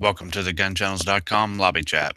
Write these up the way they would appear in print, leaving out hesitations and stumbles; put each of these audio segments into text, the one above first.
Welcome to the GunChannels.com lobby chat.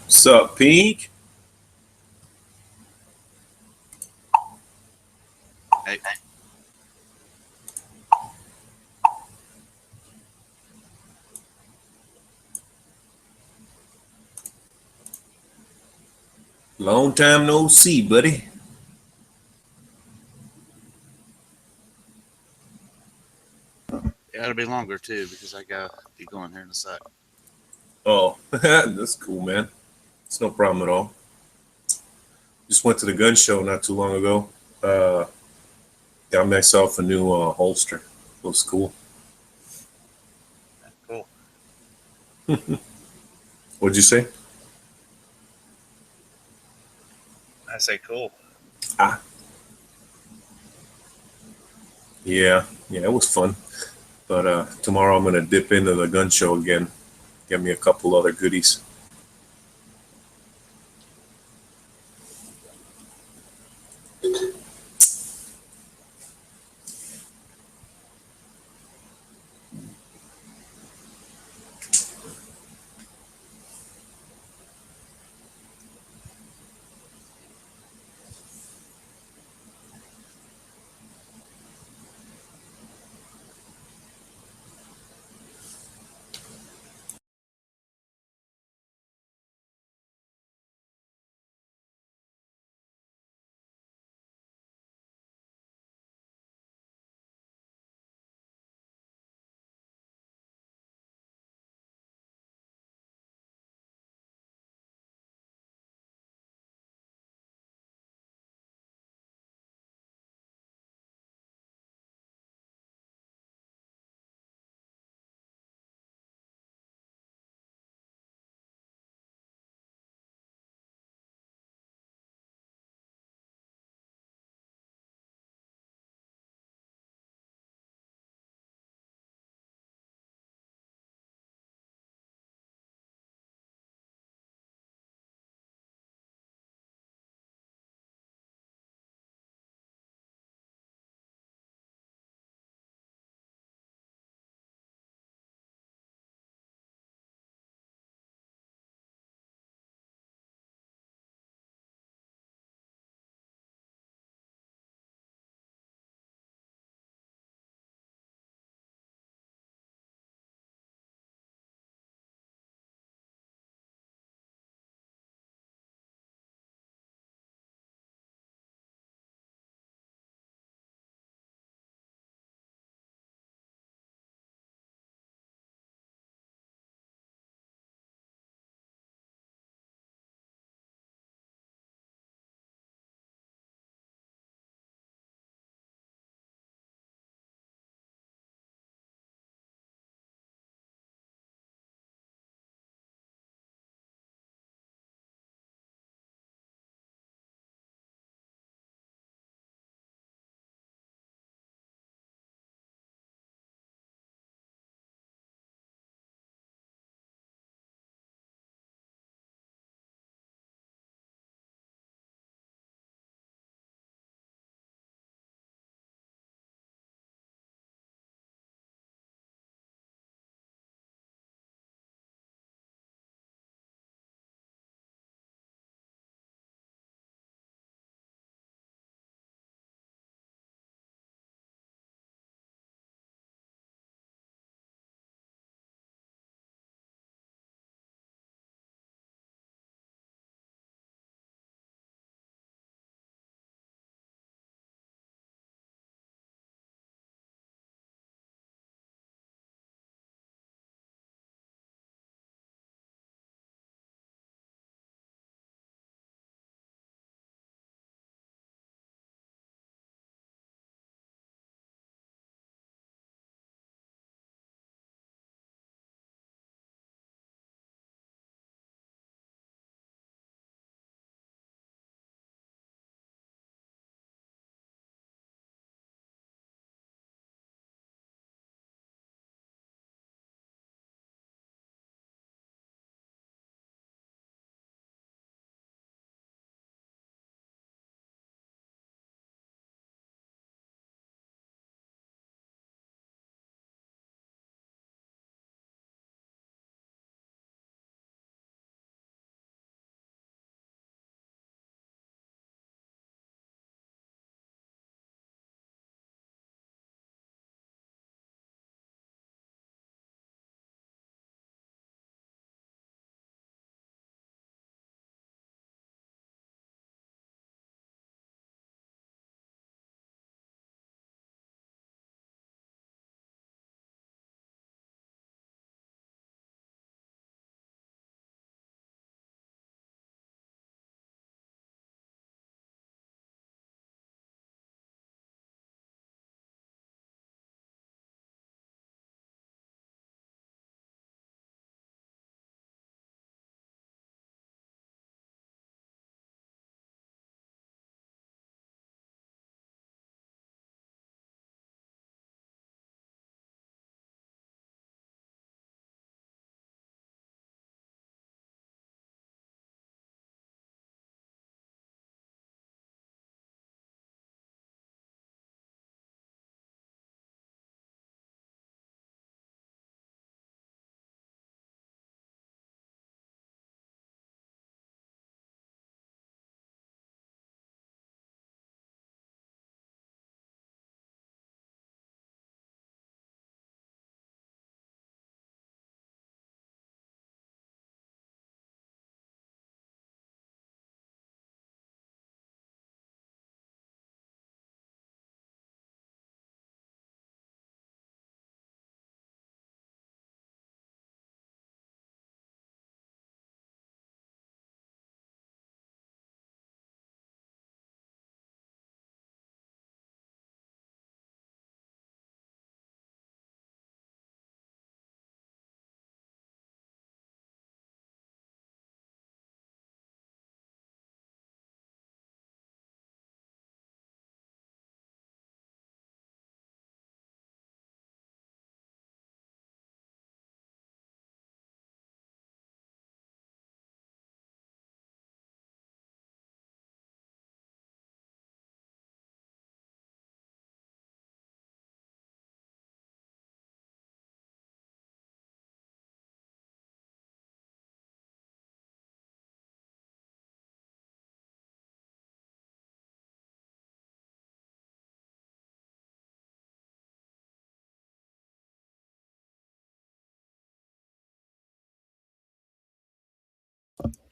What's up, Pink? Hey, Long time no see, buddy. it'll be longer too because I gotta be going here in a sec. Oh, that's cool, man. It's no problem at all. Just went to the gun show not too long ago. Uh, got myself a new holster. Looks cool. Cool. What'd you say? I say cool. Ah, yeah, it was fun. But tomorrow I'm gonna dip into the gun show again. Get me a couple other goodies.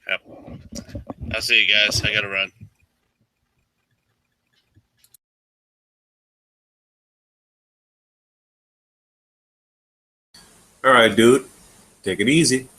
Yep. I'll see you guys. I gotta run. All right, dude. Take it easy.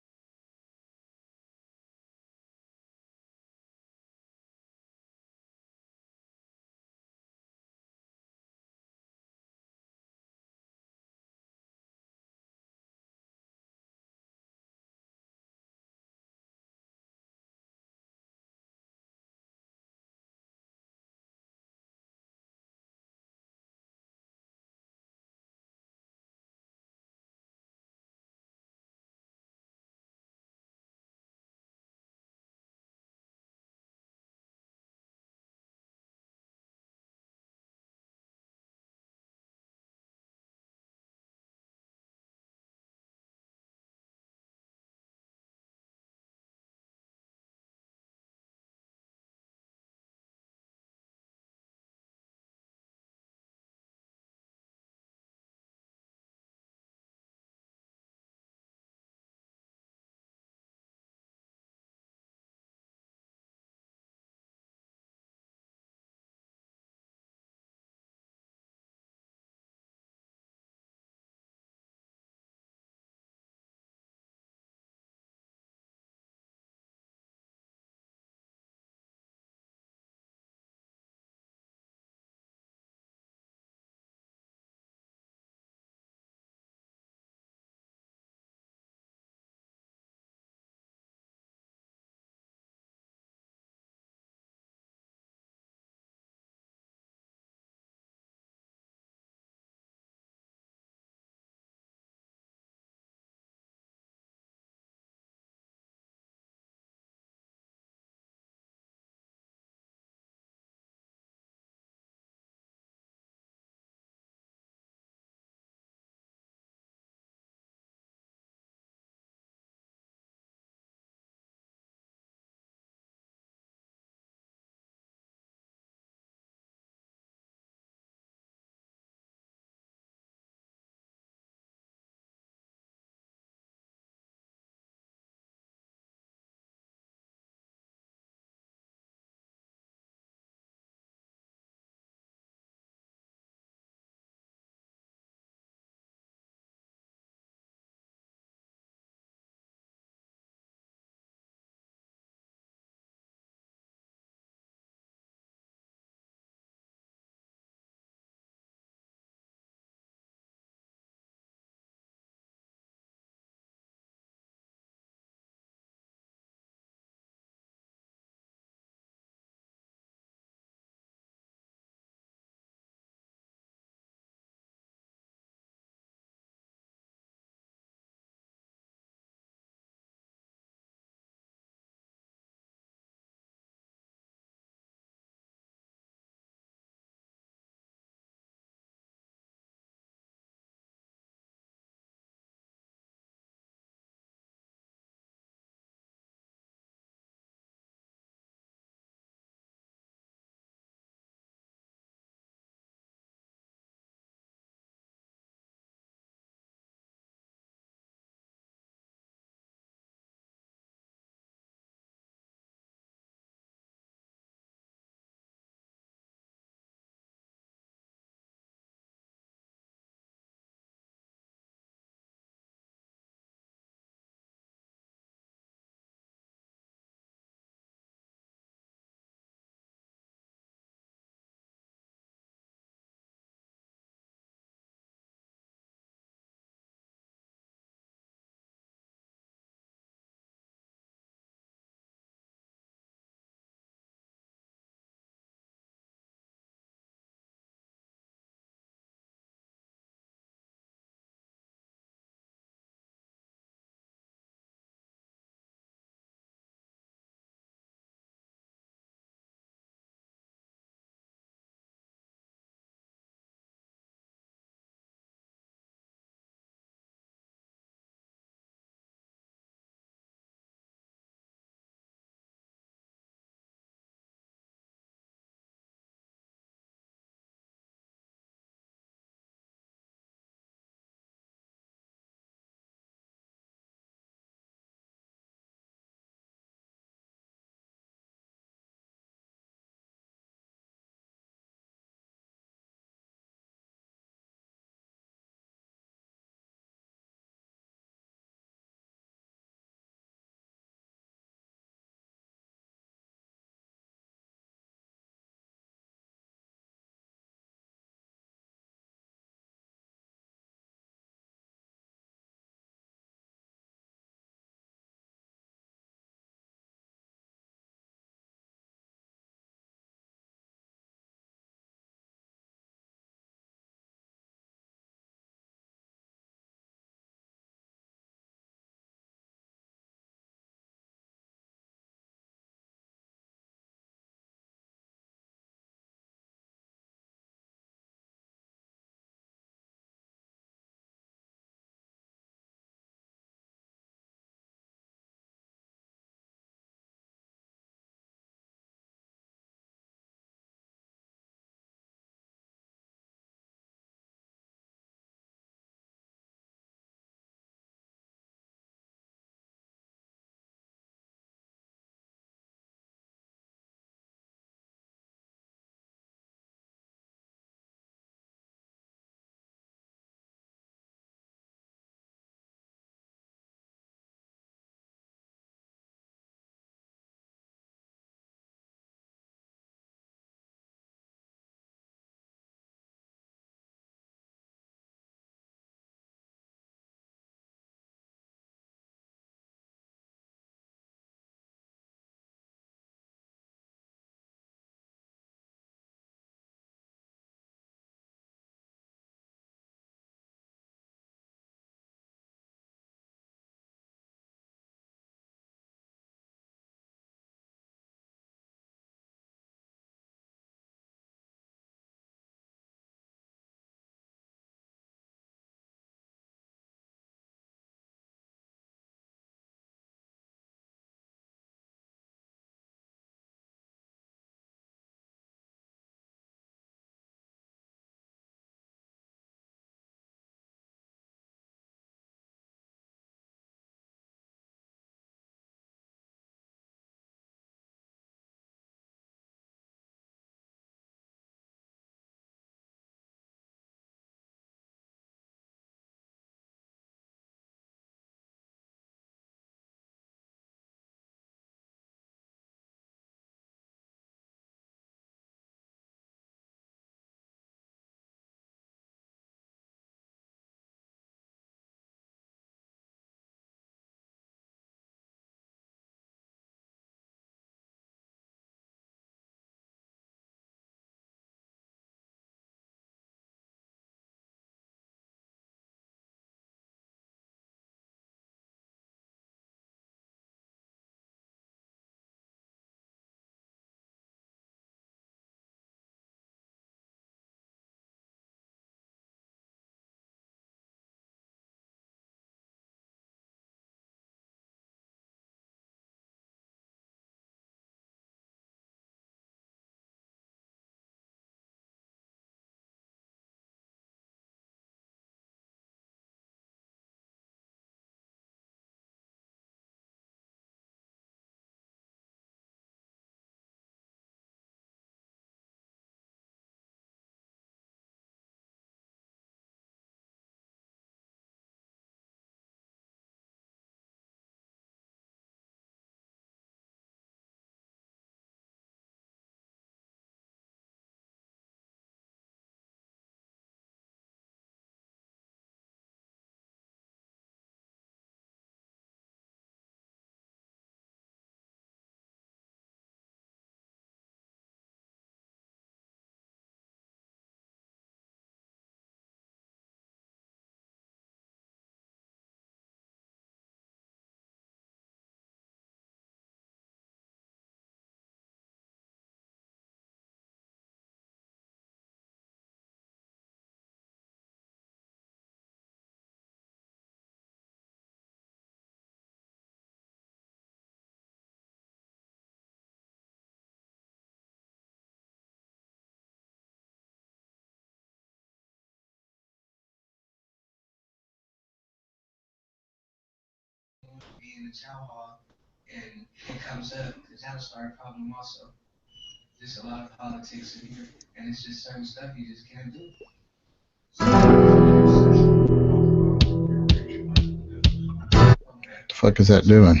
The fuck is that doing?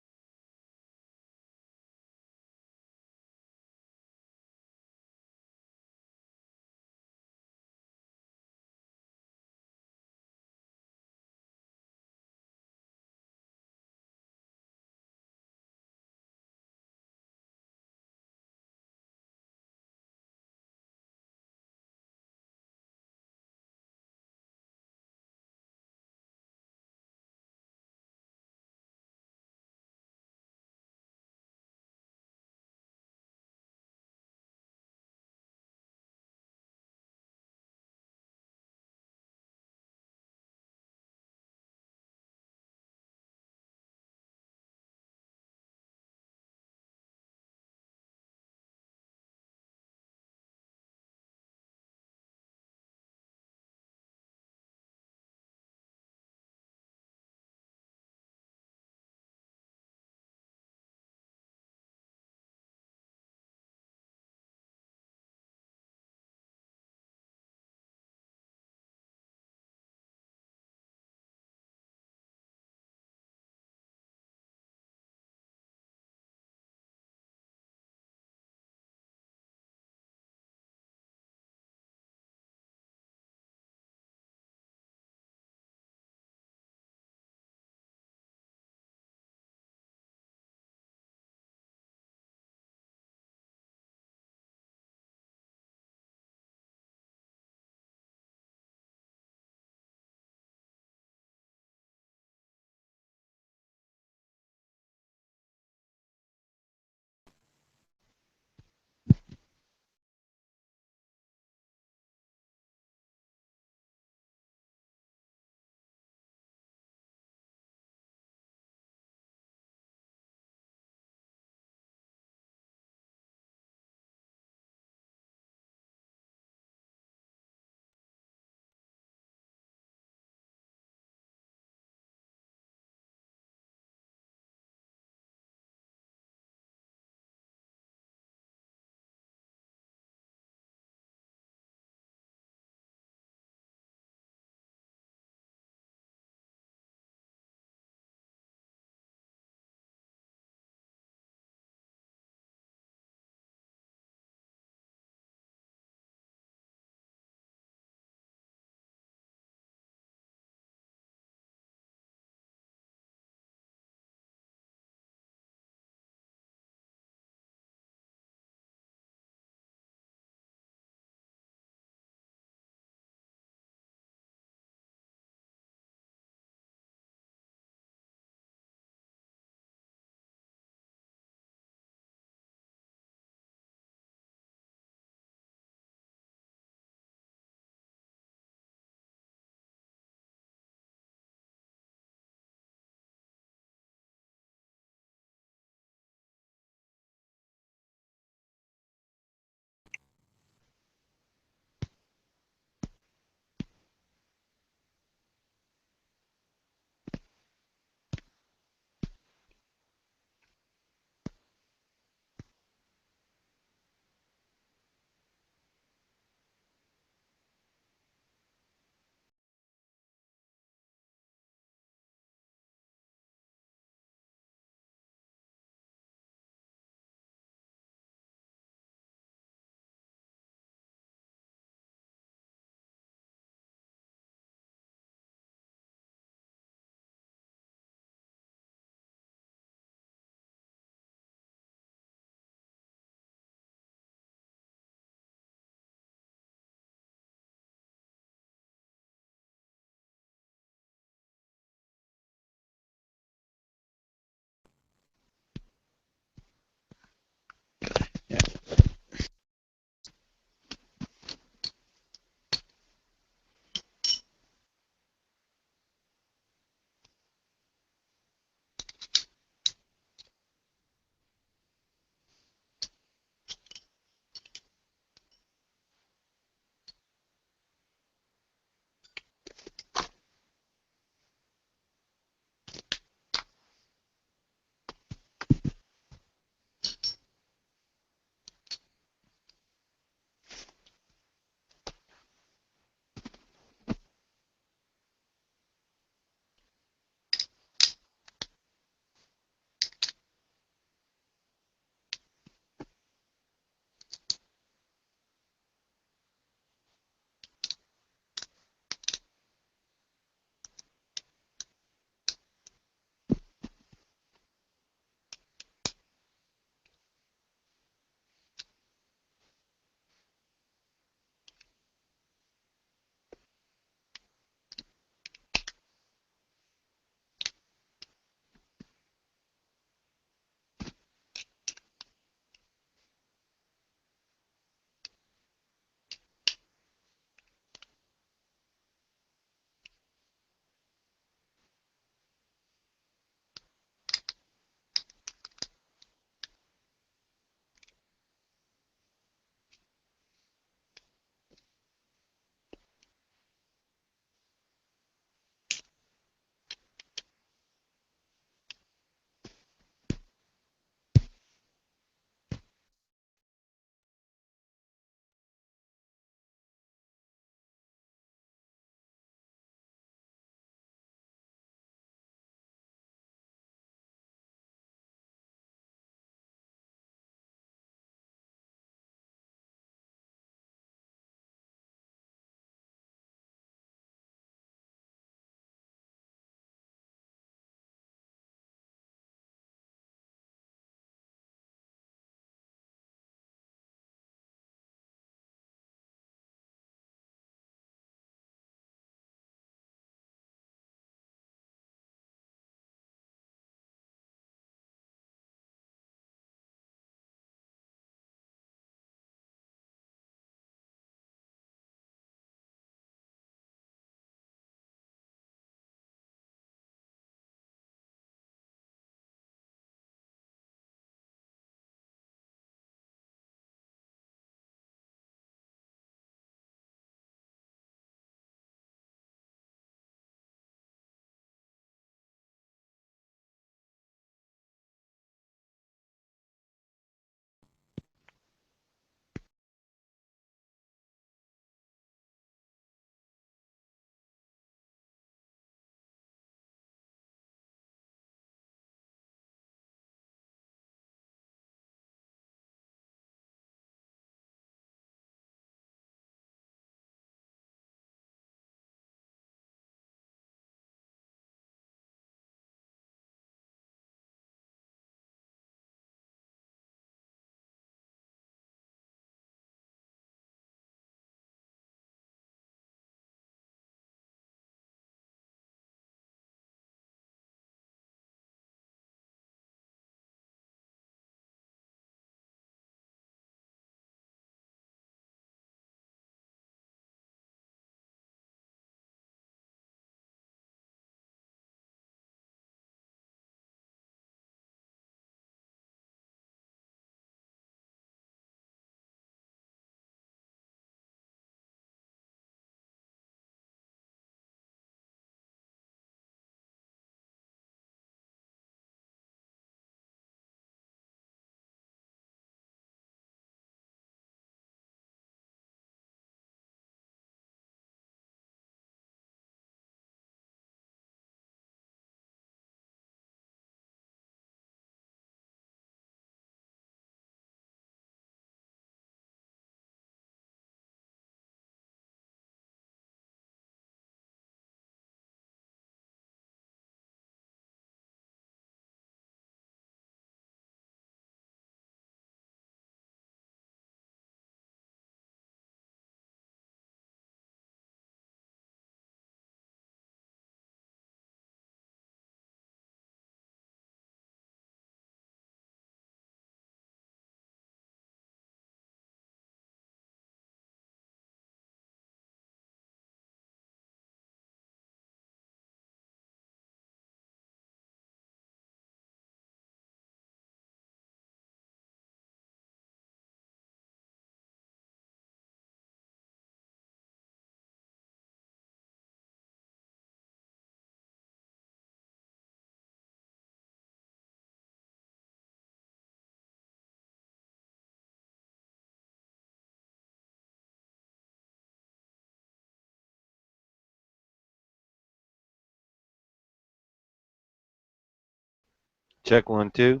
Check 1, 2.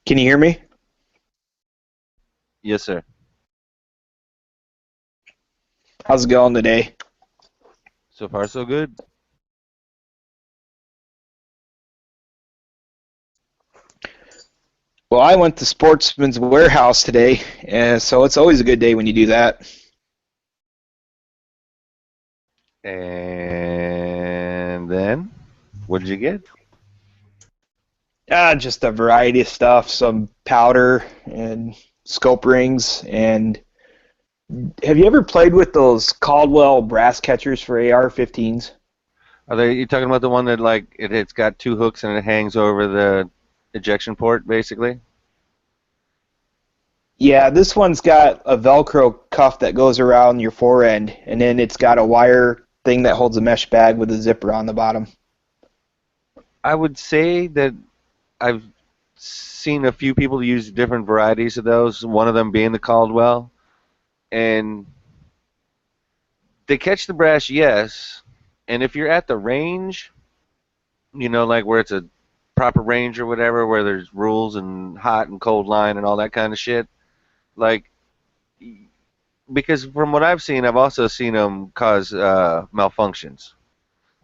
Can you hear me? Yes, sir. How's it going today? So far, so good. Well, I went to Sportsman's Warehouse today, and so it's always a good day when you do that. And then, what did you get? Just a variety of stuff, some powder and scope rings. And have you ever played with those Caldwell brass catchers for AR-15s? You talking about the one that like it's got 2 hooks and it hangs over the ejection port, basically? Yeah, this one's got a Velcro cuff that goes around your forend, and then it's got a wire thing that holds a mesh bag with a zipper on the bottom. I would say that I've seen a few people use different varieties of those, one of them being the Caldwell. And they catch the brass, yes. And if you're at the range, you know, like where it's a proper range or whatever, where there's rules and hot and cold line and all that kind of shit, like, because from what I've seen, I've also seen them cause malfunctions.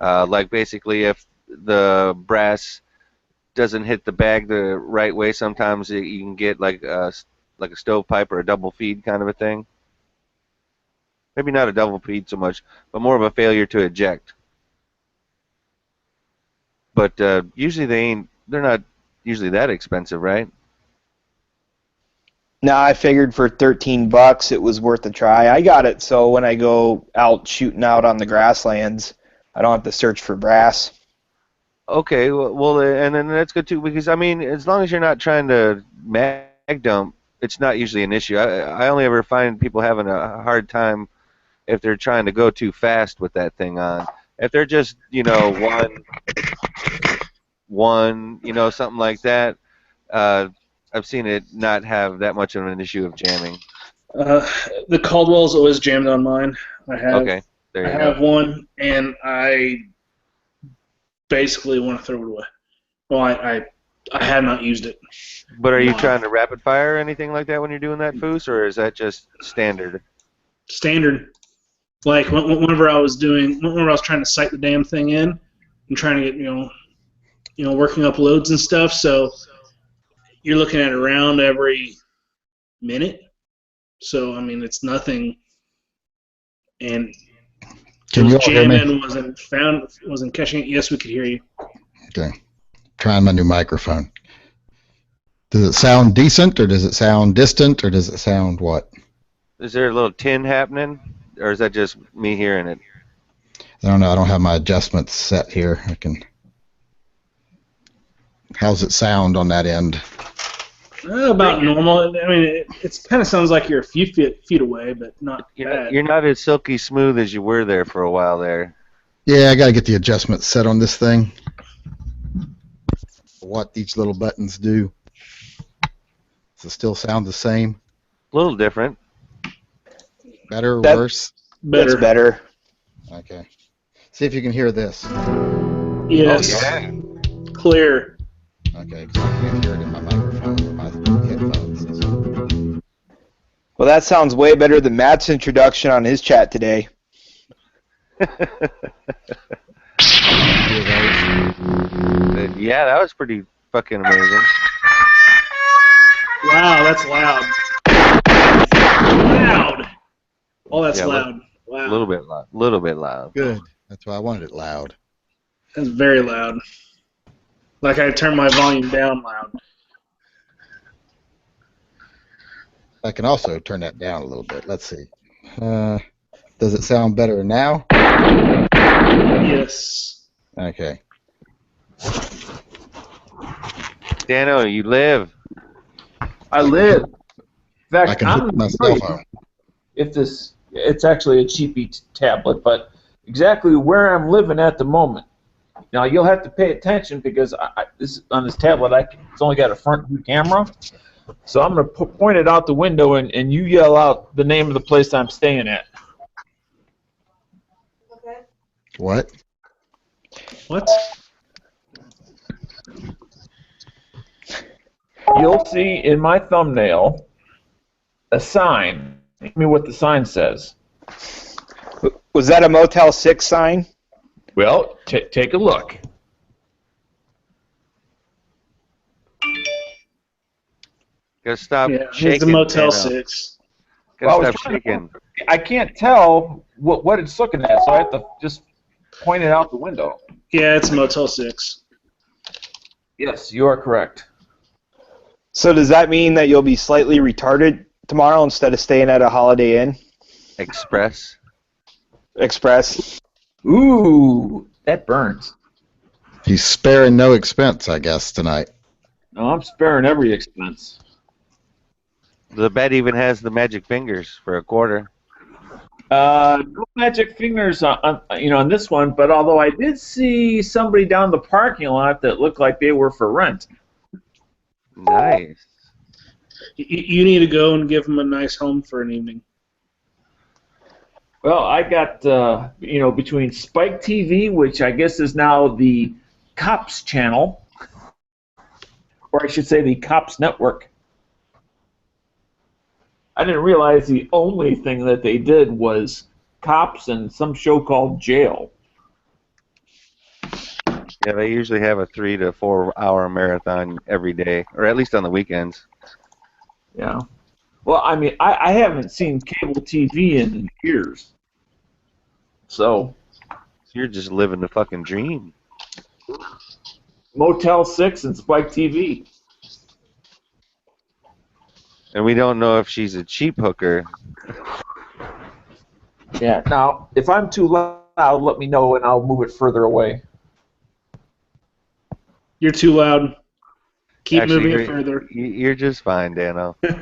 Like basically if the brass doesn't hit the bag the right way, sometimes you can get like a stovepipe or a double feed kind of a thing. Maybe not a double feed so much, but more of a failure to eject. But usually they're not usually that expensive, right? No, I figured for $13 it was worth a try. I got it so when I go out shooting out on the grasslands, I don't have to search for brass. Okay, well, and then that's good too, because I mean, as long as you're not trying to mag dump, it's not usually an issue. I only ever find people having a hard time if they're trying to go too fast with that thing on. If they're just, you know, one, you know, something like that, I've seen it not have that much of an issue of jamming. The Caldwell's always jammed on mine. Okay, there you I go. have one, and I basically want to throw it away. Well, I have not used it. But are you trying to rapid fire or anything like that when you're doing that, Foos, or is that just standard? Standard. Like whenever I was trying to sight the damn thing in, and trying to get working up loads and stuff. So you're looking at a round every minute. So I mean, it's nothing. And Can you all hear me? wasn't catching it. Yes, we could hear you. Okay. Trying my new microphone. Does it sound decent, or does it sound distant, or does it sound what? Is there a little tin happening, or is that just me hearing it? I don't know. I don't have my adjustments set here. How's it sound on that end? About normal. I mean, it kind of sounds like you're a few feet away, but not bad. You're not as silky smooth as you were there for a while there. Yeah, I got to get the adjustments set on this thing. What each little buttons do. Does it still sound the same? A little different. Better or worse? That's better. Okay. See if you can hear this. Yes. Oh, yeah. Clear. Okay, because I can't hear it in my microphone or my headphones. Well, that sounds way better than Matt's introduction on his chat today. Yeah, that was pretty fucking amazing. Wow, that's loud. Loud. Oh, that's loud. Wow. A little bit loud. Little bit loud. Good. That's why I wanted it loud. That's very loud. Like I turned my volume down loud. I can also turn that down a little bit. Let's see. Does it sound better now? Yes. Okay. Dano, you live. I live. In I fact, can hook my cell phone. It's actually a cheapy tablet, but exactly where I'm living at the moment. Now you'll have to pay attention because on this tablet it's only got a front view camera, So I'm going to point it out the window, and you yell out the name of the place I'm staying at. What? What? You'll see in my thumbnail a sign. Tell me what the sign says. Was that a Motel 6 sign? Well, take a look. Gotta stop Yeah, shaking. it's the Motel Dano. 6. Well, I Gotta was stop trying to- shaking. I can't tell what it's looking at, so I have to just point it out the window. Yeah, it's Motel 6. Yes, you are correct. So does that mean that you'll be slightly retarded tomorrow instead of staying at a Holiday Inn Express. Express? Ooh, that burns. He's sparing no expense, I guess, tonight. No, I'm sparing every expense. The bed even has the magic fingers for a quarter. No magic fingers on this one, but although I did see somebody down the parking lot that looked like they were for rent. Nice. You need to go and give them a nice home for an evening. Well, I got between Spike TV, which I guess is now the Cops channel, or I should say the Cops Network. I didn't realize the only thing that they did was Cops and some show called Jail. Yeah, they usually have a 3 to 4 hour marathon every day, or at least on the weekends. Yeah. Well, I mean, I haven't seen cable TV in years. So, You're just living the fucking dream. Motel 6 and Spike TV. And we don't know if she's a cheap hooker. Yeah. Now, if I'm too loud, let me know and I'll move it further away. You're too loud. Keep Actually, moving it you're- further. You're just fine, Dano. Is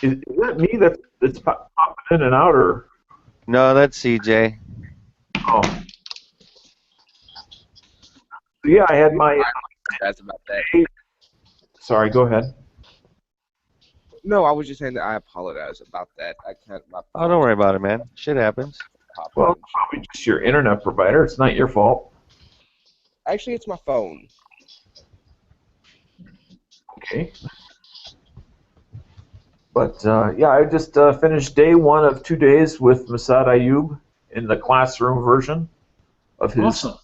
that me that's popping in and out, or? No, that's CJ. Oh. Yeah, I had my. That's about that. Sorry, go ahead. No, I was just saying that I apologize about that. I can't. Oh, don't worry about it, man. Shit happens. Well, it's probably just your internet provider. It's not your fault. Actually, it's my phone. Okay. But yeah, I just finished day 1 of 2 days with Masad Ayub in the classroom version of his. Awesome.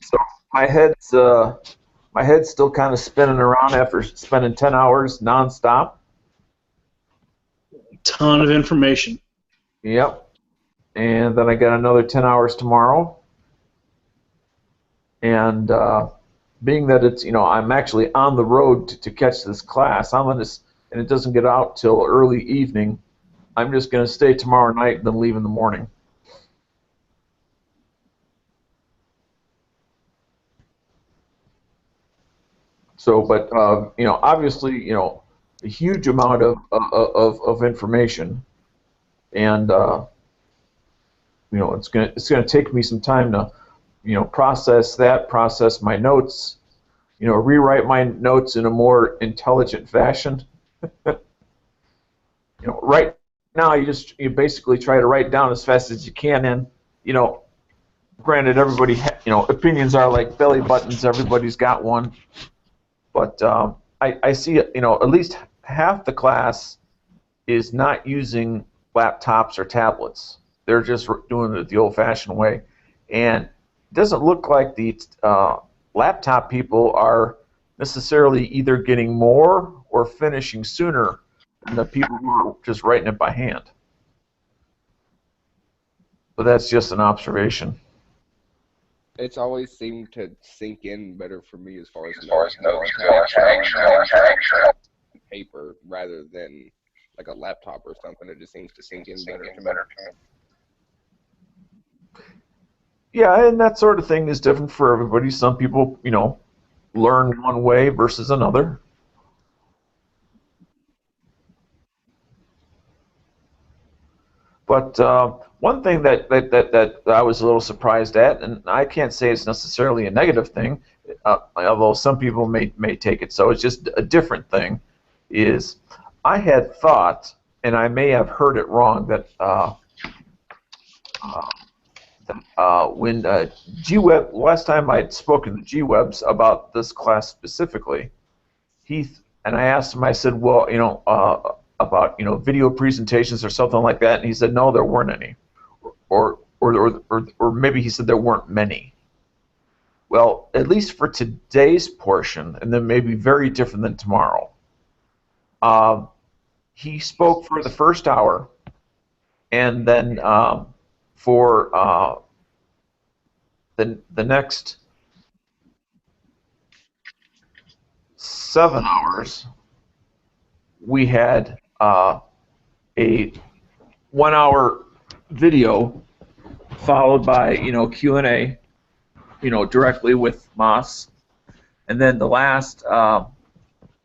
So my head's still kind of spinning around after spending 10 hours nonstop. Ton of information. Yep. And then I got another 10 hours tomorrow. And being that it's, I'm actually on the road to catch this class, and it doesn't get out till early evening, I'm just going to stay tomorrow night and then leave in the morning. So, but, obviously, a huge amount of information. And, it's gonna take me some time to, process my notes, rewrite my notes in a more intelligent fashion. Right now you basically try to write down as fast as you can, and granted everybody opinions are like belly buttons. Everybody's got one, but I see at least half the class is not using laptops or tablets. They're just doing it the old-fashioned way, and it doesn't look like the laptop people are necessarily either getting more or finishing sooner than the people who are just writing it by hand. But that's just an observation. It's always seemed to sink in better for me as far as paper rather than like a laptop or something. It just seems to sink in better to me. Yeah, and that sort of thing is different for everybody. Some people, learn one way versus another. But one thing that I was a little surprised at, and I can't say it's necessarily a negative thing, although some people may take it so, it's just a different thing, is I had thought, and I may have heard it wrong, that when G-Web, last time I'd spoken to G-Webs about this class specifically, and I asked him, I said, well, about video presentations or something like that, and he said no, there weren't any, or maybe he said there weren't many. Well, at least for today's portion, and then maybe very different than tomorrow. He spoke for the first hour, and then for the next 7 hours, we had a 1 hour video followed by Q&A, directly with Moss, and then the last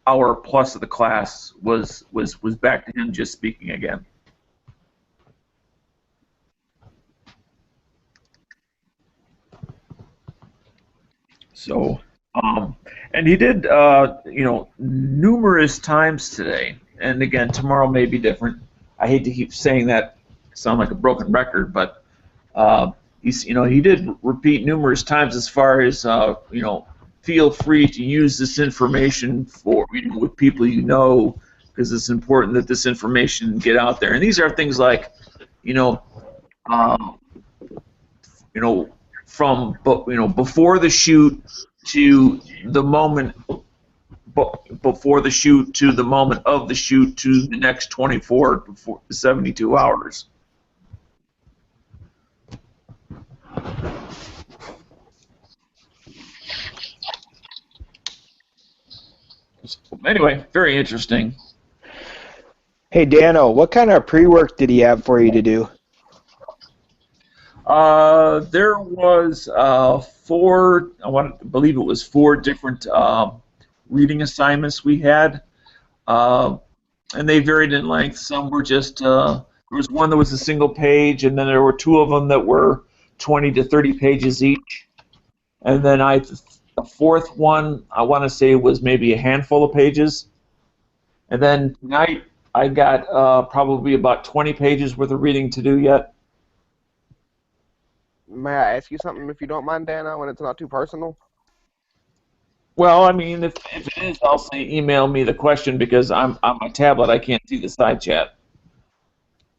hour plus of the class was back to him just speaking again. So, and he did, numerous times today. And again, tomorrow may be different. I hate to keep saying that, sound like a broken record, but he did repeat numerous times as far as feel free to use this information for with people because it's important that this information get out there. And these are things like from before the shoot to the moment before the shoot to the moment of the shoot to the next 24 to 72 hours. Anyway, very interesting. Hey, Dano, what kind of pre-work did he have for you to do? There was four different reading assignments we had, and they varied in length. Some were just, there was one that was a single page, and then there were two of them that were 20 to 30 pages each. And then the fourth one, I want to say, was maybe a handful of pages. And then tonight, I got probably about 20 pages worth of reading to do yet. May I ask you something, if you don't mind, Dana, when it's not too personal? Well, I mean, if it is, I'll say email me the question because I'm on my tablet. I can't see the side chat.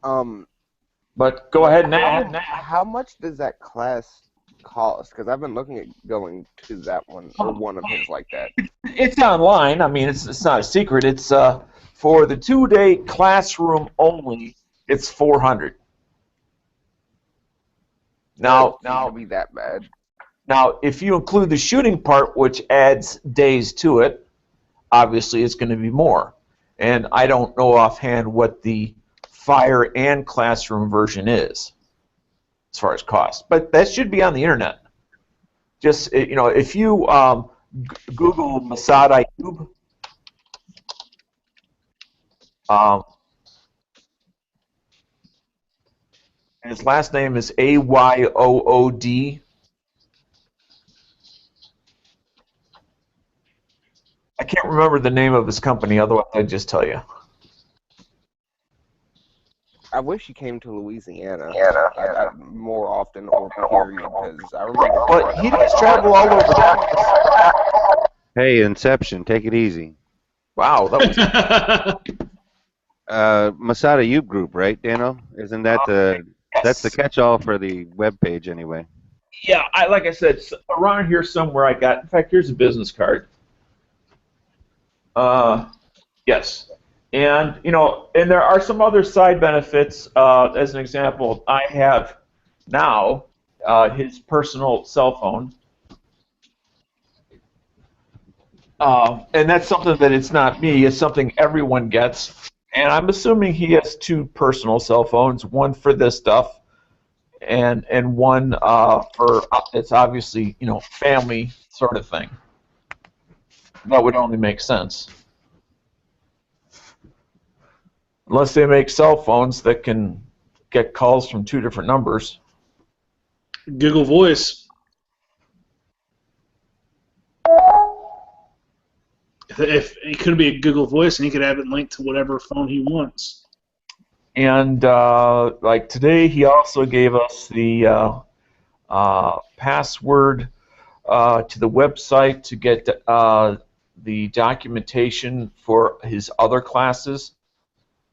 But go ahead now. How much does that class cost? Because I've been looking at going to that one, or one of his like that. It's online. I mean, it's not a secret. It's for the 2-day classroom only. It's $400. Now, be that bad. Now, if you include the shooting part, which adds days to it, obviously it's going to be more. And I don't know offhand what the fire and classroom version is as far as cost, but that should be on the internet. Just if you Google Massad Ayoob, and his last name is Ayood. I can't remember the name of his company, otherwise I'd just tell you. I wish you came to Louisiana more often, or period, because I remember. But he does travel all over Texas. Hey, Inception, take it easy. Wow, that was Massad Ayoob Group, right, Dano? Isn't that that's the catch-all for the web page anyway? Yeah, like I said, around here somewhere I got. In fact, here's a business card. Yes. And, and there are some other side benefits. As an example, I have now his personal cell phone. And that's something that it's not me, it's something everyone gets. And I'm assuming he has two personal cell phones, one for this stuff and one for, it's obviously, family sort of thing. That would only make sense. Unless they make cell phones that can get calls from 2 different numbers. Google Voice. If it could be a Google Voice, and he could have it linked to whatever phone he wants. And like today, he also gave us the password to the website to get the documentation for his other classes.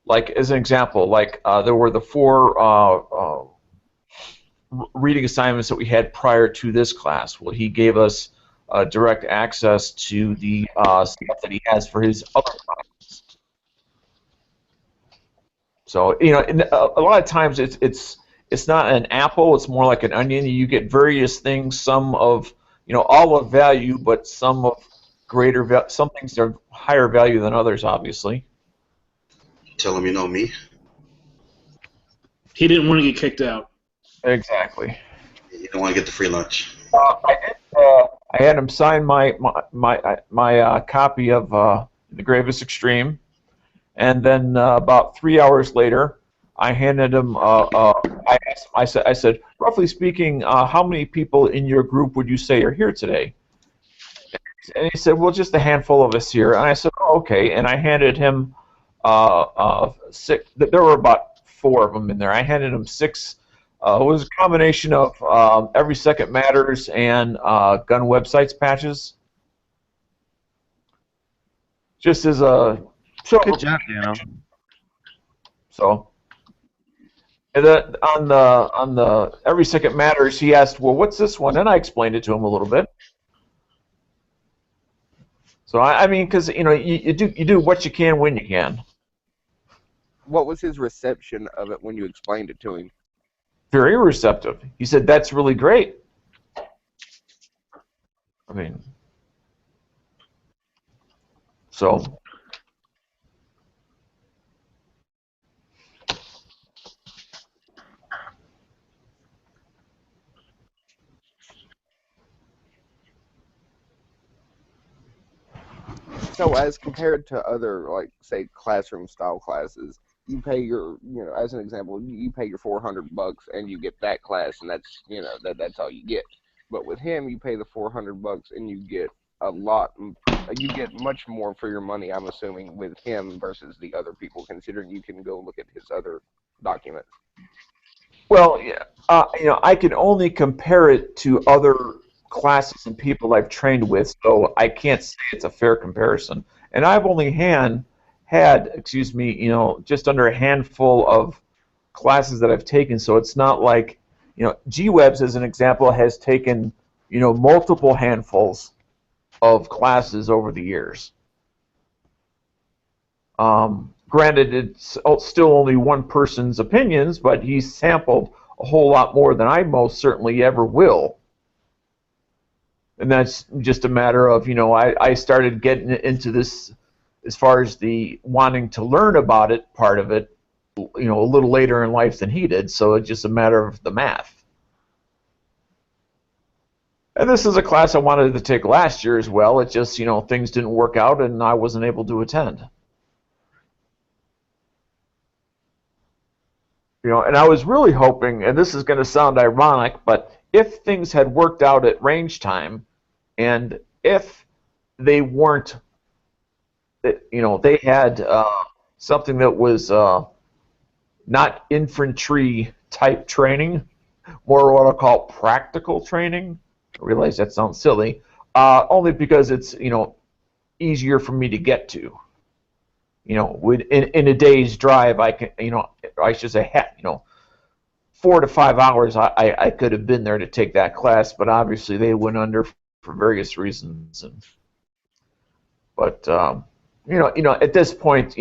Like as an example, like there were the 4 reading assignments that we had prior to this class. Well, he gave us direct access to the stuff that he has for his other classes. So you know, a lot of times it's not an apple; it's more like an onion. You get various things, some of all of value, but some of greater value. Some things are higher value than others, obviously. Tell him you know me. He didn't want to get kicked out. Exactly. You don't want to get the free lunch. I had him sign my copy of The Gravest Extreme, and then about 3 hours later, I handed him. I asked him, I said, roughly speaking, how many people in your group would you say are here today? And he said, well, just a handful of us here. And I said, oh, okay. And I handed him 6. There were about 4 of them in there. I handed him 6. It was a combination of Every Second Matters and Gun Websites patches. Just as a Good job, Dano. So, and then on the Every Second Matters, he asked, "Well, what's this one?" And I explained it to him a little bit. So I mean, because you do what you can when you can. What was his reception of it when you explained it to him? Very receptive. He said, "That's really great." I mean, so. So as compared to other, like, say, classroom style classes, you pay your, as an example, you pay your $400 and you get that class, and that's, that's all you get. But with him, you pay the $400 and you get you get much more for your money, I'm assuming, with him versus the other people, considering you can go look at his other documents. Well, yeah, I can only compare it to other classes and people I've trained with, so I can't say it's a fair comparison. And I've only had, just under a handful of classes that I've taken, so it's not like, G-Webs, as an example, has taken, multiple handfuls of classes over the years. Granted, it's still only one person's opinions, but he's sampled a whole lot more than I most certainly ever will. And that's just a matter of, I started getting into this as far as the wanting to learn about it part of it, a little later in life than he did, so it's just a matter of the math. And this is a class I wanted to take last year as well. It just, things didn't work out and I wasn't able to attend. And I was really hoping, and this is going to sound ironic, but if things had worked out at range time, and if they weren't, they had something that was not infantry type training, more what I call practical training. I realize that sounds silly, only because it's easier for me to get to. In a day's drive, I can, I should say, 4 to 5 hours, I could have been there to take that class, but obviously they went under for various reasons. But at this point,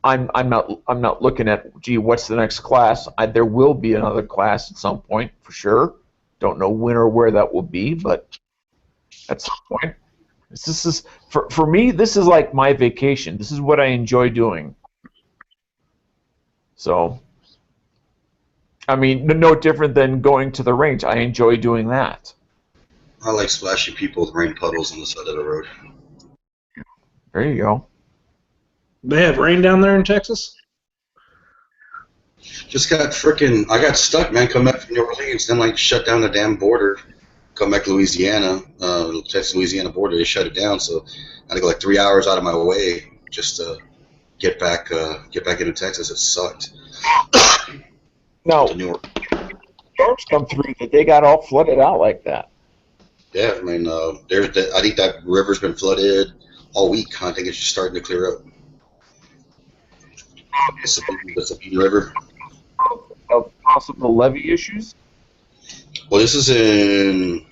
I'm not looking at, gee, what's the next class? There will be another class at some point for sure. Don't know when or where that will be, but at some point. This is for me. This is like my vacation. This is what I enjoy doing. So, I mean, no different than going to the range. I enjoy doing that. I like splashing people with rain puddles on the side of the road. There you go. They have rain down there in Texas? Just got freaking. I got stuck, man. Come back from New Orleans, then like shut down the damn border. Come back to Louisiana, Texas Louisiana border. They shut it down, so I had to go like 3 hours out of my way just to get back into Texas. It sucked. No, To New Orleans. storms come through that they got all flooded out like that. Yeah, I mean, I think that river's been flooded all week. I think it's just starting to clear up. The Sabine River. Of possible levee issues. Well, this is in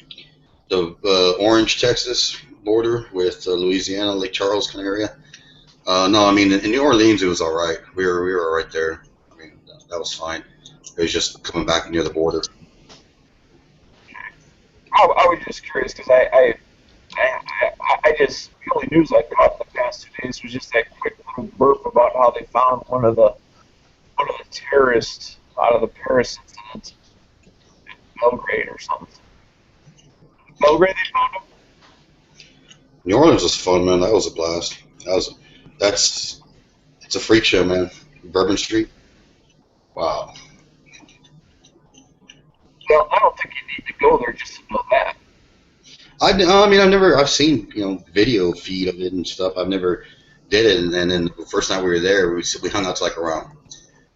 the Orange, Texas border with Louisiana, Lake Charles kind of area. No, I mean in New Orleans it was all right. We were right there. I mean that was fine. It was just coming back near the border. I was just curious because I just the only news I caught the past 2 days was just that quick little burp about how they found one of the terrorists out of the Paris incident in Belgrade or something. Belgrade, they found him. New Orleans was fun, man. That was a blast. It's a freak show, man. Bourbon Street. Wow. Well, I don't think you need to go there just to know that. I mean, I've seen, video feed of it and stuff. I've never did it, and then the first night we were there, we hung out to like around,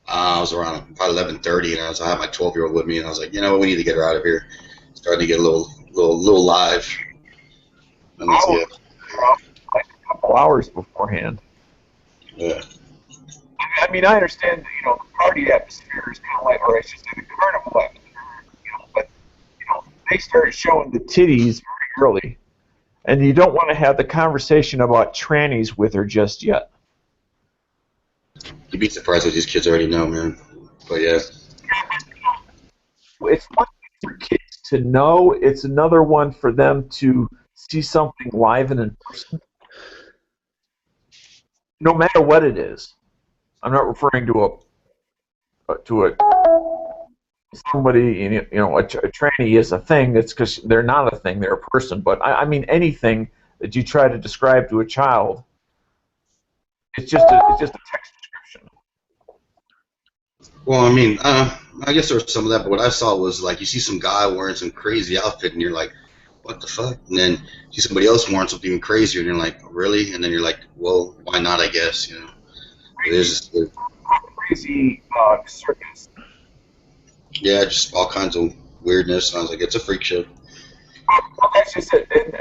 I was around probably 11:30, and I had my 12-year-old with me, and I was like, you know what, we need to get her out of here. Starting to get a little live. And that's it. Like a couple hours beforehand. Yeah. I mean, I understand that, the party atmosphere is kind of like, or I should say the carnival atmosphere, but, they started showing the titties very early. And you don't want to have the conversation about trannies with her just yet. You'd be surprised what these kids already know, man. But yeah. It's one thing for kids to know. It's another one for them to see something live and in person. No matter what it is. I'm not referring to somebody, a tranny is a thing. It's because they're not a thing; they're a person. But I mean, anything that you try to describe to a child, it's just a text description. Well, I mean, I guess there was some of that, but what I saw was like you see some guy wearing some crazy outfit, and you're like, "What the fuck?" And then you see somebody else wearing something even crazier, and you're like, "Really?" And then you're like, "Well, why not? I guess It is just crazy circus. Yeah, just all kinds of weirdness. I was like, it's a freak show. Well, that's just it. And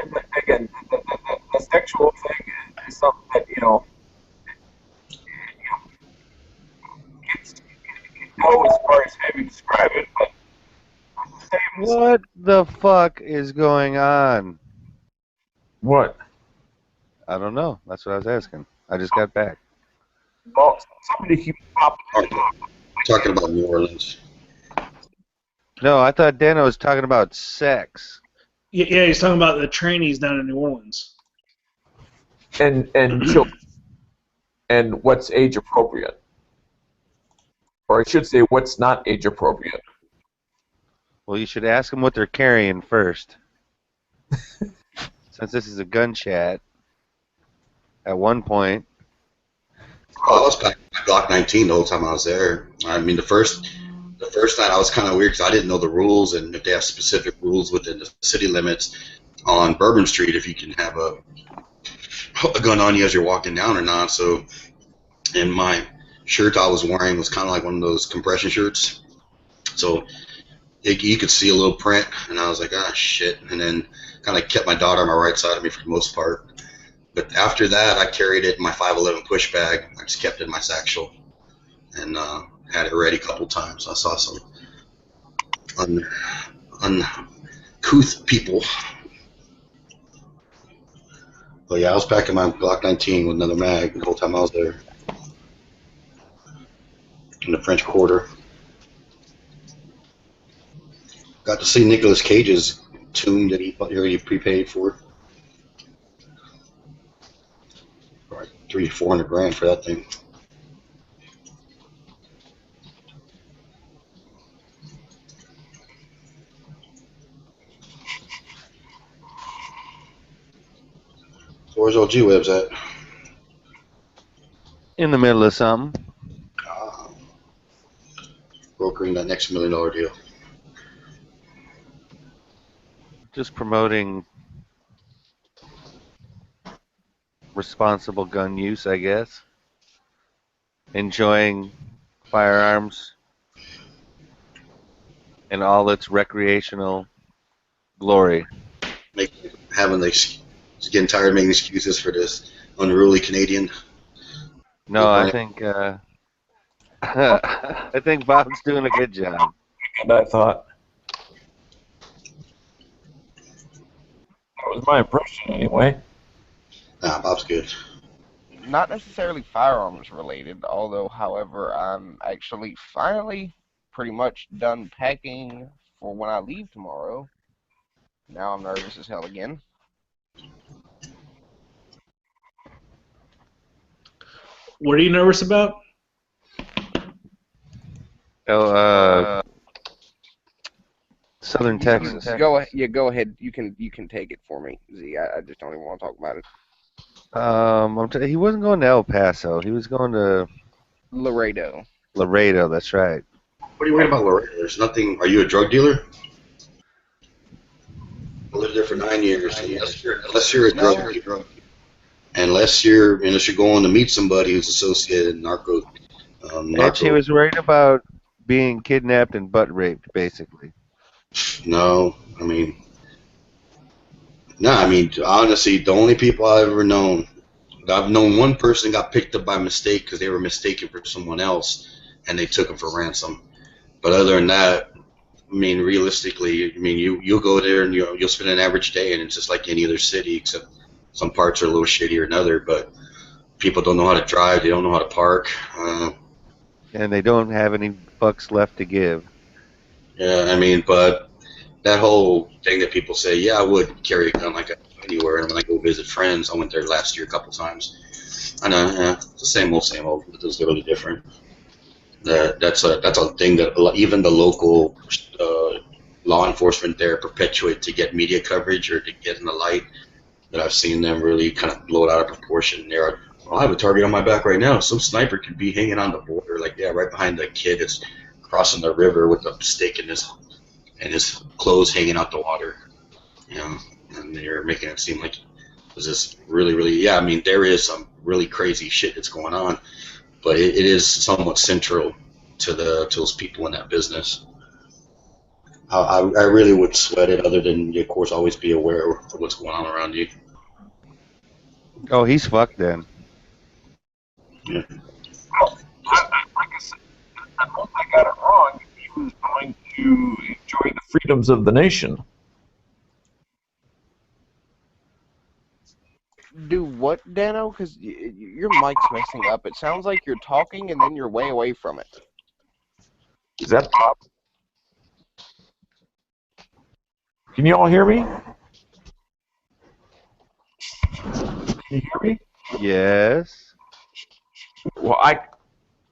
again, the sexual thing is something that it's go as far as maybe describe it, but what the fuck is going on? What? I don't know. That's what I was asking. I just got back. Well, somebody keep popping. Talking about New Orleans. No, I thought Dano was talking about sex. Yeah, he's talking about the trannies down in New Orleans. And children. And what's age appropriate. Or I should say, what's not age appropriate. Well, you should ask them what they're carrying first. Since this is a gun chat, at one point. Oh, I was back at Glock 19 the whole time I was there. I mean, the first night I was kind of weird because I didn't know the rules and if they have specific rules within the city limits on Bourbon Street if you can have a gun on you as you're walking down or not. So, and my shirt I was wearing was kind of like one of those compression shirts. So you could see a little print, and I was like, ah, shit. And then kind of kept my daughter on my right side of me for the most part. But after that, I carried it in my 5.11 push bag. I just kept it in my satchel and had it ready a couple times. I saw some uncouth people. But yeah, I was packing my Glock 19 with another mag the whole time I was there in the French Quarter. Got to see Nicolas Cage's tomb that he already prepaid for. Like $300-400 for that thing. So where's old G-Webs at? In the middle of something. brokering that next $1 million deal. Just promoting responsible gun use, I guess. Enjoying firearms in all its recreational glory. Getting tired of making excuses for this unruly Canadian. No, I think I think Bob's doing a good job. I thought. That was my impression, anyway. Nah, Bob's good. Not necessarily firearms related, although, however, I'm actually finally pretty much done packing for when I leave tomorrow. Now I'm nervous as hell again. What are you nervous about? Southern Texas. Go ahead. You can take it for me, Z. I just don't even want to talk about it. He wasn't going to El Paso. He was going to Laredo. Laredo. That's right. What are you worried about, Laredo? There's nothing. Are you a drug dealer? I lived there for 9 years. Unless you're a drug dealer, unless you're going to meet somebody who's associated in narco. He was worried about being kidnapped and butt raped, basically. No, I mean, honestly, the only people I've ever known, I've known one person got picked up by mistake because they were mistaken for someone else, and they took him for ransom. But other than that, I mean, realistically, I mean, you'll go there and you'll spend an average day, and it's just like any other city, except some parts are a little shittier than other. But people don't know how to drive, they don't know how to park, and they don't have any bucks left to give. Yeah, I mean, but that whole thing that people say, yeah, I would carry a gun like anywhere, and when I go visit friends, I went there last year a couple times. I know, yeah, it's the same old, but it's really different. That's a thing that even the local law enforcement there perpetuate to get media coverage or to get in the light. That I've seen them really kind of blow it out of proportion. I have a target on my back right now. Some sniper could be hanging on the border, like right behind the kid that's crossing the river with a stick in his clothes hanging out the water. And they're making it seem like this is really, really, yeah. I mean, there is some really crazy shit that's going on, but it is somewhat central to those people in that business. I really would sweat it, other than, of course, always be aware of what's going on around you. Oh, he's fucked then. Yeah. Well, like I said, unless I got it wrong, he was going to enjoy the freedoms of the nation. Do what, Dano? Because your mic's messing up. It sounds like you're talking and then you're way away from it. Is that Bob? Can you all hear me? Can you hear me? Yes. Well,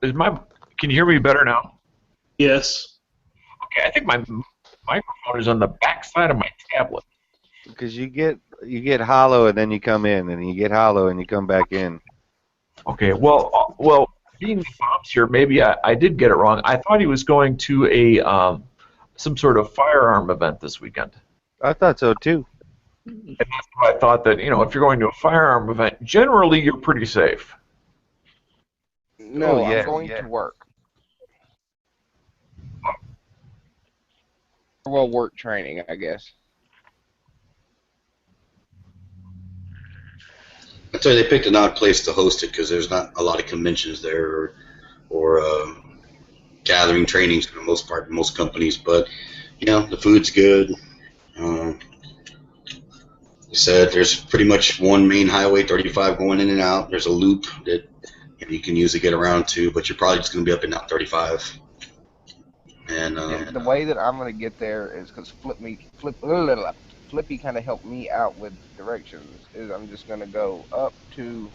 can you hear me better now? Yes. Okay, I think my microphone is on the back side of my tablet. Because you get hollow and then you come in, and you get hollow and you come back in. Okay, well, being Bob's here, maybe I did get it wrong. I thought he was going to a some sort of firearm event this weekend. I thought so too. And that's why I thought that, if you're going to a firearm event, generally you're pretty safe. No, yeah, I'm going to work. Well, work training, I guess. I tell you, they picked an odd place to host it because there's not a lot of conventions there or gathering trainings for the most part in most companies. But the food's good. They said there's pretty much one main highway, 35, going in and out. There's a loop that you can usually get around to, but you're probably just going to be up and down 35. And the way that I'm going to get there is because Flippy kind of helped me out with directions. Is I'm just going to go up to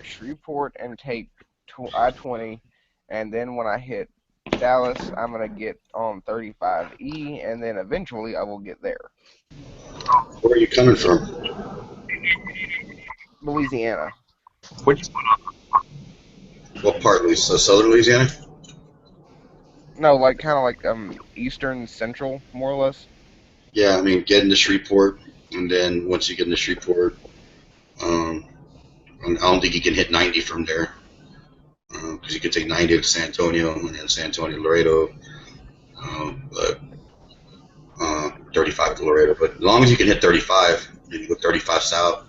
Shreveport and take I-20, and then when I hit Dallas, I'm going to get on 35E, and then eventually I will get there. Where are you coming from? Louisiana. Which What part, Louisiana? So Southern Louisiana? No, like kind of like Eastern Central, more or less. Yeah, I mean, get into Shreveport, and then once you get into Shreveport, um, I don't think you can hit 90 from there because you could take 90 to San Antonio and then San Antonio to Laredo, but 35 to Laredo. But as long as you can hit 35, and you go 35 south,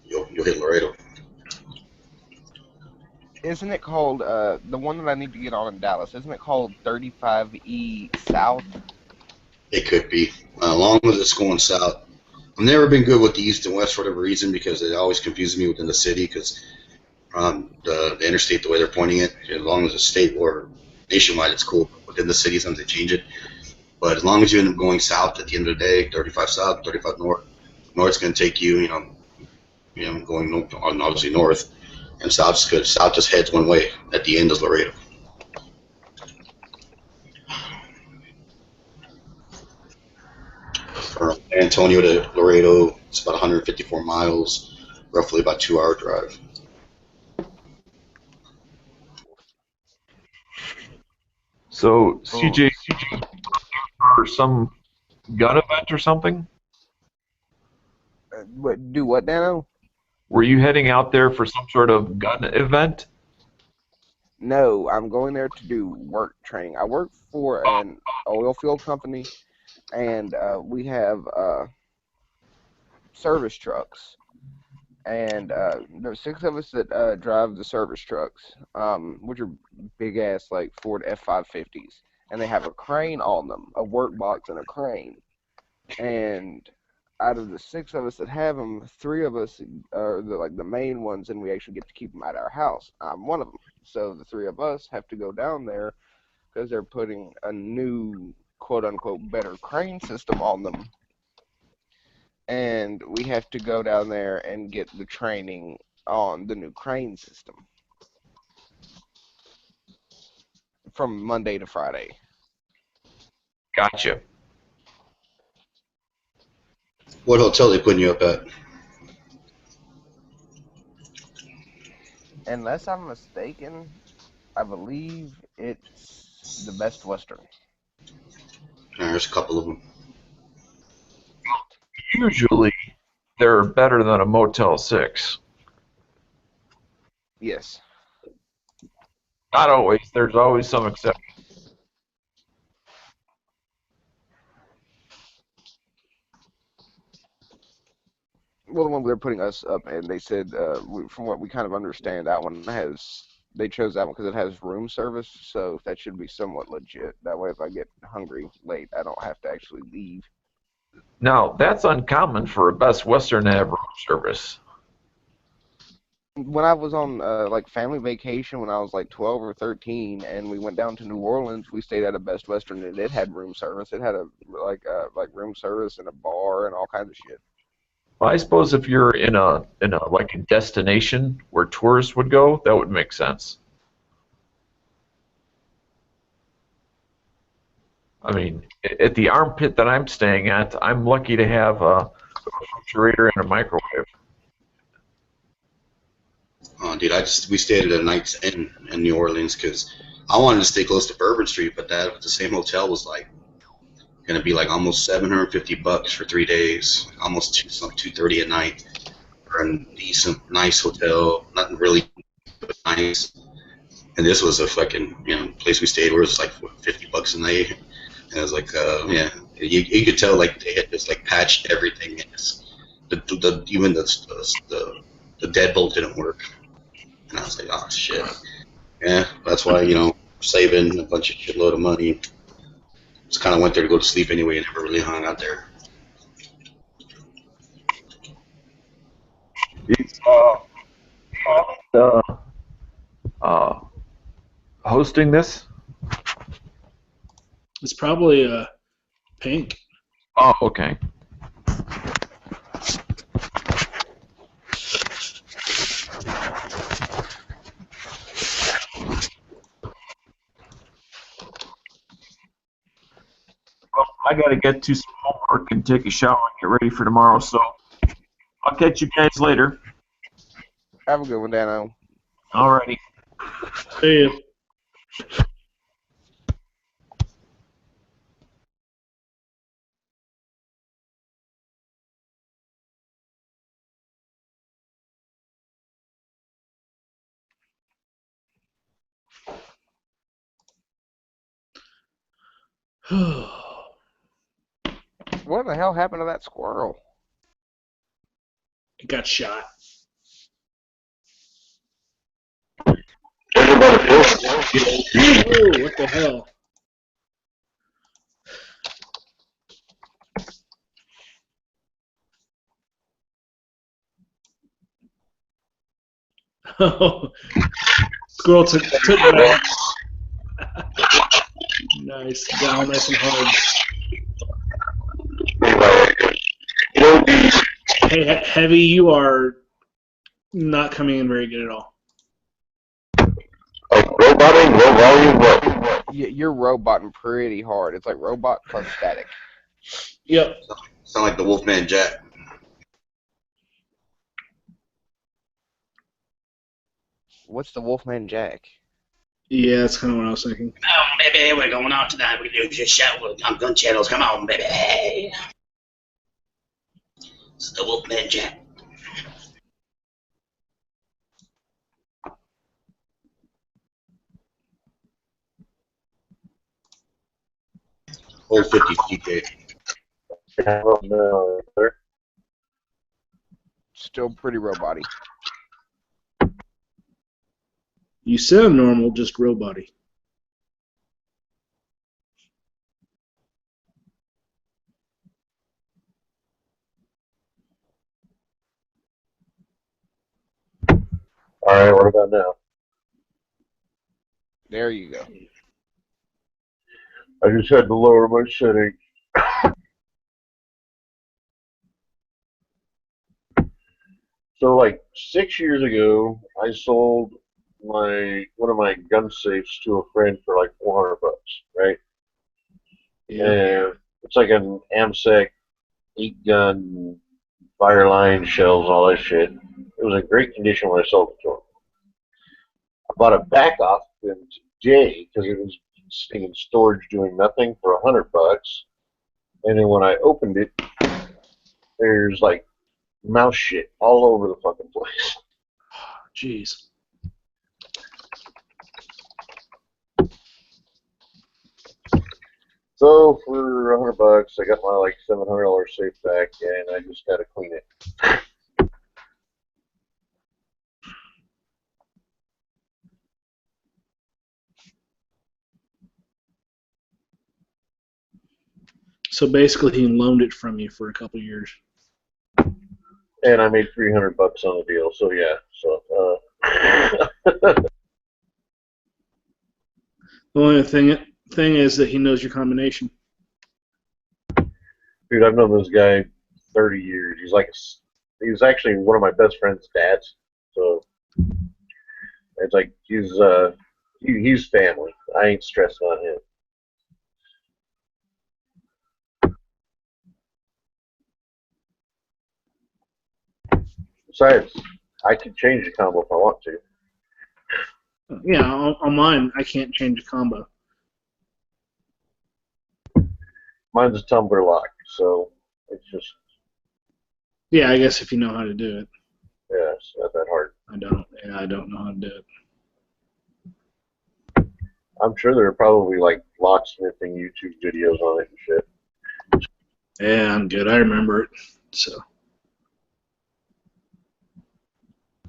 you'll hit Laredo. Isn't it called the one that I need to get on in Dallas? Isn't it called 35E South? It could be, as long as it's going south. I've never been good with the east and west for whatever reason because it always confuses me within the city because the interstate, the way they're pointing it, as long as it's state or nationwide, it's cool. Within the city, sometimes they change it. But as long as you end up going south at the end of the day, 35 south, 35 north, north's going to take you, going north, obviously north, and south's good. South just heads one way. At the end is Laredo. From San Antonio to Laredo, it's about 154 miles, roughly about 2-hour drive. So, CJ, for some gun event or something? Do what, Dano? Were you heading out there for some sort of gun event? No, I'm going there to do work training. I work for an oil field company, and we have service trucks. And there's 6 of us that drive the service trucks, which are big-ass, like, Ford F-550s. And they have a crane on them, a work box and a crane. And out of the 6 of us that have them, 3 of us are the main ones, and we actually get to keep them at our house. I'm one of them. So the 3 of us have to go down there because they're putting a new, quote-unquote, better crane system on them. And we have to go down there and get the training on the new crane system from Monday to Friday. Gotcha. What hotel they putting you up at? Unless I'm mistaken, I believe it's the Best Western. There's a couple of them. Usually, they're better than a Motel 6. Yes. Not always. There's always some exceptions. Well, the one they're putting us up in, they said, from what we kind of understand, that one they chose that one because it has room service, so that should be somewhat legit. That way, if I get hungry late, I don't have to actually leave. Now, that's uncommon for a Best Western to have room service. When I was on like family vacation when I was like 12 or 13, and we went down to New Orleans, we stayed at a Best Western, and it had room service. It had a like room service and a bar and all kinds of shit. Well, I suppose if you're in a like a destination where tourists would go, that would make sense. I mean, at the armpit that I'm staying at, I'm lucky to have a refrigerator and a microwave. Dude, we stayed at a Night's Inn in New Orleans because I wanted to stay close to Bourbon Street, but the same hotel was like going to be like almost $750 for 3 days, almost $230 a night for a decent, nice hotel, nothing really nice. And this was a fucking place we stayed where it was like $50 a night. And I was like, yeah, you could tell like they had just like patched everything. And even the deadbolt didn't work. And I was like, oh shit. Yeah, that's why saving a bunch of shitload of money. Just kind of went there to go to sleep anyway, and never really hung out there. Is hosting this? It's probably Pink. Oh, okay. Well, I gotta get to some homework and take a shower and get ready for tomorrow, so I'll catch you guys later. Have a good one, Dano. Alrighty. See you. What the hell happened to that squirrel? It got shot. Oh, what the hell? Oh, squirrel took back. Nice, down nice and hard. Hey, Heavy, you are not coming in very good at all. Roboting, low volume, what? You're roboting pretty hard. It's like robot plus static. Yep. Sound like the Wolfman Jack. What's the Wolfman Jack? Yeah, that's kind of what I was thinking. Oh, baby, we're going out tonight. We're going to do just shout on gun channels. Come on, baby. It's the Wolfman Jack. Old 50 TK. Still pretty roboty. You sound normal, just roboty. All right, what about now? There you go. I just had to lower my setting. So, like 6 years ago, I sold one of my gun safes to a friend for like $400, right? Yeah. And it's like an AMSEC 8-gun fire line shells, all that shit. It was in great condition when I sold it to him. I bought it back off him today because it was sitting in storage doing nothing for $100. And then when I opened it, there's like mouse shit all over the fucking place. Jeez. So for $100, I got my like $700 safe back, and I just got to clean it. So basically, he loaned it from you for a couple years. And I made $300 on the deal. So yeah. So The only thing is that he knows your combination. dude, I've known this guy 30 years. He was actually one of my best friend's dads. So it's like he's family. I ain't stressing on him. Besides, I can change the combo if I want to. Yeah, on mine, I can't change a combo. Mine's a tumbler lock, so it's just Yeah, I guess if you know how to do it. yeah, it's not that hard. I don't. Yeah, I don't know how to do it. I'm sure there are probably like locksmithing YouTube videos on it and shit. Yeah, I'm good. I remember it. So.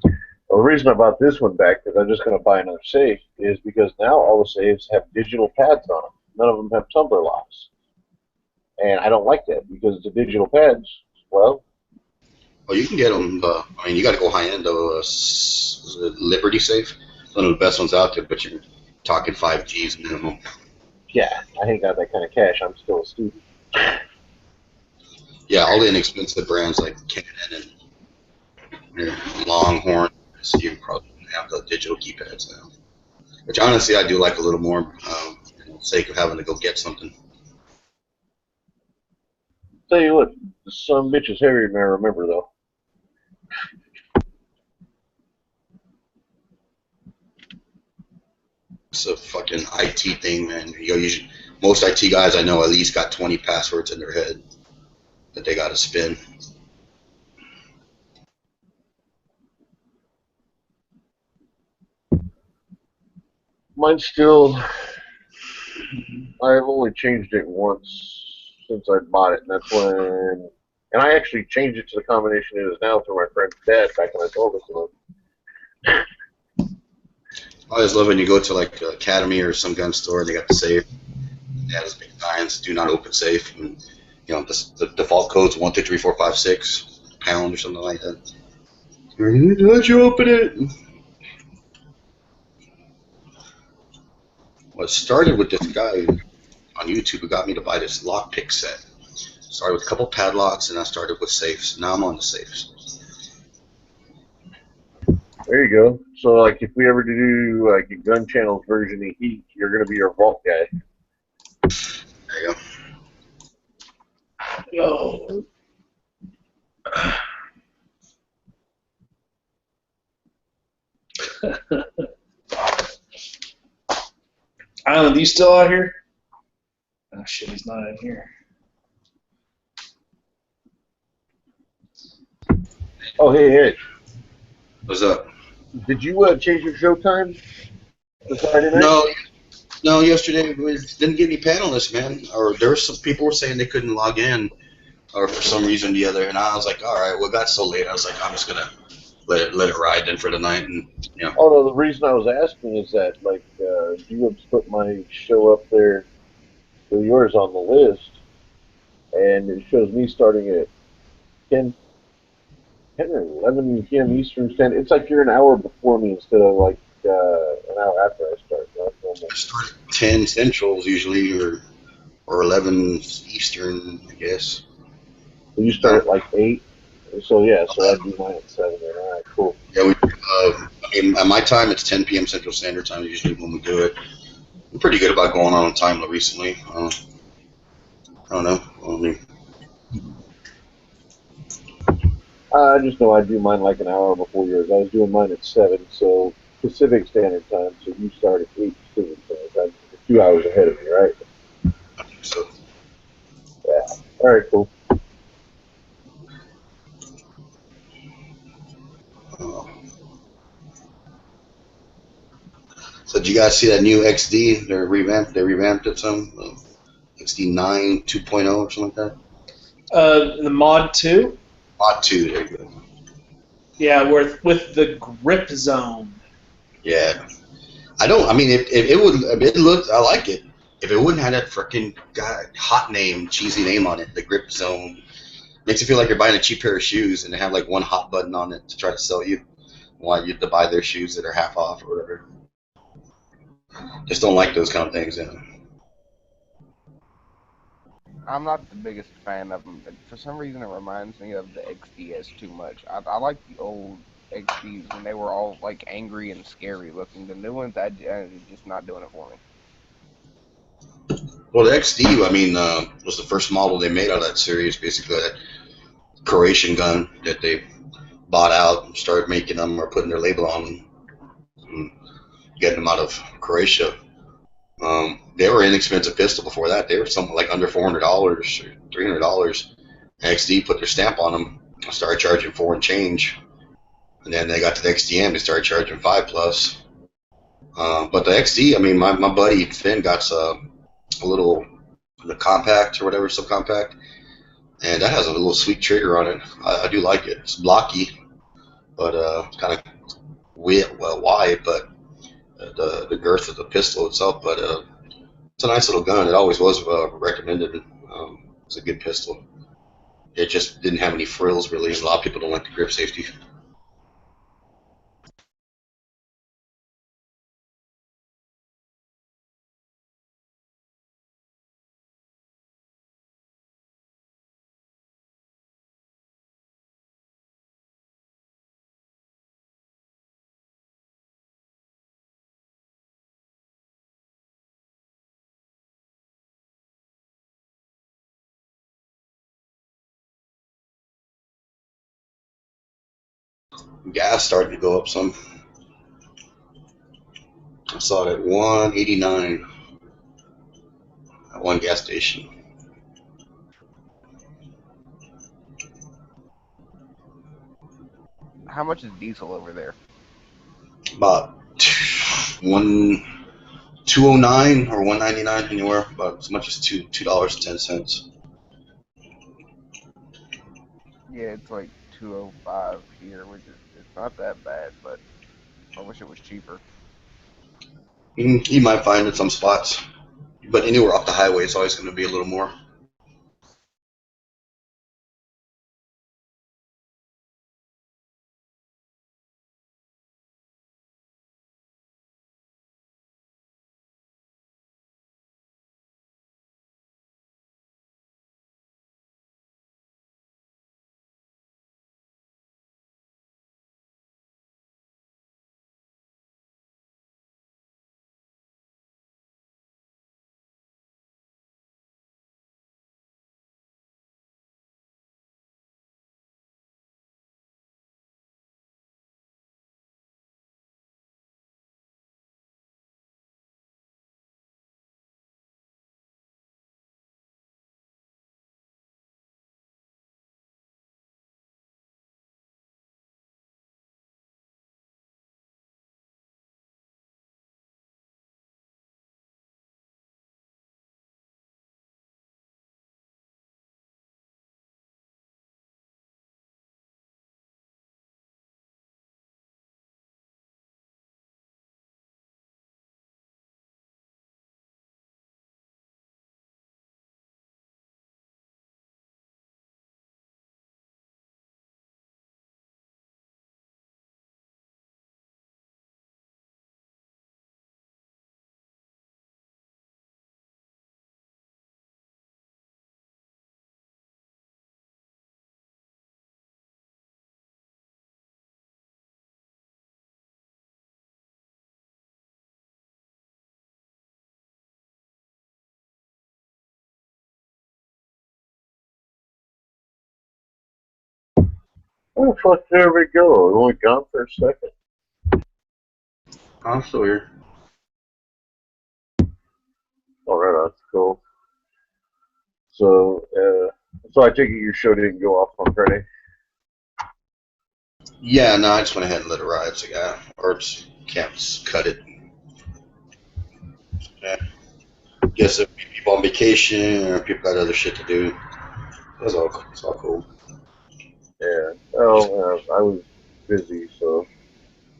Well, the reason I bought this one back, because I'm just going to buy another safe, is because now all the safes have digital pads on them. None of them have tumbler locks. And I don't like that, because the digital pads, well... Well, you can get them, I mean, you got to go high-end, though. Liberty Safe, one of the best ones out there, but you're talking 5 Gs minimum. Yeah, I ain't got that kind of cash. I'm still a student. Yeah, all the inexpensive brands like Canon and Longhorn, so you probably have the digital keypads now. Which honestly, I do like a little more, for the sake of having to go get something. Tell you what, some bitch is heavier than I remember, though. It's a fucking IT thing, man. Most IT guys I know at least got 20 passwords in their head that they got to spin. Mine's still I've only changed it once since I bought it, and that's when. And I actually changed it to the combination it is now through my friend's dad back when I told it to him. I always love when you go to like Academy or some gun store and they got the safe. They have those big signs, do not open safe. And, you know, the default code's 123456 pound or something like that. How'd you open it? Well, it started with this guy on YouTube who got me to buy this lockpick set. Started with a couple padlocks and I started with safes. Now I'm on the safes. There you go. So, like, if we ever do like a gun channels version of Heat, you're gonna be our vault guy. There you Oh. Island, you still out here? Oh shit, he's not in here. Oh, hey. What's up? Did you change your show time for Friday night? No, yesterday we didn't get any panelists, man. Or there were some people were saying they couldn't log in, or for some reason or the other. And I was like, all right, well, it got so late. I was like, I'm just gonna let it ride then for the night, and you know. Oh no, the reason I was asking is that like you put my show up there, so yours on the list, and it shows me starting at 10 or 11 p.m. Eastern Standard. It's like you're an hour before me instead of like an hour after I start. I start at 10 Centrals usually, or 11 Eastern, I guess. So you start at like 8. So yeah, so I'd do mine at 7. All right, cool. Yeah, I mean, at my time it's 10 p.m. Central Standard Time usually when we do it. I'm pretty good about going on time recently. I don't know. I mean, I just know I do mine like an hour before yours. I was doing mine at 7, so Pacific Standard Time. So you start at 8 Pacific Standard Time. You're 2 hours ahead of me, right? I think so. Yeah. All right, cool. So did you guys see that new XD? They revamped it some. XD 9 2.0 or something like that. The Mod 2? Mod 2, there you go. Yeah, with the grip zone. Yeah. It looked, I like it. If it wouldn't have that freaking hot name, cheesy name on it, the grip zone, makes you feel like you're buying a cheap pair of shoes and they have like one hot button on it to try to sell you, want you to buy their shoes that are half off or whatever. Just don't like those kind of things, you know. I'm not the biggest fan of them, but for some reason it reminds me of the XDS too much. I like the old XDs when they were all like angry and scary looking. The new ones, I'm just not doing it for me. Well, the XD, I mean, was the first model they made out of that series. Basically, that Croatian gun that they bought out and started making them or putting their label on them, and getting them out of Croatia. They were an inexpensive pistol before that. They were something like under $400 or $300. XD put their stamp on them, started charging $4 and change, and then they got to the XDM, they started charging $5+. But the XD, I mean, my buddy Finn got a little, the compact or whatever, subcompact, and that has a little sweet trigger on it. I do like it. It's blocky, but it's kind of wide, but the girth of the pistol itself, but it's a nice little gun. It always was recommended. It's a good pistol. It just didn't have any frills really. A lot of people don't like the grip safety. Gas started to go up some. I saw it at 189 at one gas station. How much is diesel over there? About $209 or $199 anywhere, about as much as $2.10. Yeah, it's like 205 here, which is it's not that bad, but I wish it was cheaper. You might find in some spots, but anywhere off the highway, it's always going to be a little more. Oh, fuck, there we go. It only gone for a second. I'm still here. All right, that's cool. So, I take it your show didn't go off on Friday? Yeah, no, I just went ahead and let it ride. So yeah, or just can't just cut it. Yeah. Guess if people on vacation or people got other shit to do, it's all cool. Yeah. Oh, I was busy, so.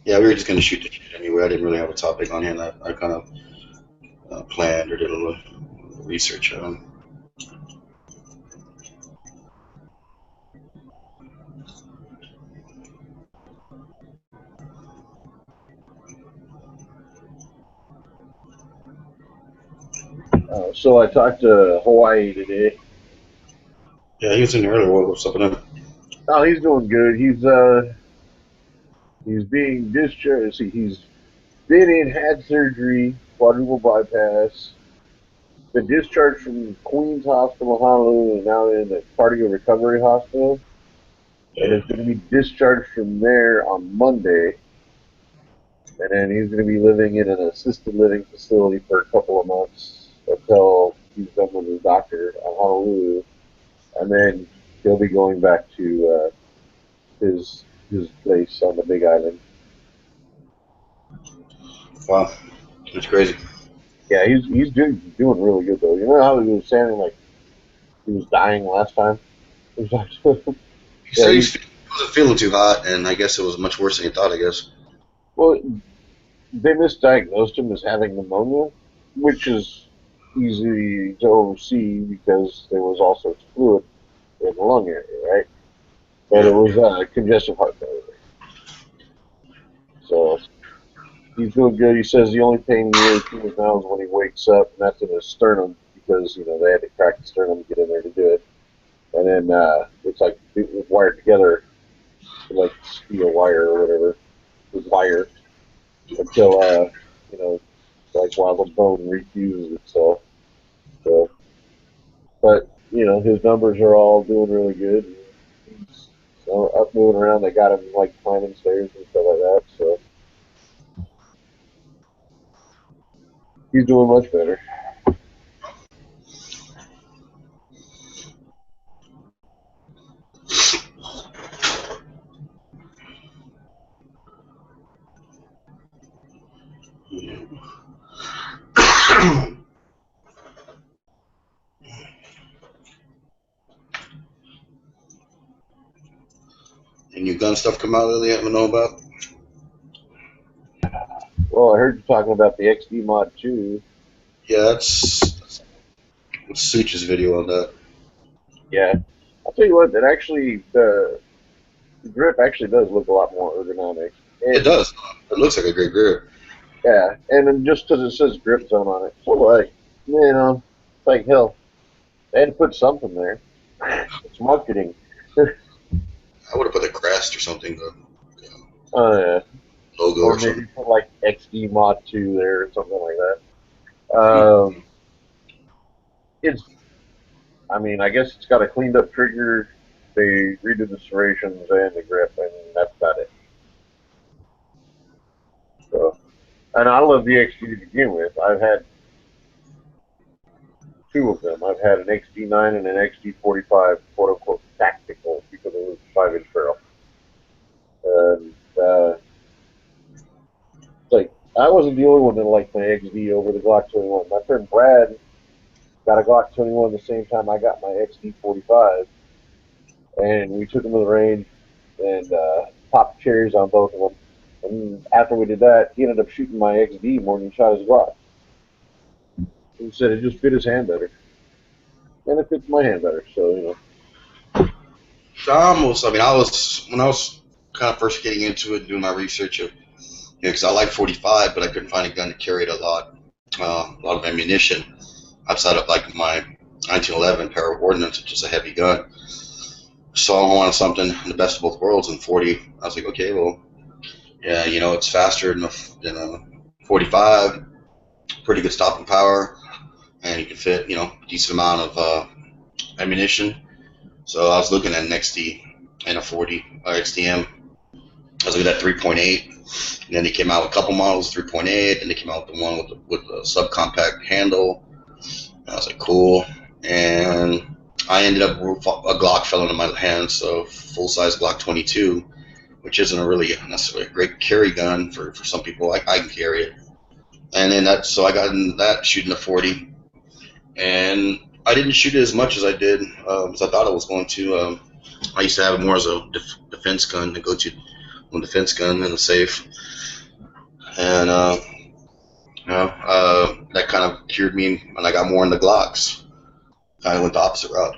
Yeah, we were just gonna shoot the shit anyway. I didn't really have a topic on here, and I kind of planned or did a little research on. So I talked to Hawaii today. Yeah, he was in earlier. What's up with him? Oh, he's doing good. He's being discharged. He's been in, had surgery, quadruple bypass. Been discharged from Queens Hospital, Honolulu, and now in the Cardio Recovery Hospital. Yeah. And is going to be discharged from there on Monday. And then he's going to be living in an assisted living facility for a couple of months until he's done with his doctor on Honolulu. And then he'll be going back to his place on the Big Island. Wow, that's crazy. Yeah, he's doing really good though. You know how he was sounding like he was dying last time? It was like, He said he wasn't feeling too hot, and I guess it was much worse than he thought. I guess. well, they misdiagnosed him as having pneumonia, which is easy to oversee because there was also fluid in the lung area, right? But it was congestive heart failure. So he's doing good. He says the only pain he really feels now is when he wakes up, and that's in his sternum because they had to crack the sternum to get in there to do it. And then it's like it was wired together like steel wire or whatever with wire until like while the bone refuses itself. So, but his numbers are all doing really good. He's up moving around. They got him like climbing stairs and stuff like that. So he's doing much better. Any new gun stuff come out lately I haven't know about? Well, I heard you talking about the XD Mod 2. Yeah, that's Such's video on that. Yeah. I'll tell you what, that actually, the grip actually does look a lot more ergonomic. And, It does. It looks like a great grip. yeah, and then just because it says grip zone on it, so like, you know, like hell, they had to put something there. It's marketing. I would have put a crest or something, the Yeah. logo Or or maybe something. put like XD Mod 2 there or something like that. It's, I mean, I guess it's got a cleaned up trigger. They redid the serrations and the grip, and that's about it. So, and I love the XD to begin with. I've had two of them. I've had an XD9 and an XD45, quote unquote, tactical, because it was 5-inch barrel. And it's like, I wasn't the only one that liked my XD over the Glock 21. My friend Brad got a Glock 21 the same time I got my XD45, and we took them to the range and popped cherries on both of them. And after we did that, he ended up shooting my XD more than he shot his Glock. He said it just fit his hand better. And it fits my hand better, so, you know. I mean, I was, when I was kind of first getting into it, doing my research of, because I like 45, but I couldn't find a gun to carry it a lot of ammunition outside of like my 1911 Para Ordnance, which is a heavy gun. So I wanted something the best of both worlds in 40. I was like, okay, well, yeah, you know, it's faster than a 45, pretty good stopping power, and you can fit, you know, a decent amount of ammunition. So I was looking at an XD and a 40 XDM. I was looking at 3.8, and then they came out with a couple models, 3.8, and they came out with the one with the subcompact handle. And I was like, cool. And I ended up, a Glock fell into my hands, so full-size Glock 22, which isn't a really necessarily a great carry gun for some people. I can carry it. And then so I got into that, shooting the 40. And I didn't shoot it as much as I did, as I thought I was going to. I used to have it more as a defense gun, to go to one defense gun in the safe. And that kind of cured me when I got more into Glocks. Kind of went the opposite route.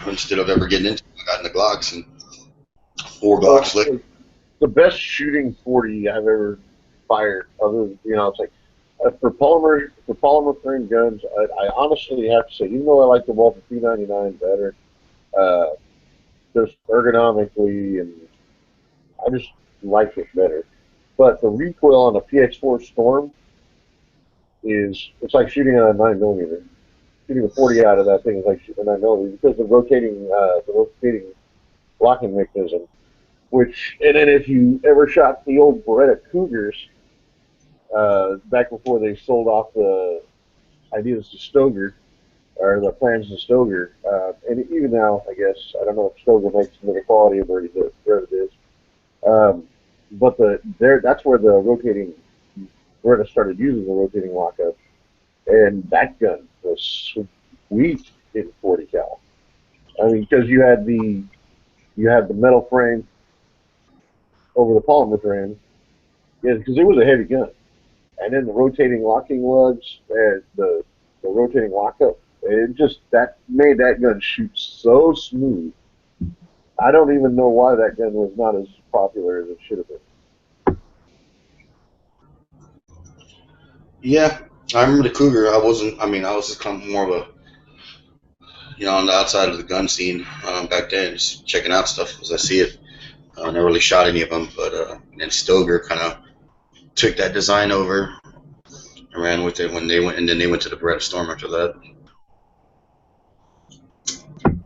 Instead of ever getting into it, I got into Glocks, and 4 Glocks later. The best shooting 40 I've ever fired, other than, you know, it's like, for polymer frame guns, I honestly have to say, even though I like the Walther P99 better, just ergonomically, and I just like it better. But the recoil on a PX4 Storm it's like shooting on a 9mm. Shooting a 40 out of that thing is like shooting a 9mm because the rotating locking mechanism. And then if you ever shot the old Beretta Cougars, back before they sold off the ideas to Stoeger, or the plans to Stoeger, and even now, I guess, I don't know if Stoeger makes them the quality of Beretta is. But that's where the rotating, Beretta started using the rotating lockup, and that gun was sweet in 40 cal. I mean, because you had the metal frame over the polymer frame, yeah, because it was a heavy gun, and then the rotating locking lugs and the rotating lockup, that made that gun shoot so smooth. I don't even know why that gun was not as popular as it should have been. Yeah, I remember the Cougar. I was just kind of more of a, you know, on the outside of the gun scene back then, just checking out stuff as I see it. I never really shot any of them, but and Stoeger kind of took that design over and ran with it when they went, and then they went to the Beretta Storm after that.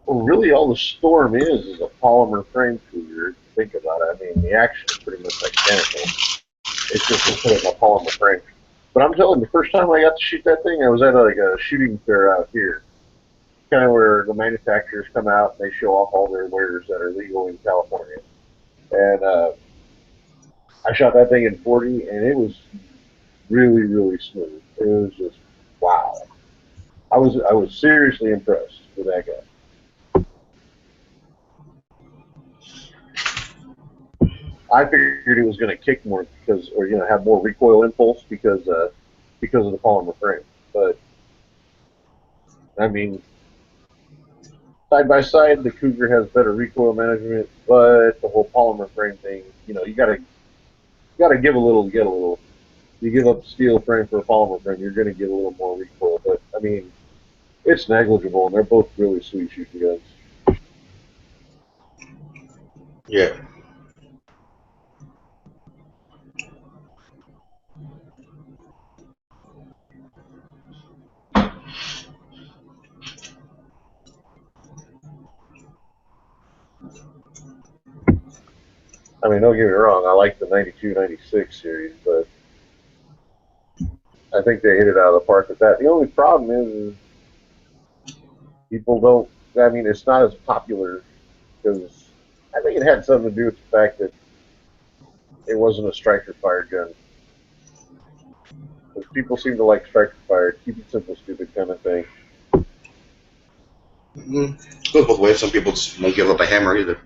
Well, really, all the Storm is a polymer frame Cougar. If you think about it, I mean, the action is pretty much identical. It's just instead of a polymer frame. But I'm telling you, the first time I got to shoot that thing, I was at like a shooting fair out here, kind of where the manufacturers come out and they show off all their wares that are legal in California. And I shot that thing in 40, and it was really, really smooth. It was just I was seriously impressed with that guy. I figured he was going to kick more because, or have more recoil impulse because of the polymer frame. But I mean, side by side, the Cougar has better recoil management, but the whole polymer frame thing, you gotta give a little to get a little. You give up a steel frame for a polymer frame, you're gonna get a little more recoil. But I mean, it's negligible, and they're both really sweet shooting guns. Yeah. I mean, don't get me wrong, I like the 92, 96 series, but I think they hit it out of the park with that. The only problem is people don't, I mean, it's not as popular because I think it had something to do with the fact that it wasn't a striker fire gun. Because people seem to like striker fire, keep it simple, stupid kind of thing. It goes both ways. Some people just won't give up a hammer either.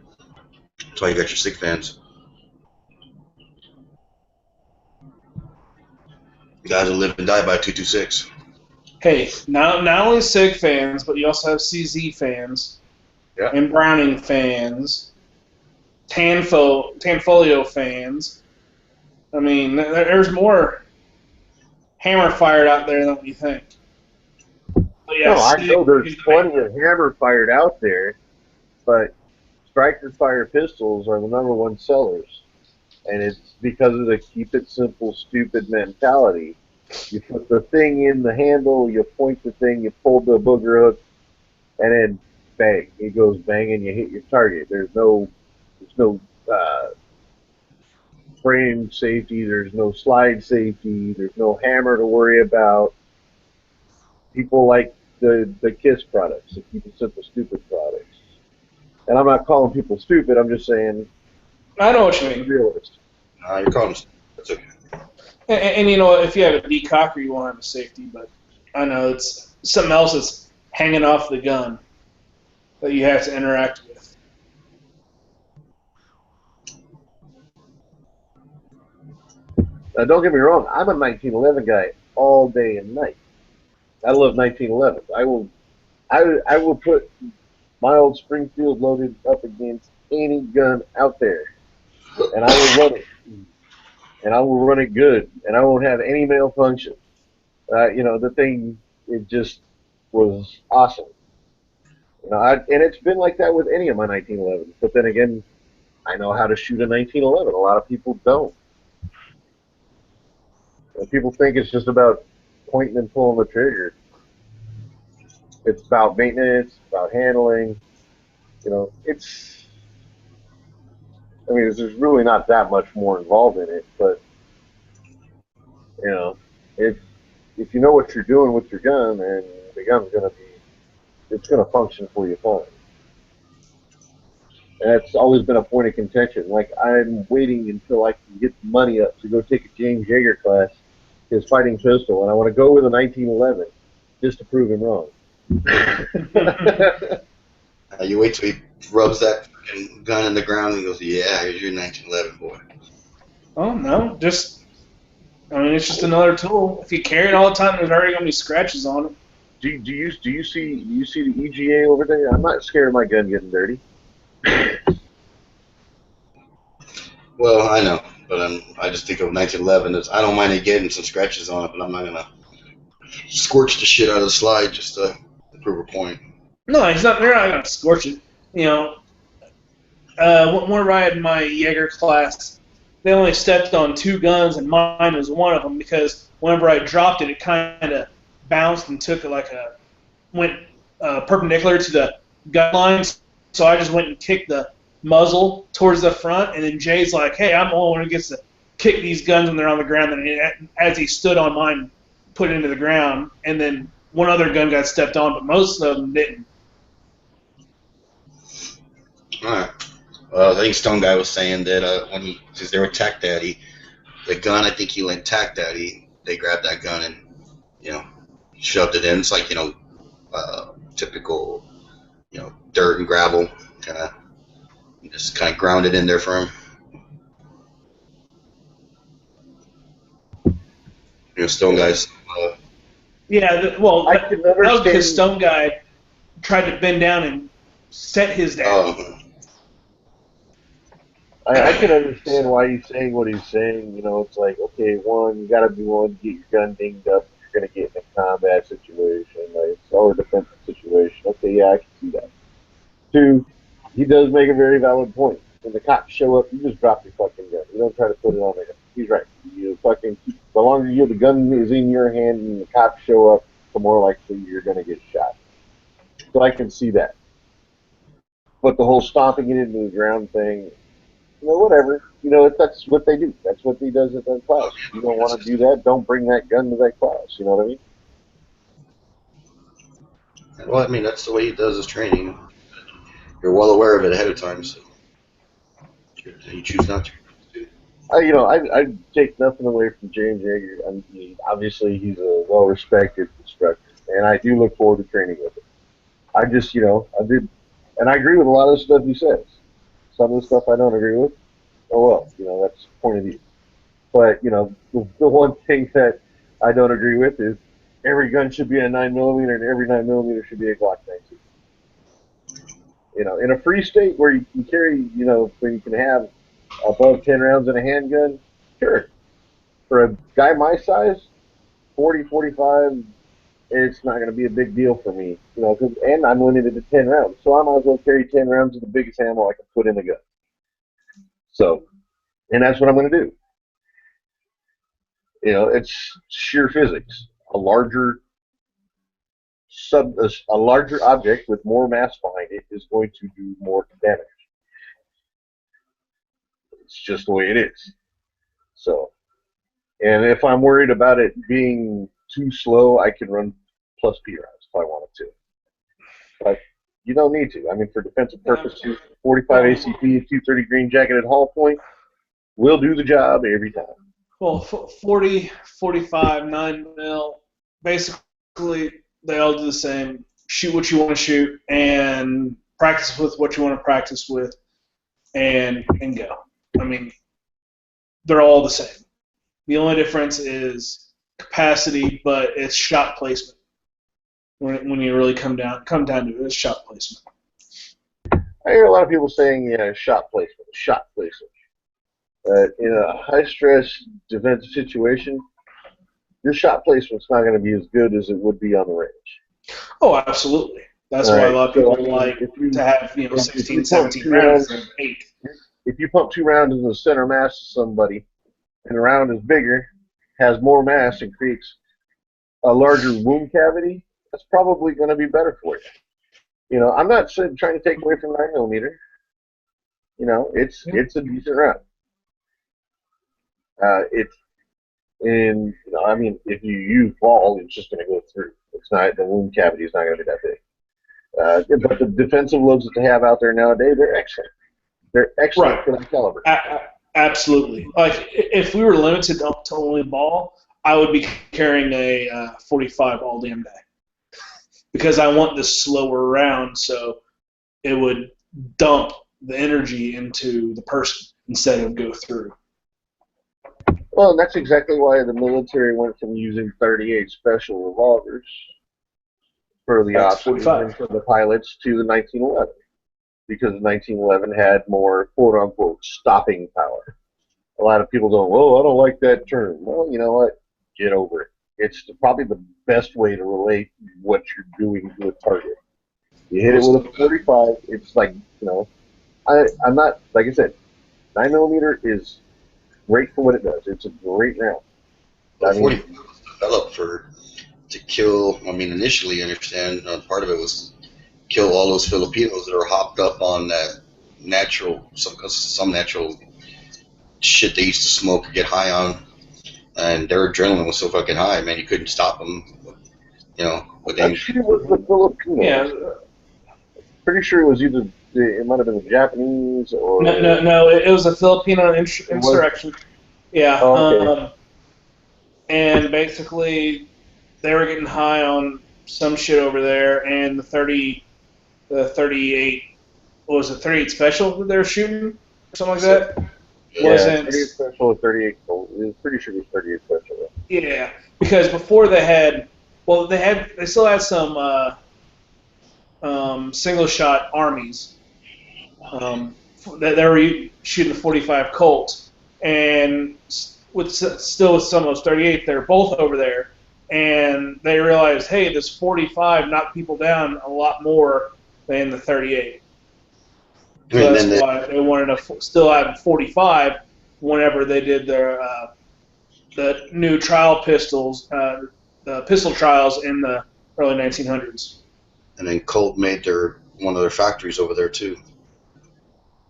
That's why you got your SIG fans. Guys will live and die by 226. Hey, not only SIG fans, but you also have CZ fans, Yeah. and Browning fans, Tanfolio fans. I mean, there's more hammer fired out there than what you think. But yeah, No, I SIG know there's is the plenty main of hammer fired out there, but striker fire pistols are the #1 sellers. And it's because of the keep it simple, stupid mentality. You put the thing in the handle, you point the thing, you pull the booger hook, and then bang, it goes bang, and you hit your target. There's no frame safety, there's no slide safety, there's no hammer to worry about. People like the KISS products, the keep it simple, stupid products. And I'm not calling people stupid, I'm just saying, I know what you mean. Realist. You're calling them. That's okay. And you know, if you have a decocker, you won't have a safety, but I know it's something else that's hanging off the gun that you have to interact with. Now, don't get me wrong, I'm a 1911 guy all day and night. I love 1911s. I will put my old Springfield loaded up against any gun out there, and I will run it, and I will run it good, and I won't have any malfunction. The thing, it just was awesome. And it's been like that with any of my 1911s. But then again, I know how to shoot a 1911. A lot of people don't. And people think it's just about pointing and pulling the trigger. It's about maintenance, about handling. There's really not that much more involved in it, but if you know what you're doing with your gun, then the gun's it's gonna function for you fine. And that's always been a point of contention. Like, I'm waiting until I can get the money up to go take a James Yeager class, his fighting pistol, and I want to go with a 1911 just to prove him wrong. You wait till he rubs that fucking gun in the ground and he goes, "Yeah, here's your 1911, boy." Oh no, it's just another tool. If you carry it all the time, there's already gonna be scratches on it. Do you see the EGA over there? I'm not scared of my gun getting dirty. Well, I know, but I just think of 1911 as I don't mind it getting some scratches on it, but I'm not gonna scorch the shit out of the slide just to prove a point. No, they're not gonna scorch it. When we're riding my Jaeger class, they only stepped on 2 guns, and mine was one of them because whenever I dropped it, it kind of bounced and took went perpendicular to the gun lines. So I just went and kicked the muzzle towards the front, and then Jay's like, "Hey, I'm the only one who gets to kick these guns when they're on the ground." And as he stood on mine, put it into the ground, and then one other gun got stepped on, but most of them didn't. All right. Well, I think Stone Guy was saying that because they were Tac Daddy, the gun I think he went Tac Daddy, they grabbed that gun and shoved it in. It's like typical, dirt and gravel, just kind of ground it in there for him. Stone guys. Yeah, that was because Stone Guy tried to bend down and set his down. I can understand why he's saying what he's saying. It's like, okay, one, you got to be willing to get your gun dinged up if you're going to get in a combat situation, or a defensive situation. Okay, yeah, I can see that. Two, he does make a very valid point. When the cops show up, you just drop your fucking gun. You don't try to put it on there. He's right. The longer the gun is in your hand and the cops show up, the more likely you're going to get shot. So I can see that. But the whole stomping it into the ground thing, whatever. That's what they do. That's what he does at that class. If you don't want to do that, don't bring that gun to that class. You know what I mean? Well, I mean, that's the way he does his training. You're well aware of it ahead of time, so you choose not to. I take nothing away from James Yeager. Obviously, he's a well-respected instructor, and I do look forward to training with him. I just, I did, and I agree with a lot of the stuff he says. Some of the stuff I don't agree with. Oh well, that's the point of view. But the one thing that I don't agree with is every gun should be a 9mm, and every 9mm should be a Glock 19. In a free state where you can carry, where you can have above 10 rounds in a handgun, sure. For a guy my size, 40, 45, it's not going to be a big deal for me, and I'm limited to 10 rounds, so I might as well carry 10 rounds of the biggest ammo I can put in the gun. So, and that's what I'm going to do. It's sheer physics. A larger object with more mass behind it is going to do more damage. It's just the way it is. So, and if I'm worried about it being too slow, I can run plus P rounds if I wanted to. But you don't need to. I mean, for defensive purposes, 45 ACP, 230 green jacketed hull point will do the job every time. Well, 40, 45, 9mm, basically they all do the same. Shoot what you want to shoot and practice with what you want to practice with and go. I mean, they're all the same. The only difference is capacity, but it's shot placement. When you really come down to it, it's shot placement. I hear a lot of people saying, shot placement. In a high-stress defensive situation, your shot placement's not going to be as good as it would be on the range. Oh, absolutely. That's why a lot of people like to have 16, 17 rounds and 8. If you pump 2 rounds in the center mass of somebody, and the round is bigger, has more mass, and creates a larger wound cavity, that's probably going to be better for you. I'm not trying to take away from 9mm. It's a decent round. If you use ball, it's just going to go through. It's not, the wound cavity is not going to be that big. But the defensive loads that they have out there nowadays, they're excellent. They're excellent for that caliber. Absolutely. Like, if we were limited to only ball, I would be carrying a 45 all damn day. Because I want the slower round, so it would dump the energy into the person instead of go through. Well, and that's exactly why the military went from using 38 special revolvers for the officers and for the pilots to the 1911, because the 1911 had more quote-unquote stopping power. A lot of people go, "Oh, I don't like that term." Well, you know what? Get over it. It's probably the best way to relate what you're doing to a target. You hit it with a 45. It's like, I'm not, like I said, 9mm is great for what it does. It's a great round. Well, 45 was developed to kill. I mean, initially, I understand part of it was kill all those Filipinos that are hopped up on that some natural shit they used to smoke or get high on, and their adrenaline was so fucking high, man, you couldn't stop them. With I'm sure it was the Filipinos. Yeah. Pretty sure it was either it might have been the Japanese or no, it was a Filipino insurrection. Yeah. Oh, okay. And basically, they were getting high on some shit over there, and the 38, what was it, 38 special that they were shooting, or something like that? Yeah, Wasn't 38 special or 38 gold. Pretty sure it was 38 special. Yeah, because before they had, well, they still had some single shot armies that they were shooting the 45 Colt, and still with some of those 38, they're both over there, and they realized, hey, this 45 knocked people down a lot more than the 38. So that's why they wanted to still have 45 whenever they did their the new trial pistols, the pistol trials in the early 1900s. And then Colt made one of their factories over there too,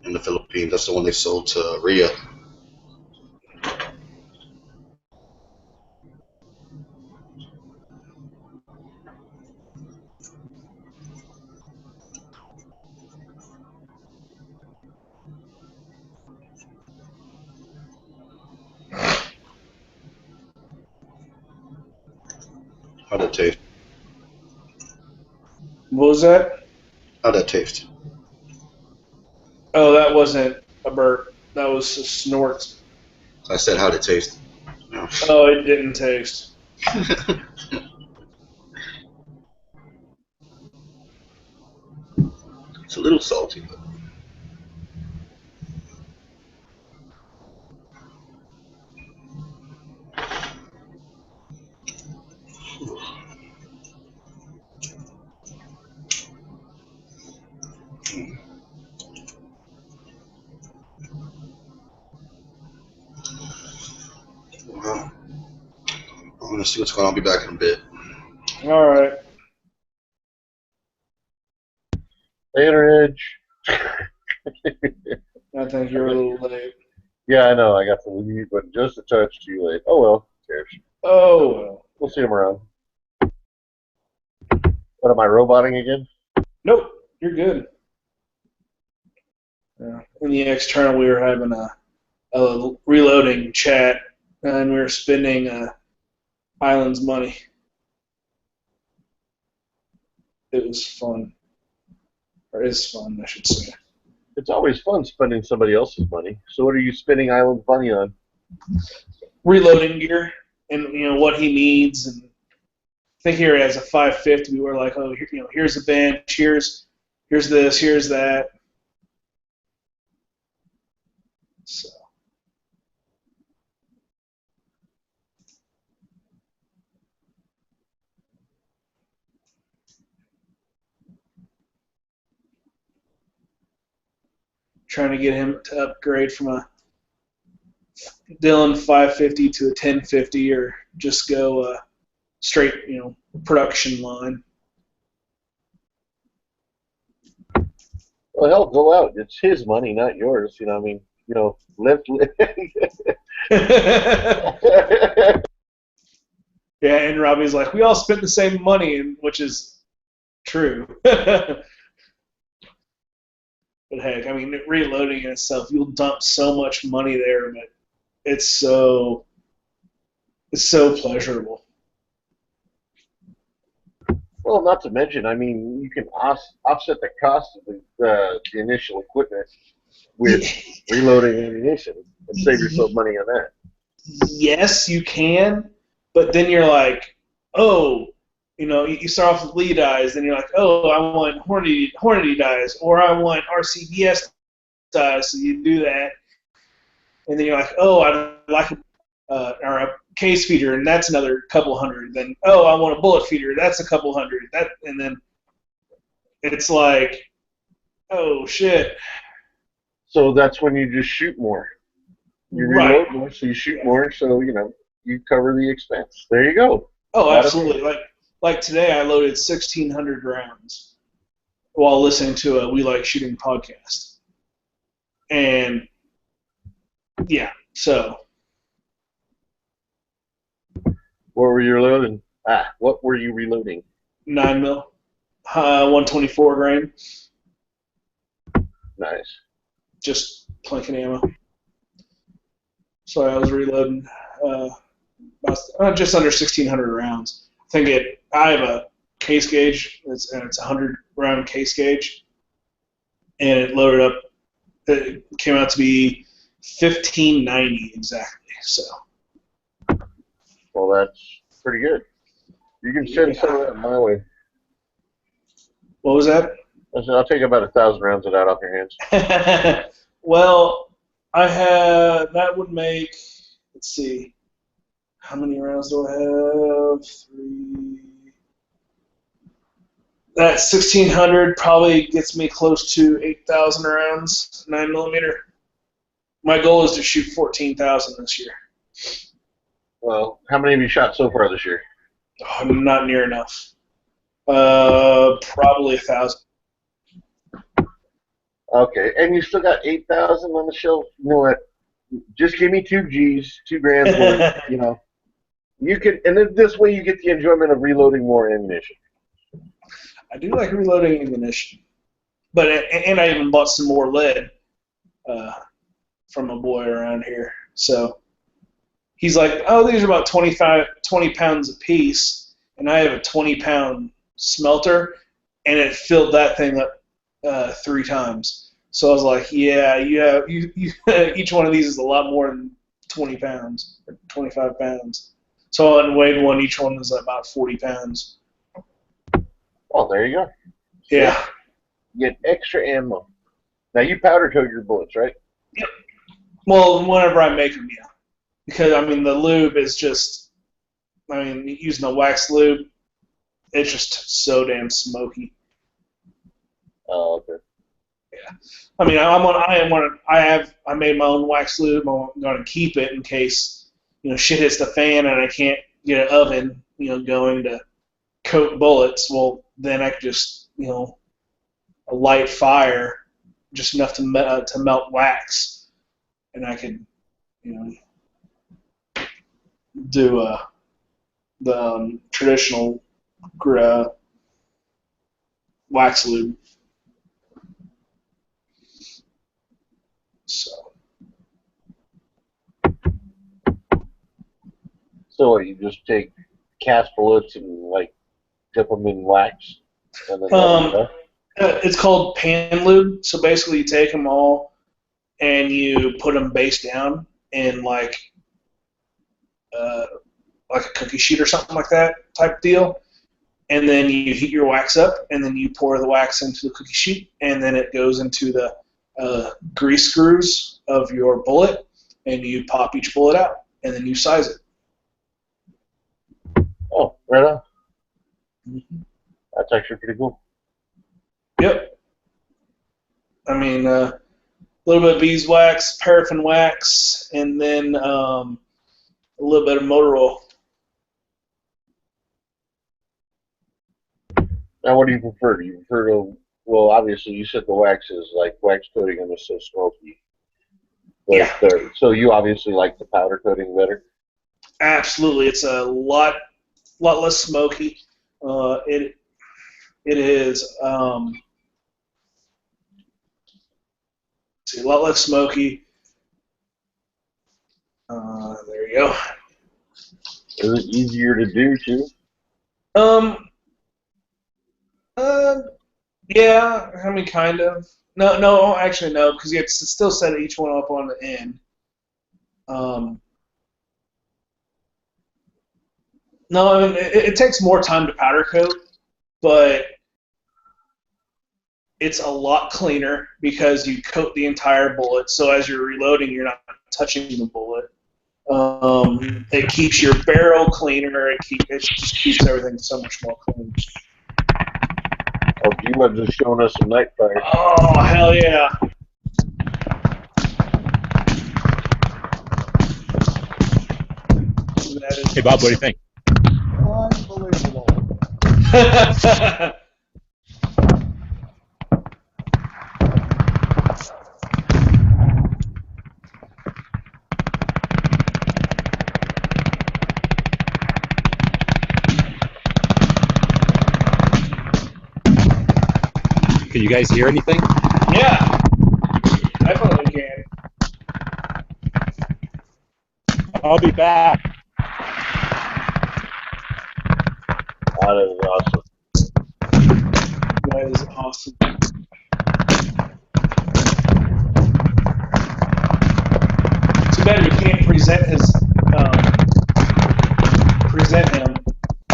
in the Philippines. That's the one they sold to Ria. How'd that taste? What was that? How'd that taste? Oh, that wasn't a burp. That was a snort. I said, how'd it taste? No. Oh, it didn't taste. It's a little salty, but. Well, I'm gonna see what's going on. I'll be back in a bit. All right. Later, Edge. I think you're a little late. Yeah, I know. I got to leave, but just a touch too late. Oh well. Who cares? Oh, well. We'll see him around. What am I roboting again? Nope, you're good. In the external, we were having a reloading chat, and we were spending Island's money. It was fun. Or is fun, I should say. It's always fun spending somebody else's money. So what are you spending Island's money on? Reloading gear and what he needs, and I think here he has a 550. We were like, oh, here's a bench, here's this, here's that. So. Trying to get him to upgrade from a Dillon 550 to a 1050, or just go straight, production line. Well, hell, go out. It's his money, not yours. You know what I mean? Yeah, and Robbie's like, we all spent the same money, which is true. But heck, I mean, reloading in itself, you'll dump so much money there, but it's so pleasurable. Well, not to mention, I mean, you can offset the cost of the initial equipment with reloading ammunition and save yourself money on that. Yes, you can, but then you're like, oh, you start off with Lee dies, then you're like, oh, I want Hornady dies, or I want RCBS dies, so you do that, and then you're like, oh, I like a case feeder, and that's another couple hundred. Then, oh, I want a bullet feeder, that's a couple hundred. And then it's like, oh shit. So that's when you just shoot more. You reload more, so you shoot more, so you cover the expense. There you go. Oh, absolutely. Like today, I loaded 1,600 rounds while listening to a We Like Shooting podcast. And, yeah, so. What were you reloading? What were you reloading? 9mm, 124 grain. Nice. Just plinking ammo. So I was reloading just under 1,600 rounds. I have a case gauge, and it's a 100 round case gauge, and it loaded up. It came out to be $15.90 exactly. So. Well, that's pretty good. You can send some of that my way. What was that? I said, I'll take about 1,000 rounds of that off your hands. Well, I had that would make. Let's see, how many rounds do I have? 3. That 1,600 probably gets me close to 8,000 rounds, 9mm. My goal is to shoot 14,000 this year. Well, how many have you shot so far this year? Oh, not near enough. Probably 1,000. Okay, and you still got 8,000 on the shelf. You know what? Just give me 2 G's, $2,000 worth. You know, you can, and then this way you get the enjoyment of reloading more ammunition. I do like reloading ammunition, but and I even bought some more lead from a boy around here. So he's like, "Oh, these are about 20 pounds a piece," and I have a 20-pound smelter, and it filled that thing up 3 times. So I was like, "Yeah, you each one of these is a lot more than 20 pounds or 25 pounds." So I weighed one. Each one was about 40 pounds. Oh, there you go. Yeah. Get extra ammo. Now you powder coat your bullets, right? Yep. Well, whenever I make them, yeah. Because I mean, the lube is just, I mean, using the wax lube, it's just so damn smoky. Oh, okay. Yeah. I mean, I made my own wax lube. I'm going to keep it in case, shit hits the fan and I can't get an oven, going to coat bullets. Well, then I could just, a light fire, just enough to melt wax, and I could, do the traditional wax lube. So you just take cast bullets and dip them in wax, and then it's called pan lube. So basically, you take them all and you put them face down in like a cookie sheet or something like that type deal, and then you heat your wax up, and then you pour the wax into the cookie sheet, and then it goes into the grease screws of your bullet, and you pop each bullet out, and then you size it. Oh, right on. Mm-hmm. That's actually pretty cool. Yep. I mean, a little bit of beeswax, paraffin wax, and then a little bit of motor oil. Now, what do you prefer? Do you prefer to, well, obviously, you said the wax is like wax coating and it's so smoky. But Yeah. So you obviously like the powder coating better? Absolutely. It's a lot less smoky. It is a lot less smoky. There you go. Is it easier to do too? Yeah, I mean, kind of. No, actually, no, because you have to still set each one up on the end. No, I mean, it takes more time to powder coat, but it's a lot cleaner because you coat the entire bullet. So as you're reloading, you're not touching the bullet. It keeps your barrel cleaner. It just keeps everything so much more clean. Oh, do you mind just showing us some night fire? Oh, hell yeah. Hey, Bob, what do you think? Unbelievable. Can you guys hear anything? Yeah, definitely can. I'll be back. That is awesome. That is awesome. Too bad we can't present him.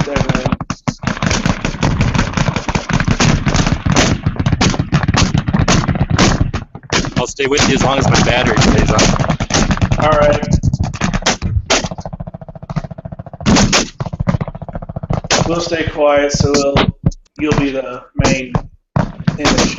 That way. I'll stay with you as long as my battery stays on. All right. We'll stay quiet, so you'll be the main image.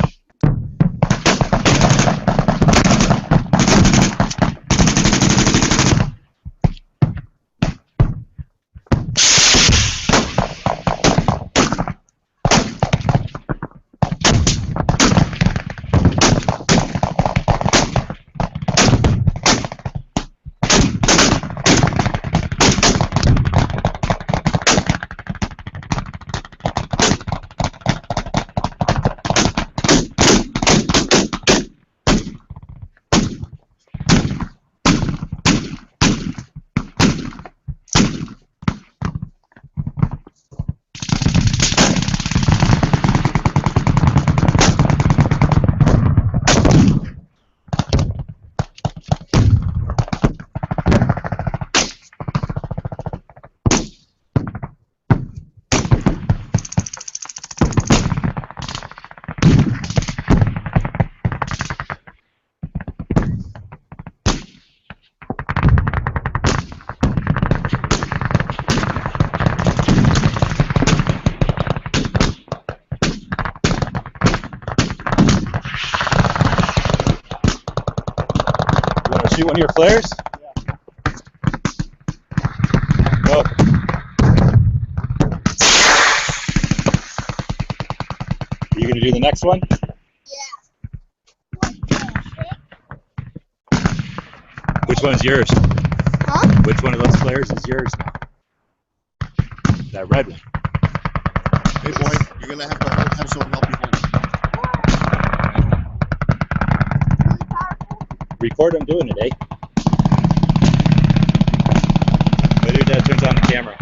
Shoot one of your flares? Go. Are you going to do the next one? Which one's yours? Huh? Which one of those flares is yours now? That red one. Hey boy, you're gonna have to have someone help you hold it. Record him doing it, eh? Whether your dad turns on the camera.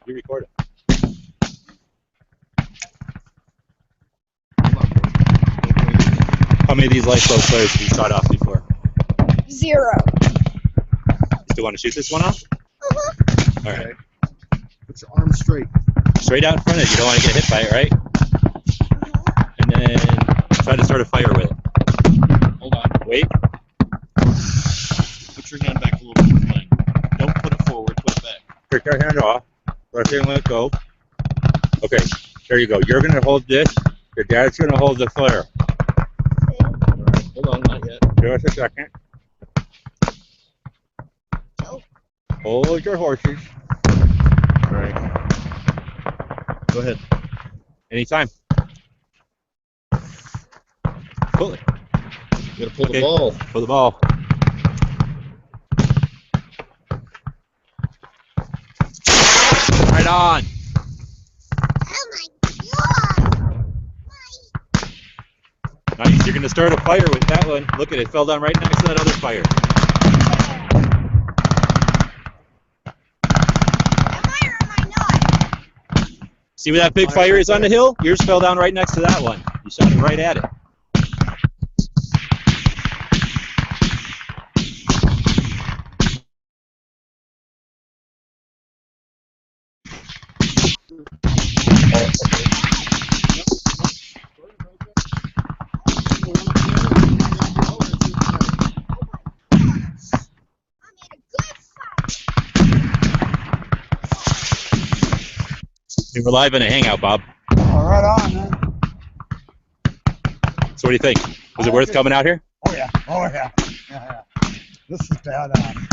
You record it. How many of these light flow flares have you shot off before? 0. You still want to shoot this one off? All right. Put your arms straight. Straight out in front of you. You don't want to get hit by it, right? And then try to start a fire with it. Hold on. Wait. Put your hand back a little bit from mine. Don't put it forward, put it back. Take your hand off. Let it go. Okay, there you go. You're going to hold this. Your dad's going to hold the flare. Alright, hold on, not yet. Give us a second. Hold your horses. Alright. Go ahead. Anytime. Pull it. You gotta pull the ball. Pull the ball. Right on. Nice. You're going to start a fire with that one. Look at it. Fell down right next to that other fire. See where that big fire is on the hill? Yours fell down right next to that one. You shot it right at it. We're live in a hangout, Bob. Oh, right on, man. So what do you think? Was it worth coming out here? Oh, yeah. Oh, yeah. Yeah. This is bad on.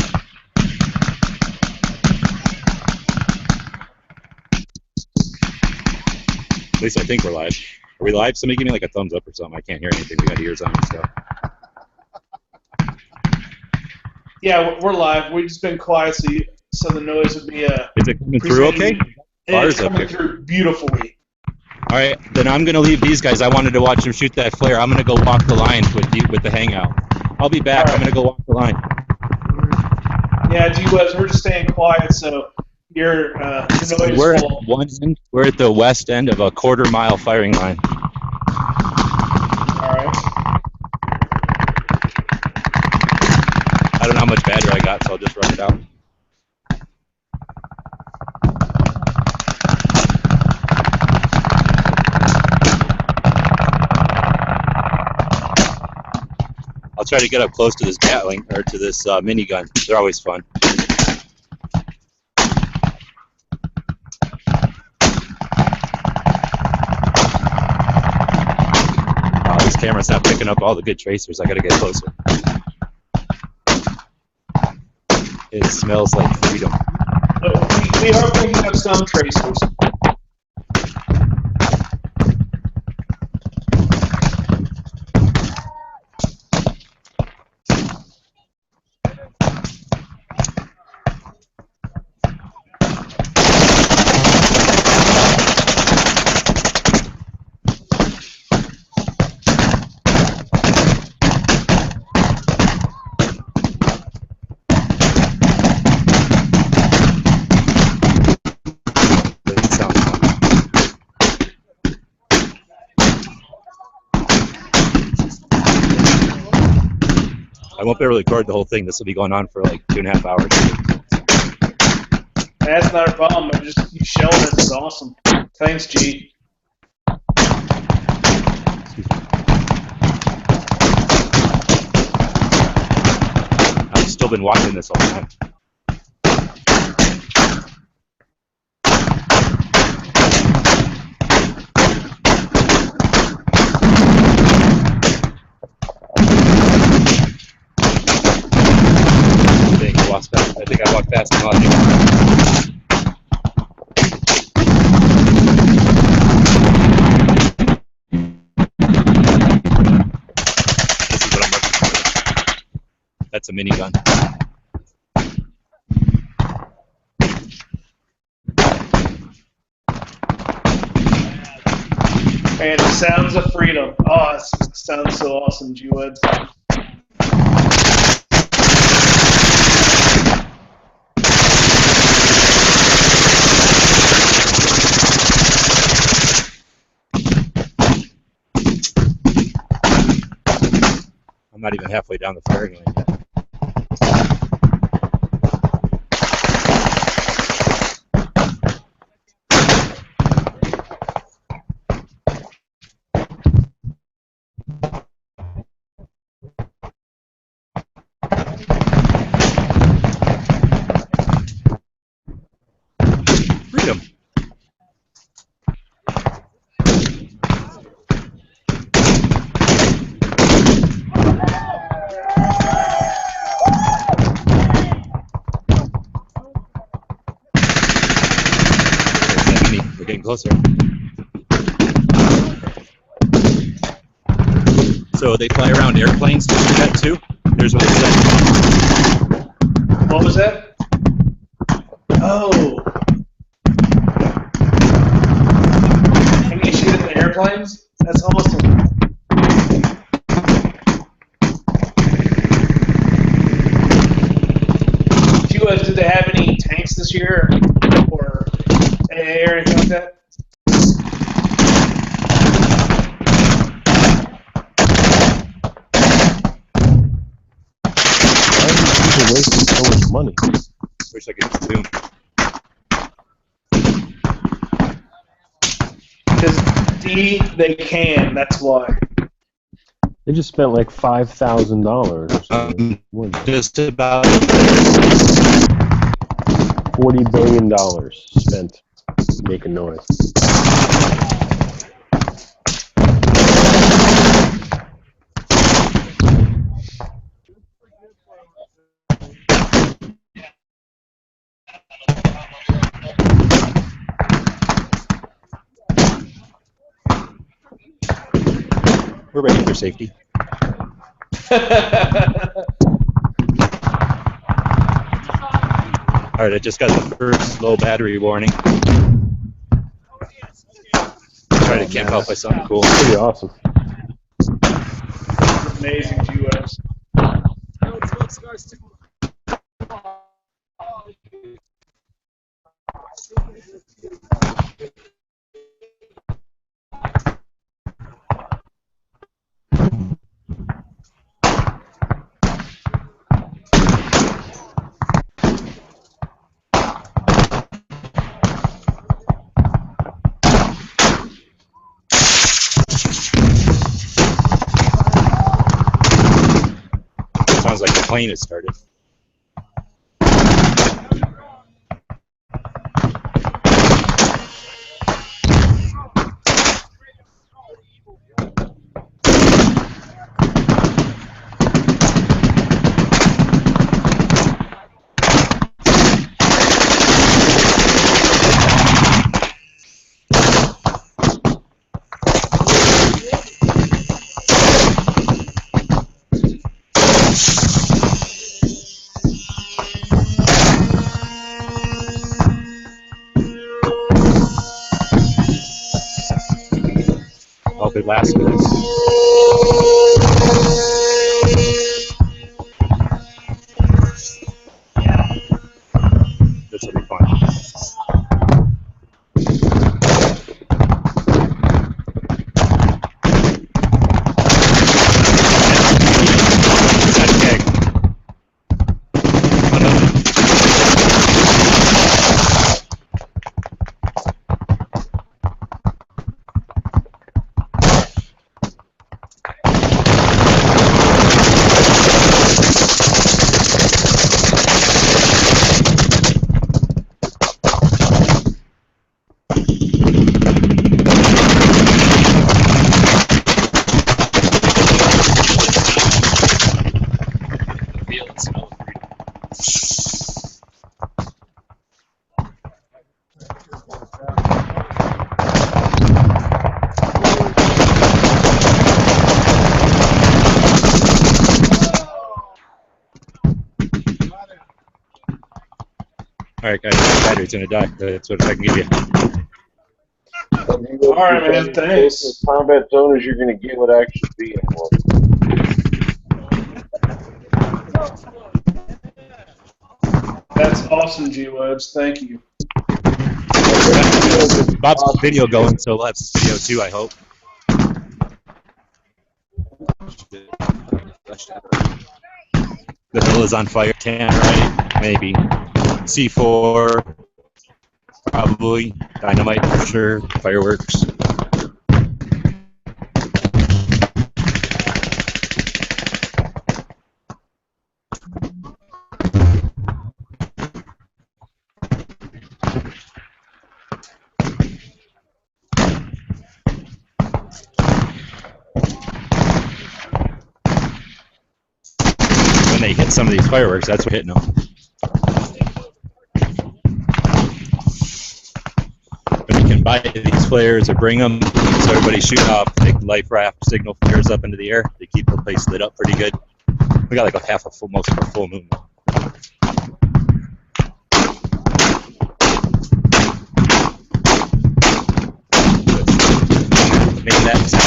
At least I think we're live. Are we live? Somebody give me like a thumbs up or something. I can't hear anything. We got ears on and stuff. Yeah, we're live. We've just been quiet, so the noise would be Is it coming through okay? It's coming through beautifully. All right, then I'm going to leave these guys. I wanted to watch them shoot that flare. I'm going to go walk the line with the hangout. I'll be back. Right. I'm going to go walk the line. Yeah, gee whiz, we're just staying quiet, so Your noise We're is at full. one end. We're at the west end of a quarter-mile firing line. All right. I don't know how much battery I got, so I'll just run it out. I'll try to get up close to this Gatling or to this minigun. They're always fun. Oh, this camera's not picking up all the good tracers. I gotta get closer. It smells like freedom. We are picking up some tracers. Doesn't sound fun. I won't be able to record the whole thing. This will be going on for like 2.5 hours. That's not a problem. I'm just you showing it is awesome. Thanks, G. I've still been watching this all the time. I think I walked past him on This is what I'm looking for. That's a minigun. And the sounds of freedom. Oh, it sounds so awesome, G-Wood. I'm not even halfway down the firing line yet. Freedom. We're getting closer. So they fly around airplanes to do that too? Here's what it said. What was that? Oh. Can you shoot at the airplanes? That's awesome. Did they have any tanks this year, or AA or anything like that? Why are these people wasting so much money? Wish I could zoom. Because D, they can. That's why. They just spent like $5,000 or something. Just about $40 billion spent making noise. We're ready for safety. Alright, I just got the first low battery warning. Try to camp out by something cool. Pretty awesome. Amazing GUS. plane has started. Hope it lasts for this. This will be fun. Alright guys, the battery's gonna die. That's what I can give you. All right, man. Thanks. Combat zone is you're going to get what actually be anymore. That's awesome, G-Webs. Thank you. Bob's got video going, so we'll have video too, I hope. The hill is on fire. Tannerite, maybe. C4, probably. Dynamite for sure. Fireworks. When they hit some of these fireworks, that's what hitting them. But you can buy these flares or bring them, so everybody shoot off like life raft signal flares up into the air. They keep the place lit up pretty good. We got like a half a full, most of a full moon. Make that sound.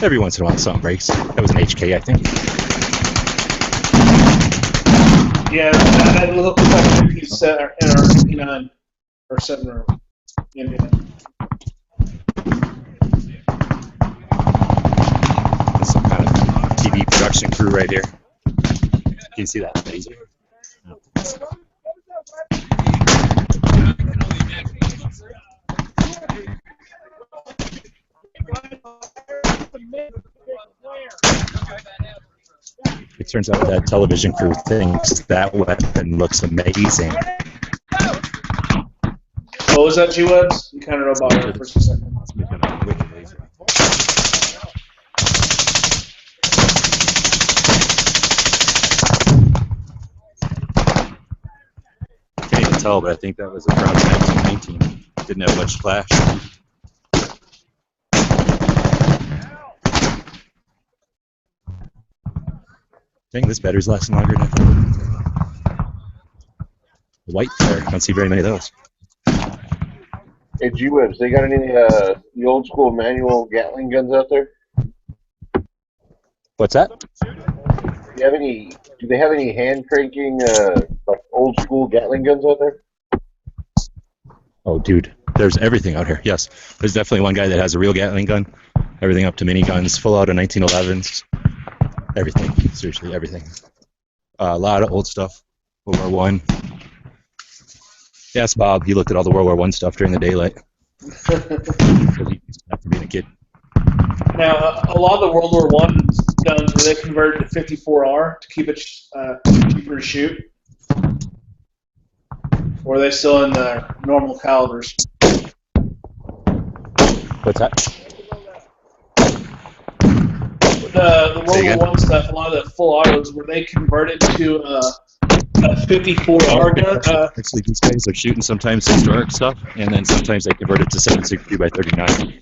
Every once in a while something breaks. That was an HK, I think. Yeah, that looks like an MP7 or MP9 or 7 or MP9. That's some kind of TV production crew right here. Can you see that laser? No. It turns out that television crew thinks that weapon looks amazing. What was that, G-Webs? You kind of roboted there for a second. Can't even tell, but I think that was around 1919. Didn't have much flash. Dang, this battery's lasting longer than I thought. White flare. Don't see very many of those. Hey, G-Webs, they got any the old school manual Gatling guns out there? What's that? Do they have any hand cranking like old school Gatling guns out there? Oh, dude, there's everything out here. Yes, there's definitely one guy that has a real Gatling gun. Everything up to miniguns, full out of 1911s. Everything, seriously, everything. A lot of old stuff. World War One. Yes, Bob. He looked at all the World War One stuff during the daylight. After being a kid. Now, a lot of the World War I guns were they converted to 54R to keep it cheaper to shoot? Or are they still in the normal calibers? What's that? The World War I stuff, a lot of the full autos, were they converted to a 54R gun? Actually, these guys are shooting sometimes historic stuff, and then sometimes they convert it to 7.62 by 39.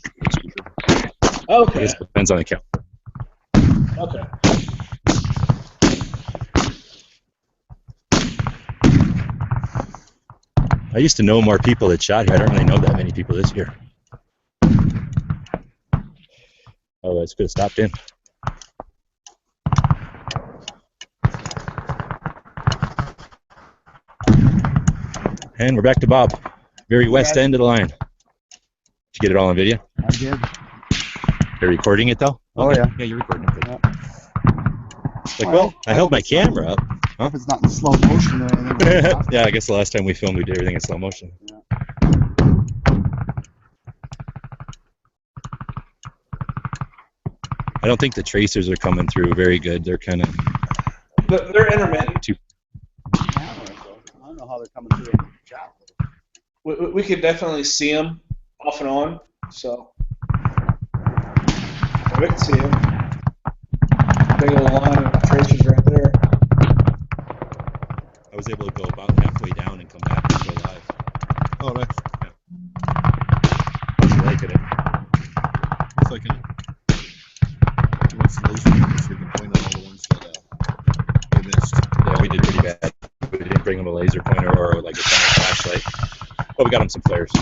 Okay. I guess it depends on the count. Okay. I used to know more people that shot here. I don't really know that many people this year. Oh, that's good. Stopped in. And we're back to Bob. Very west end of the line. Did you get it all on video? I did. You're recording it though? Oh, Okay. yeah. Yeah, you're recording it. Well, I held my camera up. Huh? If it's not in slow motion or anything. Yeah, I guess the last time we filmed, we did everything in slow motion. Yeah. I don't think the tracers are coming through very good. They're kind of. They're intermittent. I don't know how they're coming through. We could definitely see them off and on, so we can see them. Big old line of tracers right there. I was able to go about halfway down and come back and go live. Oh, nice. How's you liking it? It's like an installation, so you can point out all the ones that they missed. Yeah, we did pretty bad. We didn't bring them a laser pointer or like a flashlight. But we got them some flares.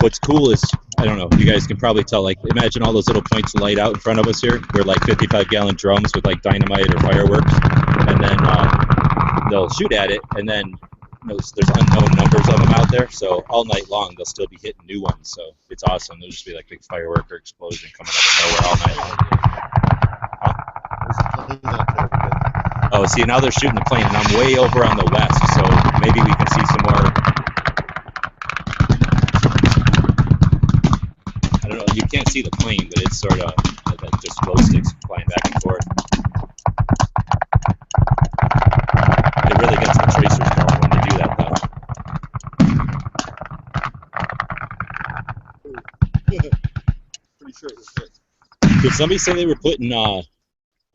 What's cool is, I don't know, you guys can probably tell, like, imagine all those little points light out in front of us here. They're like 55-gallon drums with like dynamite or fireworks. And then they'll shoot at it, and then there's unknown numbers of them out there. So all night long, they'll still be hitting new ones. So it's awesome. There'll just be like big firework or explosion coming out of nowhere all night long. Oh, see, now they're shooting the plane, and I'm way over on the west, so maybe we can see some more. I don't know, you can't see the plane, but it's sort of like just glow sticks flying back and forth. It really gets the tracers going when they do that, though. Pretty sure it was hit. Did somebody say they were putting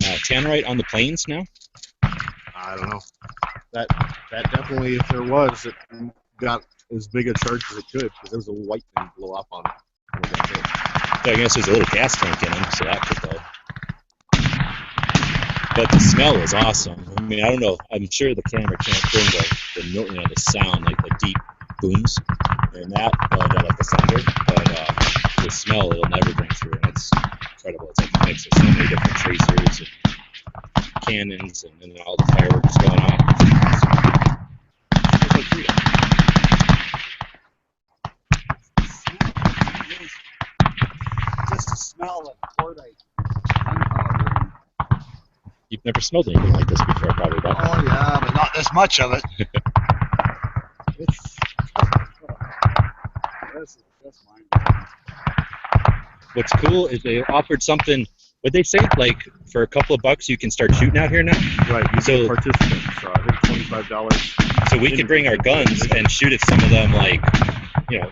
tannerite on the planes now? I don't know. That definitely, if there was, it got as big a charge as it could, because there was a white thing blow up on it. Yeah, I guess there's a little gas tank in them, so that could go. But the smell is awesome. I mean, I don't know. I'm sure the camera can't bring the sound, like the deep booms and that, like the thunder. But the smell, it'll never bring through. And it's incredible. It's like a mix of so many different tracers and cannons and then all the fireworks going on. It's like freedom. Just to smell like cordite. You've never smelled anything like this before, probably, Bob. Oh yeah, but not this much of it. It's this is mine. What's cool is they offered something Would they say like for a couple of bucks you can start shooting out here now? Right. You So- get participants. So I think $25. So we could bring our guns and shoot at some of them, like, you know,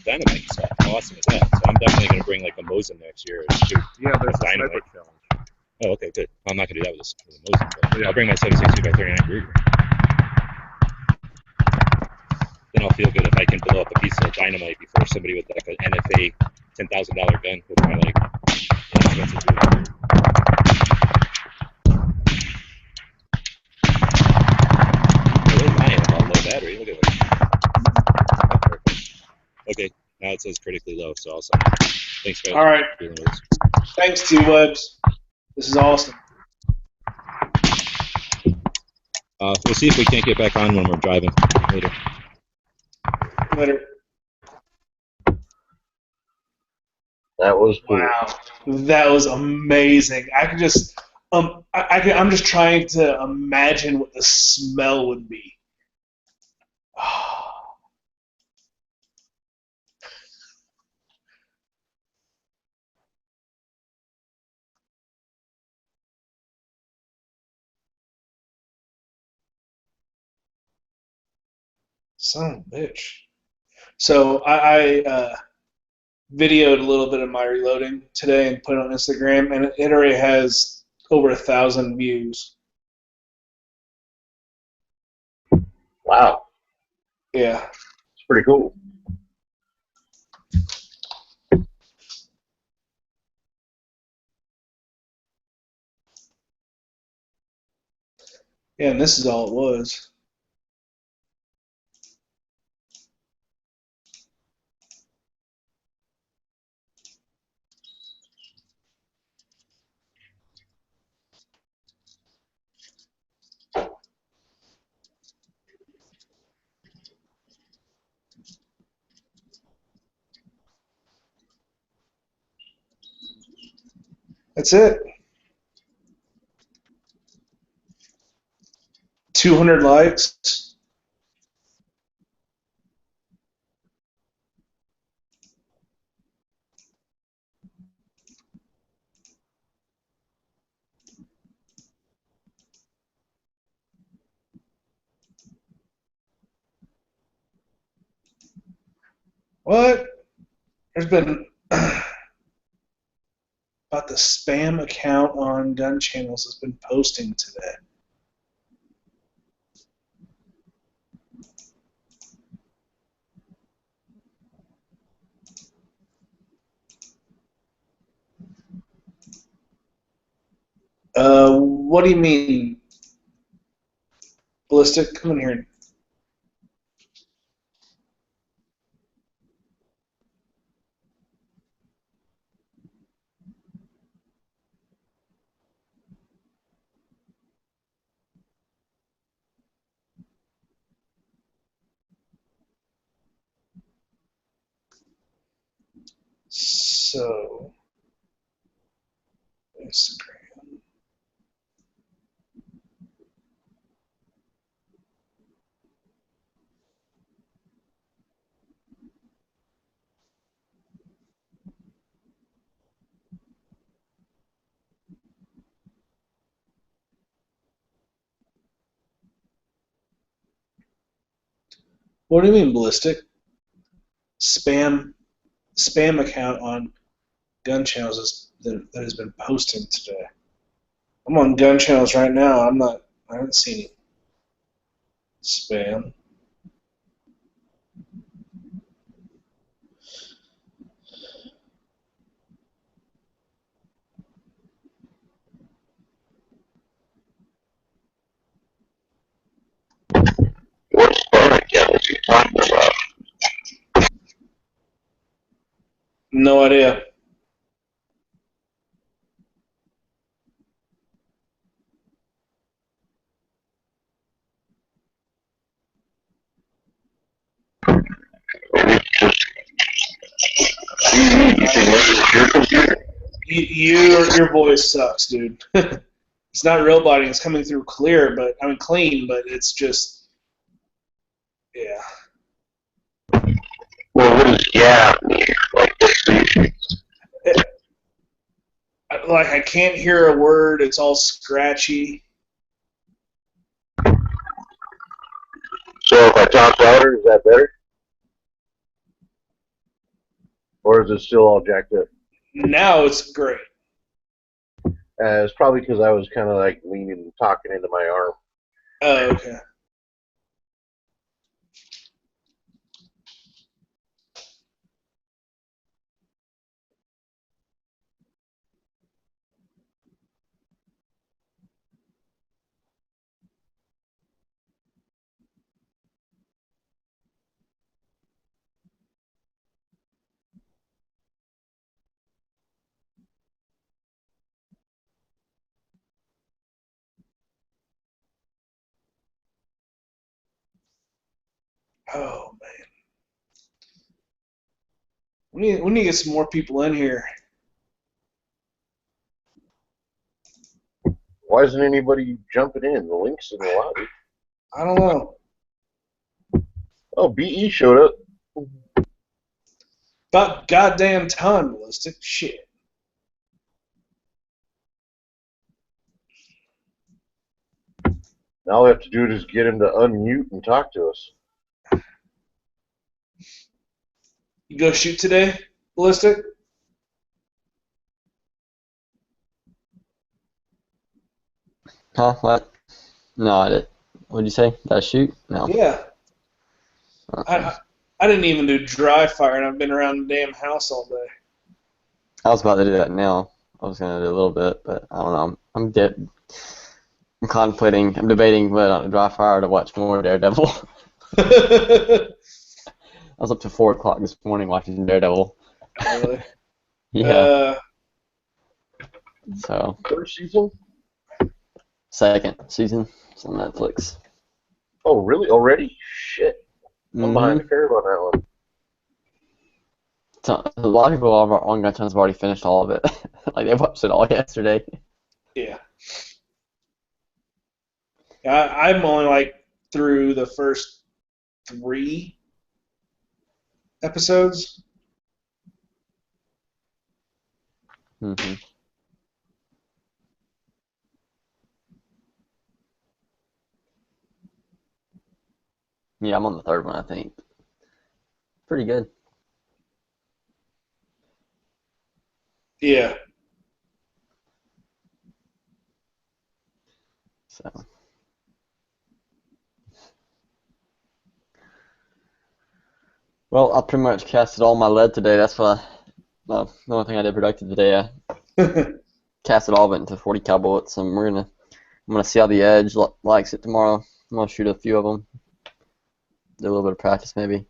dynamite and stuff. How awesome is that? So I'm definitely going to bring like a Mosin next year and shoot Yeah, there's a dynamite. sniper challenge. Oh, okay, good. I'm not going to do that with a Mosin, but Yeah. I'll bring my 7.62 by 39 Ruger. Then I'll feel good if I can blow up a piece of dynamite before somebody with like an NFA $10,000 gun with my like inexpensive tool. Where's my ammo? Low battery. Look at it. Okay, now it says critically low, so I'll sign. Thanks, guys. All right. for dealing with this. Thanks, T-Webs. This is awesome. We'll see if we can't get back on when we're driving later. Later. That was cool. Wow, that was amazing. I could just, I'm just trying to imagine what the smell would be. Son of a bitch. So I videoed a little bit of my reloading today and put it on Instagram, and it already has over 1,000 views. Wow. Yeah. It's pretty cool. Yeah, and this is all it was. That's it. 200 likes. What? There's been about the spam account on gun channels has been posting today. What do you mean? Ballistic, come in here. So, Instagram. What do you mean ballistic? Spam account on gun channels that has been posting today. I'm on gun channels right now. I haven't seen any spam. What spam account was you talking about? No idea. Your voice sucks, dude. It's not real body. It's coming through clear, but I mean clean, but it's just, yeah. Well, what does gap mean? Like this? like I can't hear a word. It's all scratchy. So if I talk louder, is that better? Or is it still all jacked up? Now it's great. It's probably because I was kind of like leaning and talking into my arm. Oh, okay. Oh man, we need to get some more people in here. Why isn't anybody jumping in? The link's in the lobby. I don't know. Oh, BE showed up. About goddamn time, Ballistic. Shit. Now all we have to do is get him to unmute and talk to us. You go shoot today, Ballistic? Huh? What? No, I did. What'd you say? Did I shoot? No. Yeah. Okay. I didn't even do dry fire, and I've been around the damn house all day. I was about to do that now. I was gonna do a little bit, but I don't know. I'm dead. I'm contemplating. I'm debating whether on a dry fire to watch more Daredevil. I was up to 4 o'clock this morning watching Daredevil. Really? Yeah. So. First season? Second season. It's on Netflix. Oh, really? Already? Shit. I'm behind the curve on that one. So, a lot of people on Gun Channels have already finished all of it. Like, they watched it all yesterday. Yeah. I'm only like through the first 3 episodes. Mm-hmm. Yeah, I'm on the 3rd one, I think. Pretty good. Yeah. So. Well, I pretty much casted all my lead today. That's why the only thing I did productive today. I casted all of it into 40 cal bullets, and I'm gonna see how the edge likes it tomorrow. I'm gonna shoot a few of them. Do a little bit of practice maybe.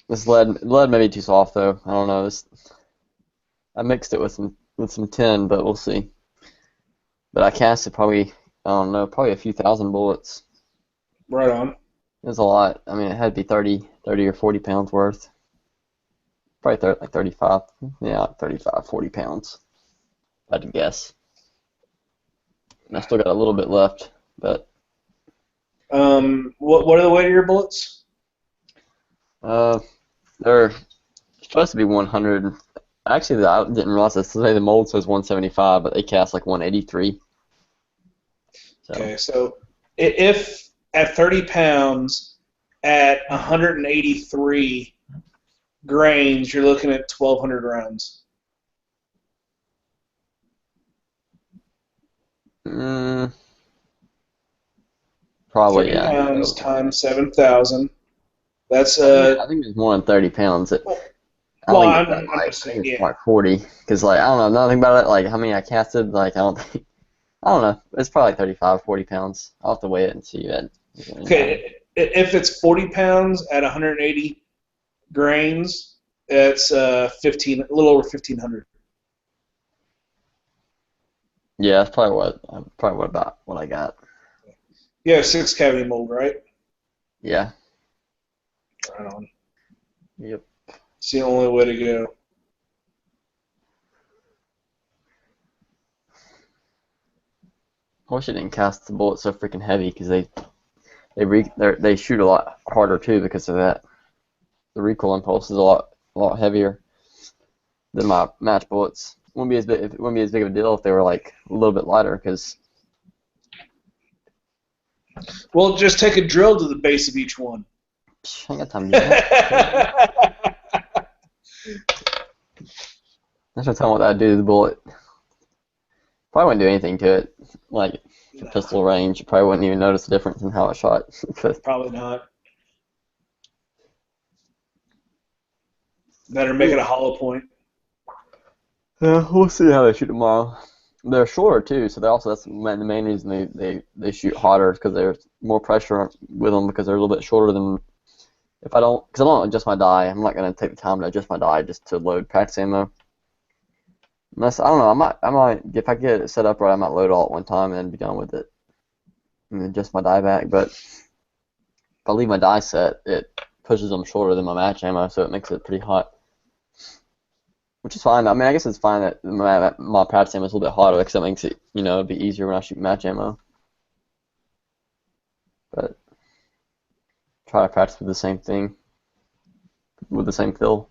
This lead may be too soft though. I don't know. I mixed it with some tin, but we'll see. But I casted probably, I don't know, probably a few thousand bullets. Right on. It was a lot. I mean, it had to be 30 or 40 pounds worth. Probably like 35. Yeah, like 35, 40 pounds. I'd guess. And I still got a little bit left, but. What are the weight of your bullets? They're supposed to be 100. Actually, I didn't realize this. Today the mold says 175, but they cast like 183. So. Okay, so if at 30 pounds at 183 grains, you're looking at 1,200 rounds. Probably, 30 yeah. pounds times 7,000. That's I think it's more than 30 pounds. I'm just saying, it's yeah. like 40, because like I don't know nothing about it. Like how many I casted, like I don't know. It's probably like 35, 40 pounds. I'll have to weigh it and see it. Okay, if it's 40 pounds at 180 grains, it's a little over 1,500. Yeah, that's probably about what I got. You have 6 cavity mold, right? Yeah. Right on. Yep. It's the only way to go. I wish I didn't cast the bullets so freaking heavy, because they shoot a lot harder too because of that. The recoil impulse is a lot heavier than my match bullets. wouldn't be as big. It wouldn't be as big of a deal if they were like a little bit lighter. Because Well, just take a drill to the base of each one. I ain't got time to do that. That's what what I'd do to the bullet. Probably wouldn't do anything to it. Like for pistol range, you probably wouldn't even notice the difference in how it shot. Probably not. Better make it a hollow point. Yeah, we'll see how they shoot tomorrow. They're shorter too, so that's the main reason they shoot hotter, because there's more pressure with them, because they're a little bit shorter than. Because I don't adjust my die. I'm not gonna take the time to adjust my die just to load practice ammo. Unless, I don't know, I might if I get it set up right, I might load all at one time and then be done with it and adjust my die back. But if I leave my die set, it pushes them shorter than my match ammo, so it makes it pretty hot. Which is fine. I mean, I guess it's fine that my practice ammo is a little bit hotter, because that makes it, be easier when I shoot match ammo. But try to practice with the same thing, with the same fill.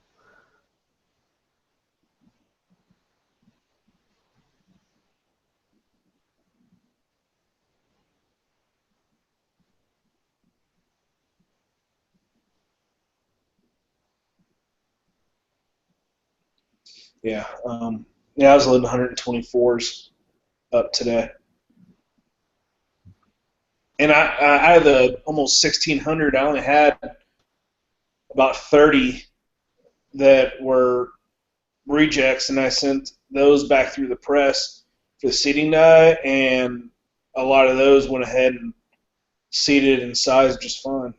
Yeah. I was loading 124s up today. And I out of the almost 1,600, I only had about 30 that were rejects, and I sent those back through the press for the seating die, and a lot of those went ahead and seated and sized just fine.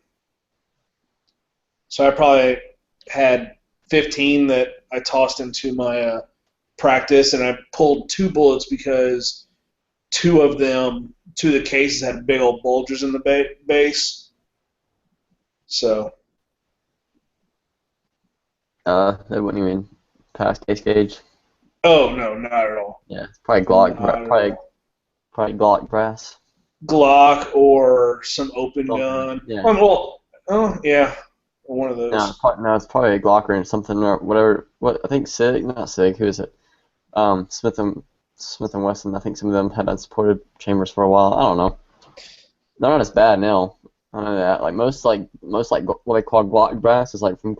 So I probably had 15 that I tossed into my practice, and I pulled 2 bullets because 2 of the cases had big old bulges in the base. So. They wouldn't even pass case gauge. Oh no, not at all. Yeah, it's probably Glock, probably Glock brass. Glock or some open gun. Yeah. Yeah, one of those. No, it's probably a Glock range, something or whatever. What I think not SIG. Who is it? Smith and Wesson. I think some of them had unsupported chambers for a while. I don't know. They're not as bad now. I know that. Like most what they call Glock brass is like from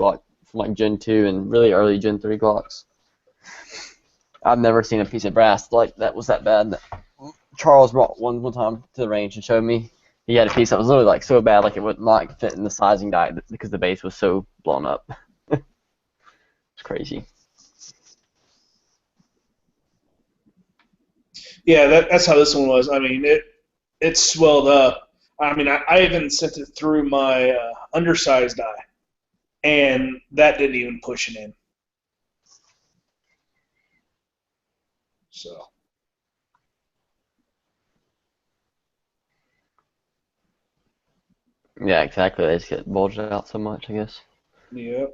Gen 2 and really early Gen 3 Glocks. I've never seen a piece of brass like that was that bad. Charles brought one time to the range and showed me. He had a piece that was literally like so bad, like it would not fit in the sizing die because the base was so blown up. It's crazy. Yeah, that's how this one was. I mean, it swelled up. I mean, I even sent it through my undersized die, and that didn't even push it in. So. Yeah, exactly. They just get bulged out so much, I guess. Yep.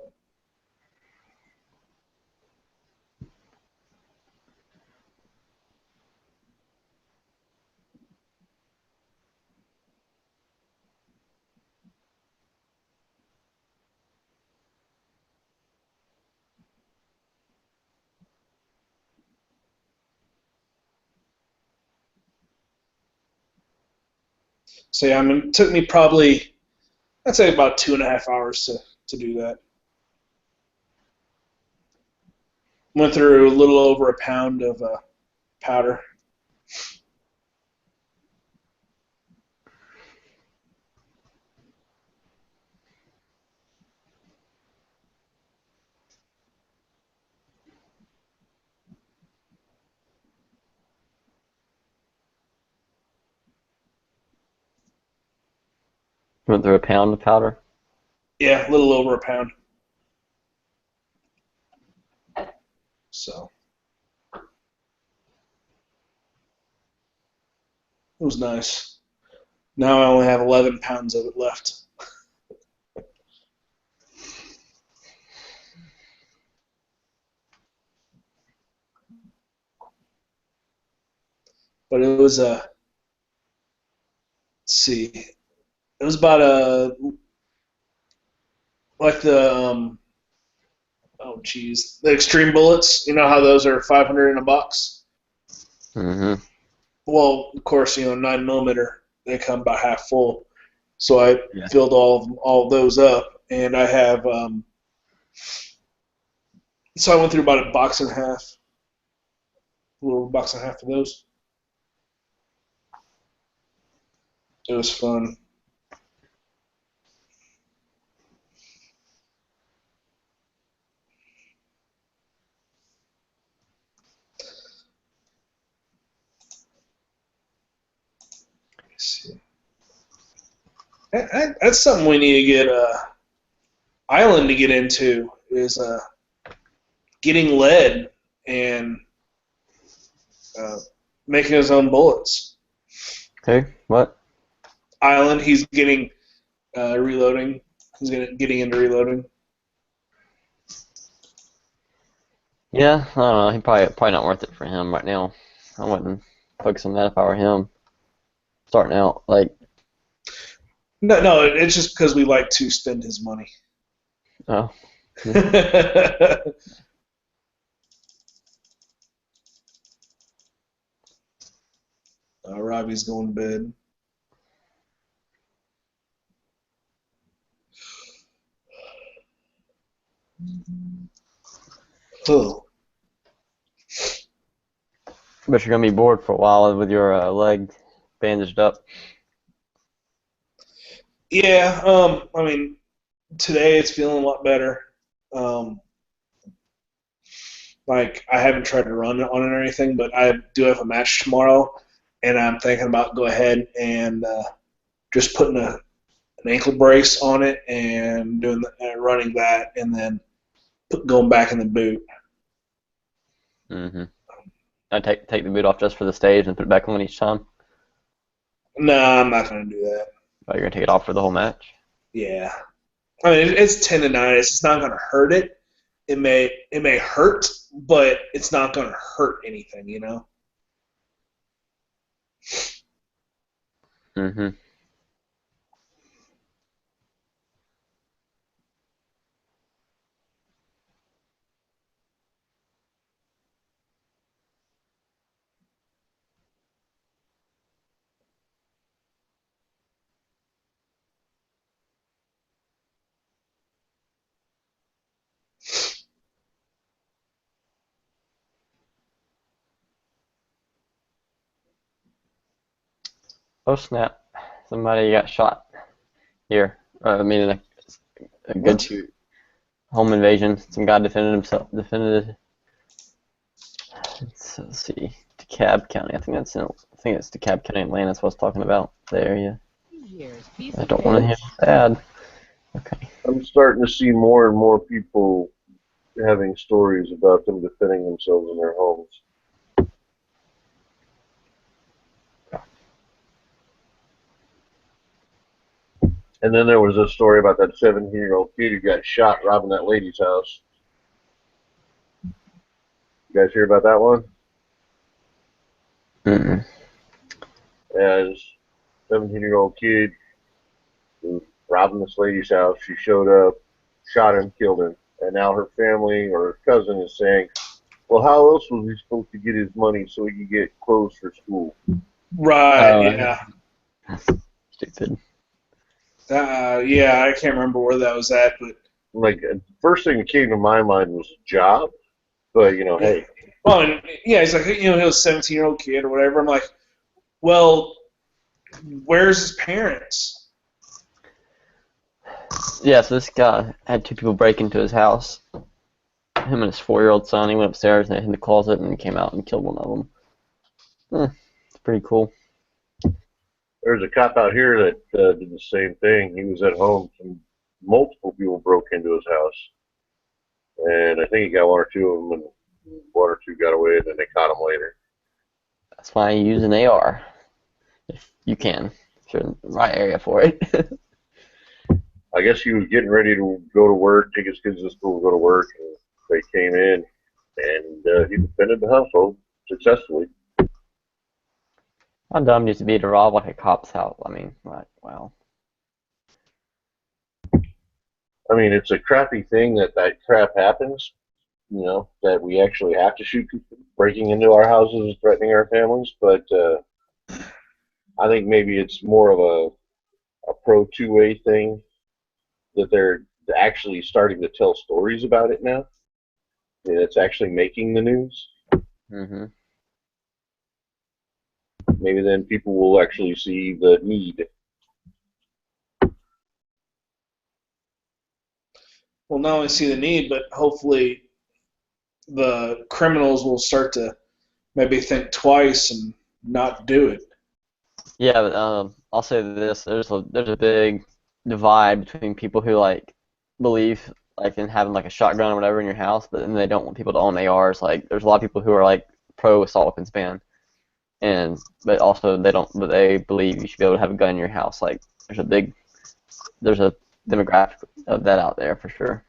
So yeah, I mean, it took me probably, I'd say about 2.5 hours to do that. Went through a little over a pound of powder. Went through a pound of powder. Yeah, a little over a pound. So it was nice. Now I only have 11 pounds of it left. But it was let's see, it was about like the oh geez, the extreme bullets. You know how those are 500 in a box. Mm-hmm. Well, of course, 9mm they come about half full. So I filled all of those up, and I have. So I went through about a box and a half, a little box and a half of those. It was fun. That's something we need to get Island to get into is getting lead and making his own bullets. Okay, what? Island, he's getting reloading. He's getting into reloading. Yeah, I don't know. He probably not worth it for him right now. I wouldn't focus on that if I were him. Starting out, like. No, it's just because we like to spend his money. Oh. Robbie's going to bed. Oh. But you're gonna be bored for a while with your leg bandaged up. Yeah, I mean, today it's feeling a lot better. Like, I haven't tried to run on it or anything, but I do have a match tomorrow, and I'm thinking about go ahead and just putting an ankle brace on it and doing running that, and then going back in the boot. Mm-hmm. I take the boot off just for the stage and put it back on each time. No, I'm not going to do that. Oh, you're gonna take it off for the whole match? Yeah. I mean, it's tendonitis. It's not going to hurt it. It may hurt, but it's not going to hurt anything, Mm-hmm. Oh snap! Somebody got shot here. I mean, a good home invasion. Some guy defended himself. Let's see, DeKalb County. I think it's DeKalb County, Atlanta. That's what I was talking about. The area. I don't want to hear bad. Okay. I'm starting to see more and more people having stories about them defending themselves in their homes. And then there was a story about that 17-year-old kid who got shot robbing that lady's house. You guys hear about that one? Mm-mm. Yeah, this 17-year-old kid who was robbing this lady's house. She showed up, shot him, killed him. And now her family or her cousin is saying, well, how else was he supposed to get his money so he could get clothes for school? Right, yeah. Stupid. Yeah, I can't remember where that was at, but like first thing that came to my mind was job, but hey. Oh, and yeah, he's like, he was a 17-year-old kid or whatever. I'm like, well, where's his parents? Yeah, so this guy had two people break into his house. Him and his 4-year-old son. He went upstairs and hid the closet and came out and killed one of them. It's pretty cool. There's a cop out here that did the same thing. He was at home and multiple people broke into his house. And I think he got one or two of them, and one or two got away, and then they caught him later. That's why you use an AR. If you can. If you're in the right area for it. I guess he was getting ready to go to work, take his kids to school, go to work, and they came in, and he defended the household successfully. How dumb used to be to rob like a cop's house? I mean, like, wow. I mean, it's a crappy thing that crap happens, you know, that we actually have to shoot people breaking into our houses and threatening our families, but I think maybe it's more of a pro two-way thing that they're actually starting to tell stories about it now, and it's actually making the news. Mm-hmm. Maybe then people will actually see the need. Well, not only see the need, but hopefully the criminals will start to maybe think twice and not do it. Yeah, but I'll say this: there's a big divide between people who like believe like in having like a shotgun or whatever in your house, but then they don't want people to own ARs. Like there's a lot of people who are like pro assault weapons ban, but also but they believe you should be able to have a gun in your house. Like there's a demographic of that out there for sure.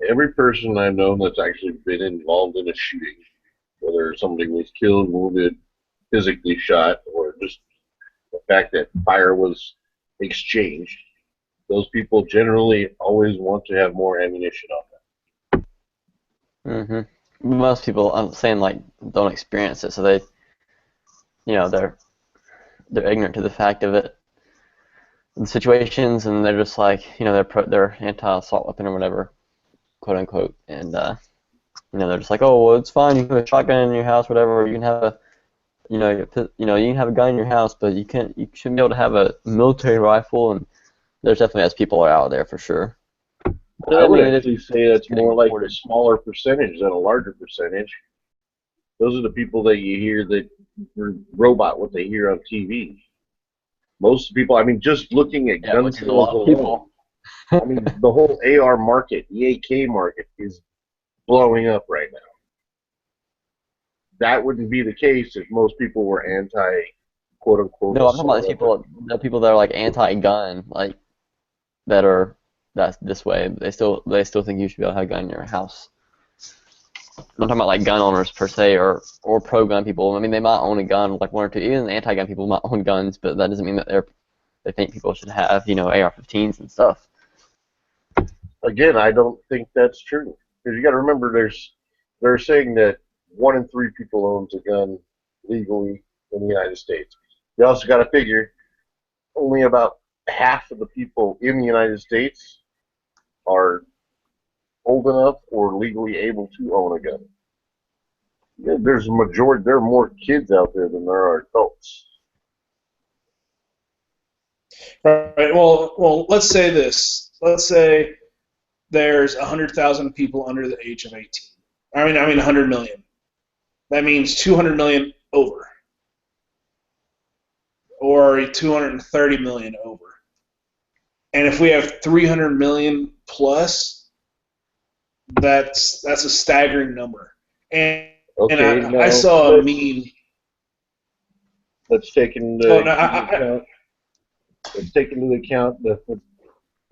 Every person I've known that's actually been involved in a shooting, whether somebody was killed, wounded, physically shot, or just the fact that fire was exchanged, those people generally always want to have more ammunition on them. Mm-hmm. Most people, I'm saying, like, don't experience it, so they, they're ignorant to the fact of it, the situations, and they're just like, they're anti-assault weapon or whatever, quote unquote, and they're just like, oh, well, it's fine, you can have a shotgun in your house, whatever, you can have a, you can have a gun in your house, but you shouldn't be able to have a military rifle, and there's definitely as people are out there for sure. I would actually say that's more like a smaller percentage than a larger percentage. Those are the people that you hear that robot what they hear on TV. Most people, I mean, just looking at gun sales alone, I mean, the whole AR market, the AK market, is blowing up right now. That wouldn't be the case if most people were anti, quote unquote. No, I'm talking about the people that are like anti-gun, like that's this way. They still think you should be able to have a gun in your house. I'm talking about like gun owners per se, or pro-gun people. I mean, they might own a gun, like one or two. Even the anti-gun people might own guns, but that doesn't mean that they think people should have, AR-15s and stuff. Again, I don't think that's true, because you got to remember, they're saying that 1 in 3 people owns a gun legally in the United States. You also got to figure only about half of the people in the United States are old enough or legally able to own a gun. Yeah, there's a majority. There are more kids out there than there are adults. Right. Well, let's say this. Let's say there's 100,000 people under the age of 18. I mean 100 million. That means 200 million over, or 230 million over. And if we have 300 million plus, that's a staggering number. And I saw a meme. Let's take into account. Let's take into account the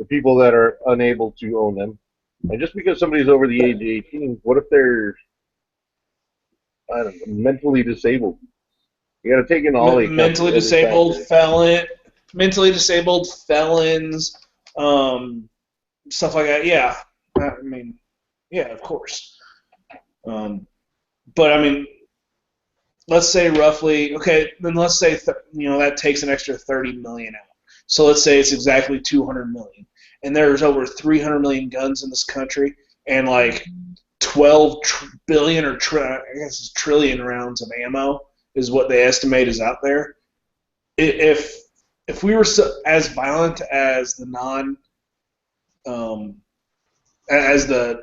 people that are unable to own them. And just because somebody's over the age of 18, what if they're, I don't know, mentally disabled? You got to take in all the mentally disabled felons, stuff like that. Yeah, I mean, yeah, of course. But I mean, let's say roughly. Okay, then let's say that takes an extra 30 million out. So let's say it's exactly 200 million, and there's over 300 million guns in this country, and like 12 billion or I guess it's trillion rounds of ammo is what they estimate is out there. If we were as violent as the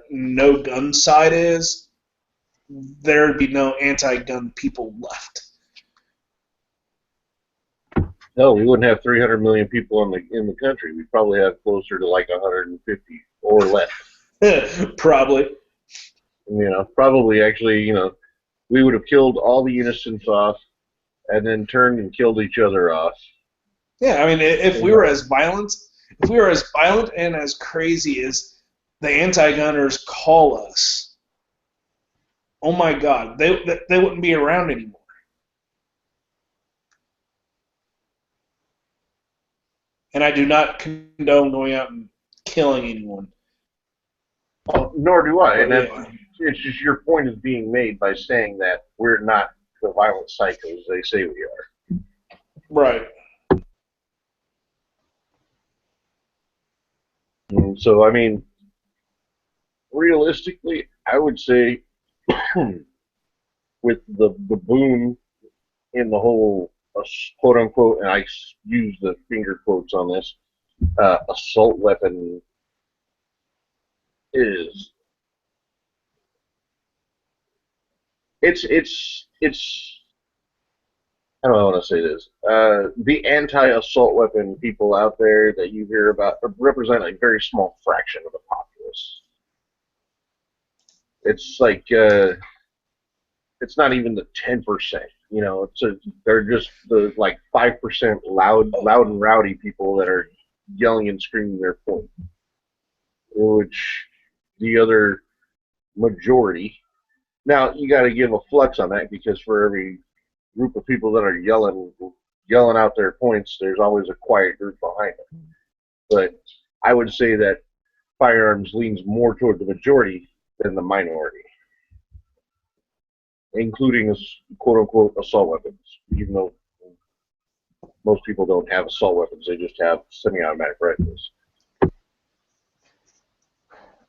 no gun side is, there would be no anti-gun people left. No, we wouldn't have 300 million people in the country. We'd probably have closer to like 150 or less. Probably. Probably actually, we would have killed all the innocents off, and then turned and killed each other off. Yeah, I mean, if we were as violent and as crazy as the anti-gunners call us, oh my God, they wouldn't be around anymore. And I do not condone going out and killing anyone. Well, nor do I. And Oh, then it's just your point is being made by saying that we're not the violent psychos they say we are. Right. And so, I mean, realistically, I would say with the boom in the whole quote unquote, and I use the finger quotes on this, assault weapon is it's I don't know how to say this. The anti-assault weapon people out there that you hear about represent a very small fraction of the populace. It's like it's not even the 10%. You know, they're just the like 5% loud and rowdy people that are yelling and screaming their point, which the other majority. Now you got to give a flux on that because for every group of people that are yelling out their points, there's always a quiet group behind it. But I would say that firearms leans more toward the majority than the minority, including quote-unquote assault weapons, even though most people don't have assault weapons, they just have semi-automatic rifles. I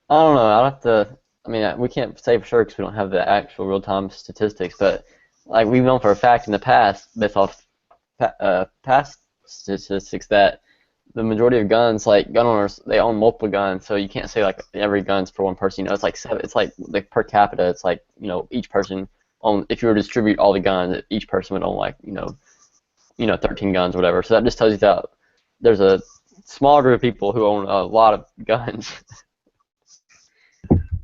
don't know. I'll have to. I mean, we can't say for sure because we don't have the actual real-time statistics. But like we've known for a fact in the past, based off past statistics, that the majority of guns, like gun owners, they own multiple guns. So you can't say like every gun's for one person. You know, it's like per capita. It's like each person own. If you were to distribute all the guns, each person would own like 13 guns or whatever. So that just tells you that there's a small group of people who own a lot of guns.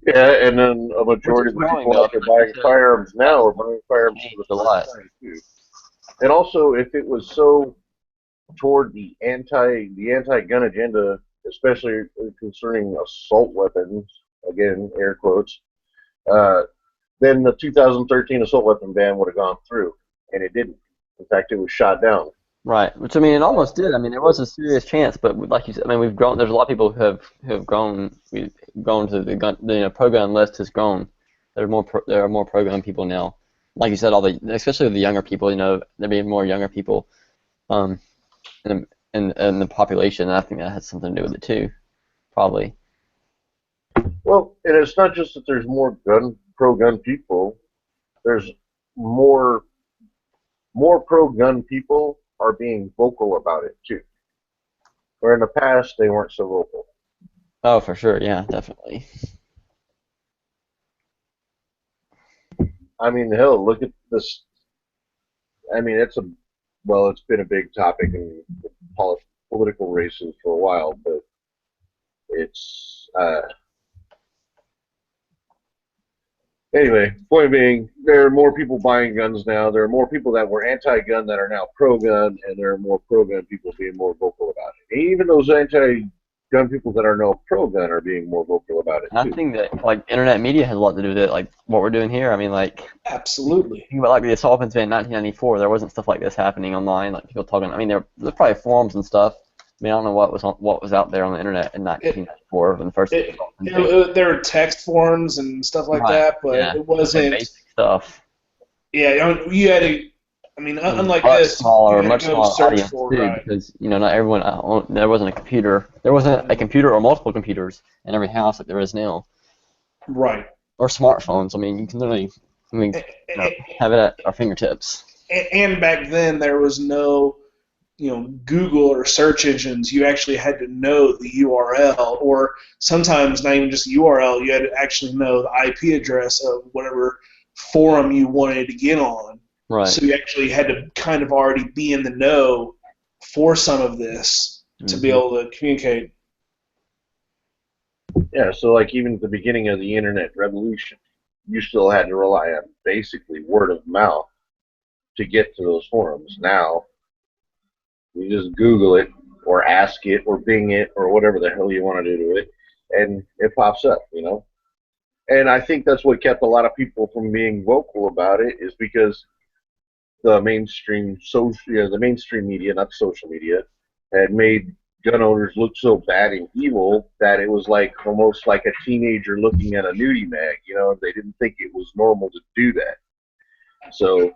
Yeah, and then a majority of the people out there buying firearms now are buying firearms for the lot too. And also, if it was so toward the anti-gun agenda, especially concerning assault weapons, again air quotes, then the 2013 assault weapon ban would have gone through, and it didn't. In fact, it was shot down. Right, which I mean, it almost did. I mean, there was a serious chance, but like you said, I mean, we've grown. There's a lot of people who have grown. We've grown to the gun. Pro-gun list has grown. There are more pro-gun people now. Like you said, especially the younger people. There being more younger people, in the population. And I think that has something to do with it too, probably. Well, and it's not just that there's more pro-gun people. There's more pro-gun people are being vocal about it too. Where in the past they weren't so vocal. Oh, for sure, yeah, definitely. I mean, hell, look at this. I mean, it's been a big topic in political races for a while, but it's anyway, point being, there are more people buying guns now. There are more people that were anti-gun that are now pro-gun, and there are more pro-gun people being more vocal about it. And even those anti-gun people that are now pro-gun are being more vocal about it too. I think that like internet media has a lot to do with it. Like what we're doing here. I mean, like absolutely. Think about like the assault weapons ban in 1994. There wasn't stuff like this happening online. Like people talking. I mean, there's probably forums and stuff. I mean, I don't know what was out there on the internet in 1994 when the first. There were text forums and stuff like that, but it wasn't basic stuff. Yeah, you had to. I mean, unlike much this, smaller, you had much to go smaller search audience for too, because not everyone. There wasn't a computer. There wasn't a computer or multiple computers in every house like there is now. Right. Or smartphones. I mean, you can literally, have it at our fingertips. And back then, there was no, Google or search engines. You actually had to know the URL, or sometimes not even just the URL. You had to actually know the IP address of whatever forum you wanted to get on. Right. So you actually had to kind of already be in the know for some of this to be able to communicate. Yeah, so like even at the beginning of the internet revolution, you still had to rely on basically word of mouth to get to those forums. Now, you just Google it or ask it or Bing it or whatever the hell you want to do to it, and it pops up, And I think that's what kept a lot of people from being vocal about it, is because the mainstream media, not social media, had made gun owners looked so bad and evil that it was like almost like a teenager looking at a nudie mag. You know, they didn't think it was normal to do that. So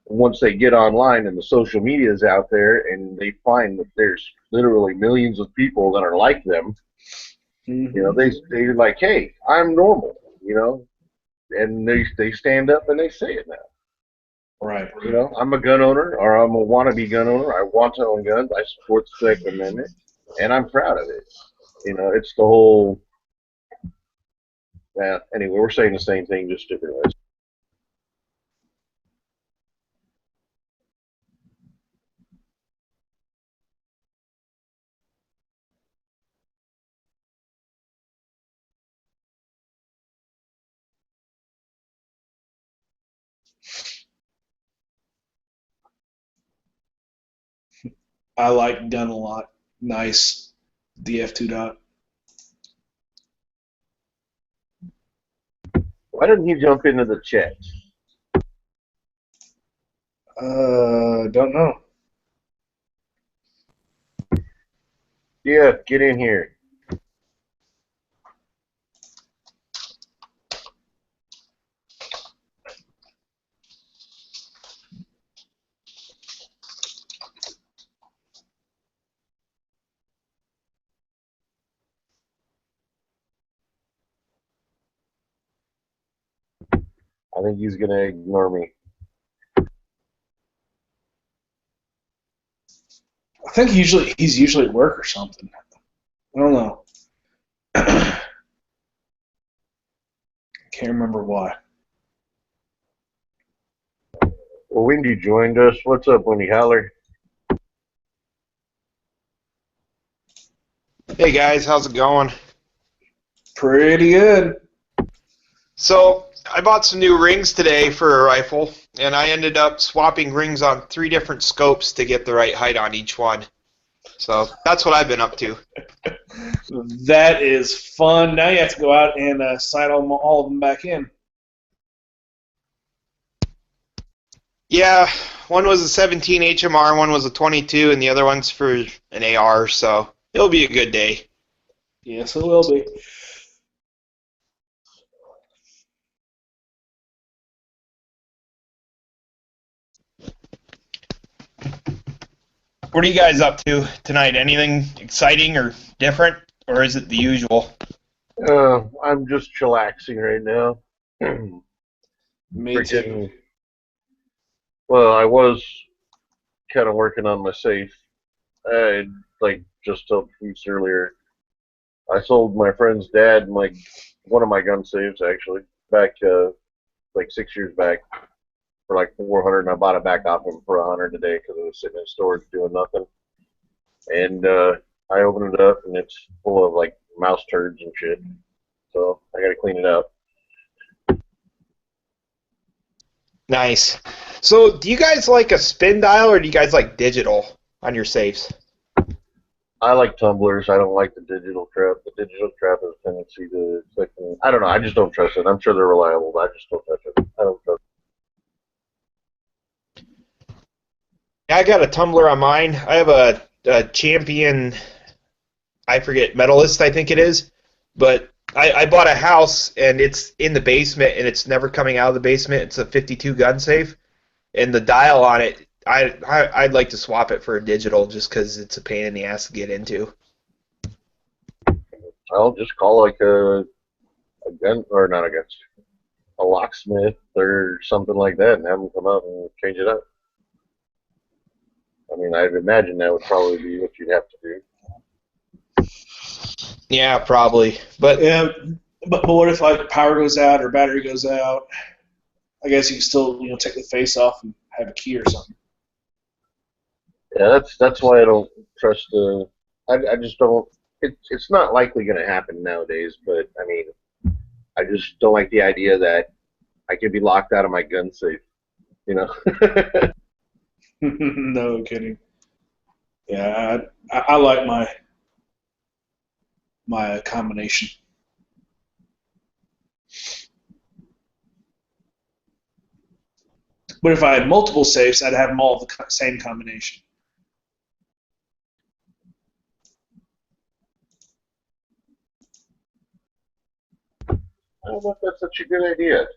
once they get online and the social media is out there and they find that there's literally millions of people that are like them, you know, they're like, hey, I'm normal, you know, and they stand up and they say it now. Right. You know, I'm a gun owner, or I'm a wannabe gun owner. I want to own guns. I support the Second Amendment, and I'm proud of it. You know, it's the whole. Anyway, we're saying the same thing, just different ways. I like gun a lot. Nice. DF2 dot. Why didn't he jump into the chat? Don't know. Yeah, get in here. I think he's gonna ignore me. I think he's usually at work or something. I don't know. Can't remember why. Well, Wendy joined us. What's up, Wendy Haller? Hey guys, how's it going? Pretty good. So, I bought some new rings today for a rifle, and I ended up swapping rings on 3 different scopes to get the right height on each one. So, that's what I've been up to. That is fun. Now you have to go out and sight all of them back in. Yeah, one was a 17 HMR, one was a 22, and the other one's for an AR, so it'll be a good day. Yes, it will be. What are you guys up to tonight? Anything exciting or different, or is it the usual? I'm just chillaxing right now. Me too. Well, I was kind of working on my safe. I like just told Peace earlier. I sold my friend's dad one of my gun safes actually back like 6 years back for like $400, and I bought it back off him for $100 today because it was sitting in storage doing nothing. And I opened it up and it's full of like mouse turds and shit. So I got to clean it up. Nice. So, do you guys like a spin dial, or do you guys like digital on your safes? I like tumblers. I don't like the digital crap. The digital crap has a tendency to click. I don't know. I just don't trust it. I'm sure they're reliable, but I just don't trust it. I don't trust it. I got a tumbler on mine. I have a champion, I forget, medalist, I think it is. But I bought a house, and it's in the basement, and it's never coming out of the basement. It's a 52 gun safe. And the dial on it, I'd like to swap it for a digital just because it's a pain in the ass to get into. I'll just call like a gun, or not a gun, a locksmith or something like that, and have them come out and change it up. I mean, I'd imagine that would probably be what you'd have to do. Yeah, probably. But yeah, but what if like power goes out or battery goes out? I guess you can still take the face off and have a key or something. Yeah, that's why I don't trust the. I just don't. It's not likely going to happen nowadays. But I mean, I just don't like the idea that I could be locked out of my gun safe. You know. No kidding. Yeah, I like my combination. But if I had multiple safes, I'd have them all the same combination. I don't know if that's such a good idea.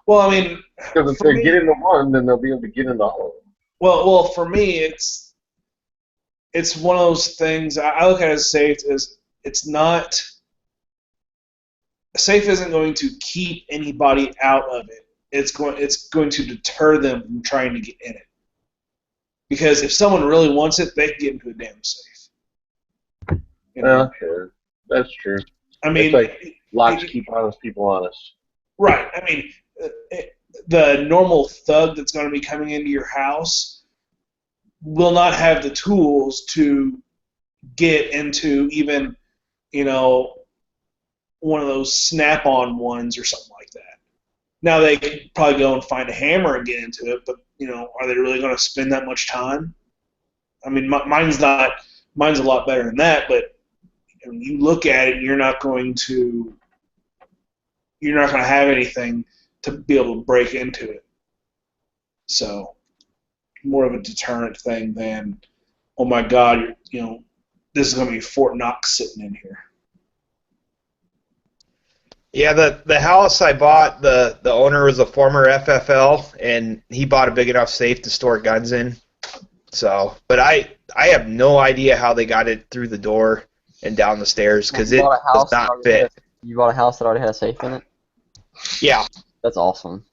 Well, I mean, Because if for they me- get into one, then they'll be able to get into all of them. well, for me, it's one of those things. I look at it as safe as it's not. A safe isn't going to keep anybody out of it. It's going to deter them from trying to get in it. Because if someone really wants it, they can get into a damn safe. You know? Yeah, sure. That's true. I mean, it's like locks keep honest people honest. right. I mean, the normal thug that's going to be coming into your house will not have the tools to get into even, one of those snap-on ones or something like that. Now they could probably go and find a hammer and get into it, but are they really going to spend that much time? I mean, mine's a lot better than that, but when you look at it, you're not going to have anything to be able to break into it. So, more of a deterrent thing than, oh my God, this is going to be Fort Knox sitting in here. Yeah, the house I bought, the owner was a former FFL, and he bought a big enough safe to store guns in. So, but I have no idea how they got it through the door and down the stairs because it does not fit. You bought a house that already had a safe in it? Yeah. That's awesome.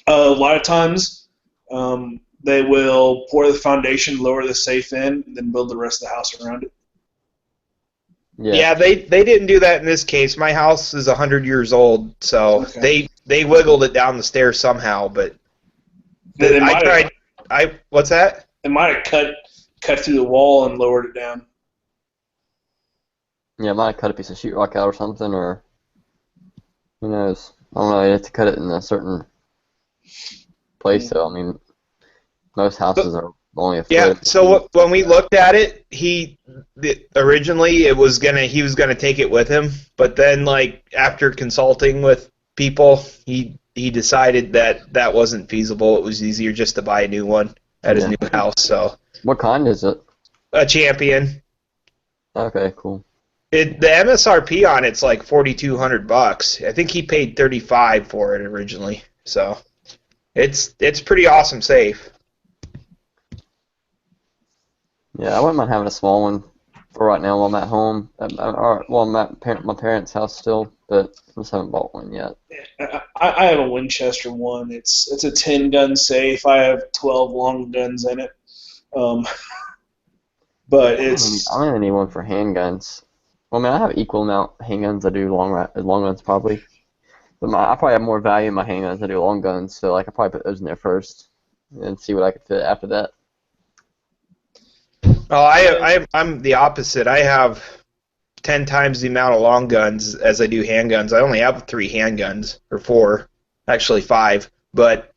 A lot of times, they will pour the foundation, lower the safe in, and then build the rest of the house around it. Yeah, they didn't do that in this case. My house is 100 years old, so they wiggled it down the stairs somehow. But I tried. What's that? They might have cut through the wall and lowered it down. Yeah, might have cut a piece of sheetrock out or something, or who knows? I don't know. You have to cut it in a certain place, though. I mean, most houses are only a foot. Yeah. So when we looked at it, originally he was gonna take it with him, but then after consulting with people, he decided that wasn't feasible. It was easier just to buy a new one at his new house. So. What kind is it? A Champion. Okay, cool. The MSRP on it's like $4,200. I think he paid $35 for it originally. So it's pretty awesome safe. Yeah, I wouldn't mind having a small one for right now while I'm at home. I'm at my parents' house still, but I just haven't bought one yet. I have a Winchester one. It's a 10-gun safe. I have 12 long guns in it. But it's. I'm gonna need one for handguns. Well, I mean, I have equal amount of handguns. I do long guns probably, but I probably have more value in my handguns than I do long guns. So I probably put those in there first, and see what I could fit after that. Oh, I'm the opposite. I have 10 times the amount of long guns as I do handguns. I only have 3 handguns, or 4, actually 5. But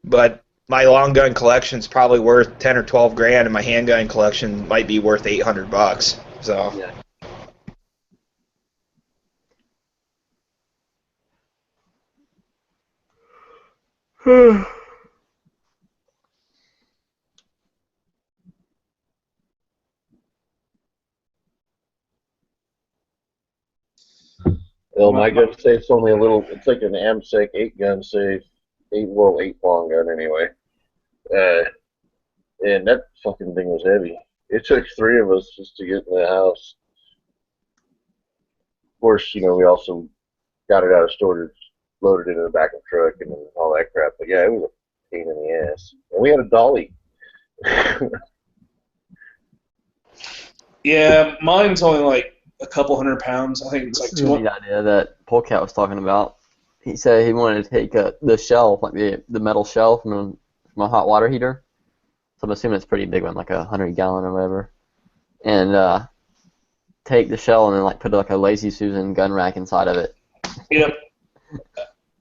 my long gun collection's probably worth 10 or 12 grand, and my handgun collection might be worth $800. So. Yeah. Well, my gun safe's only a little. It's like an AMSEC 8-gun safe, 8 long gun anyway. And that fucking thing was heavy. It took 3 of us just to get in the house. Of course, we also got it out of storage, loaded it in the back of the truck, and all that crap. But yeah, it was a pain in the ass. And we had a dolly. Yeah, mine's only like a couple $100. I think it's like This is the idea that Polecat was talking about. He said he wanted to take the shell, like the metal shell from a hot water heater. So I'm assuming it's a pretty big one, like 100-gallon or whatever. And take the shell and then put like a Lazy Susan gun rack inside of it. Yep.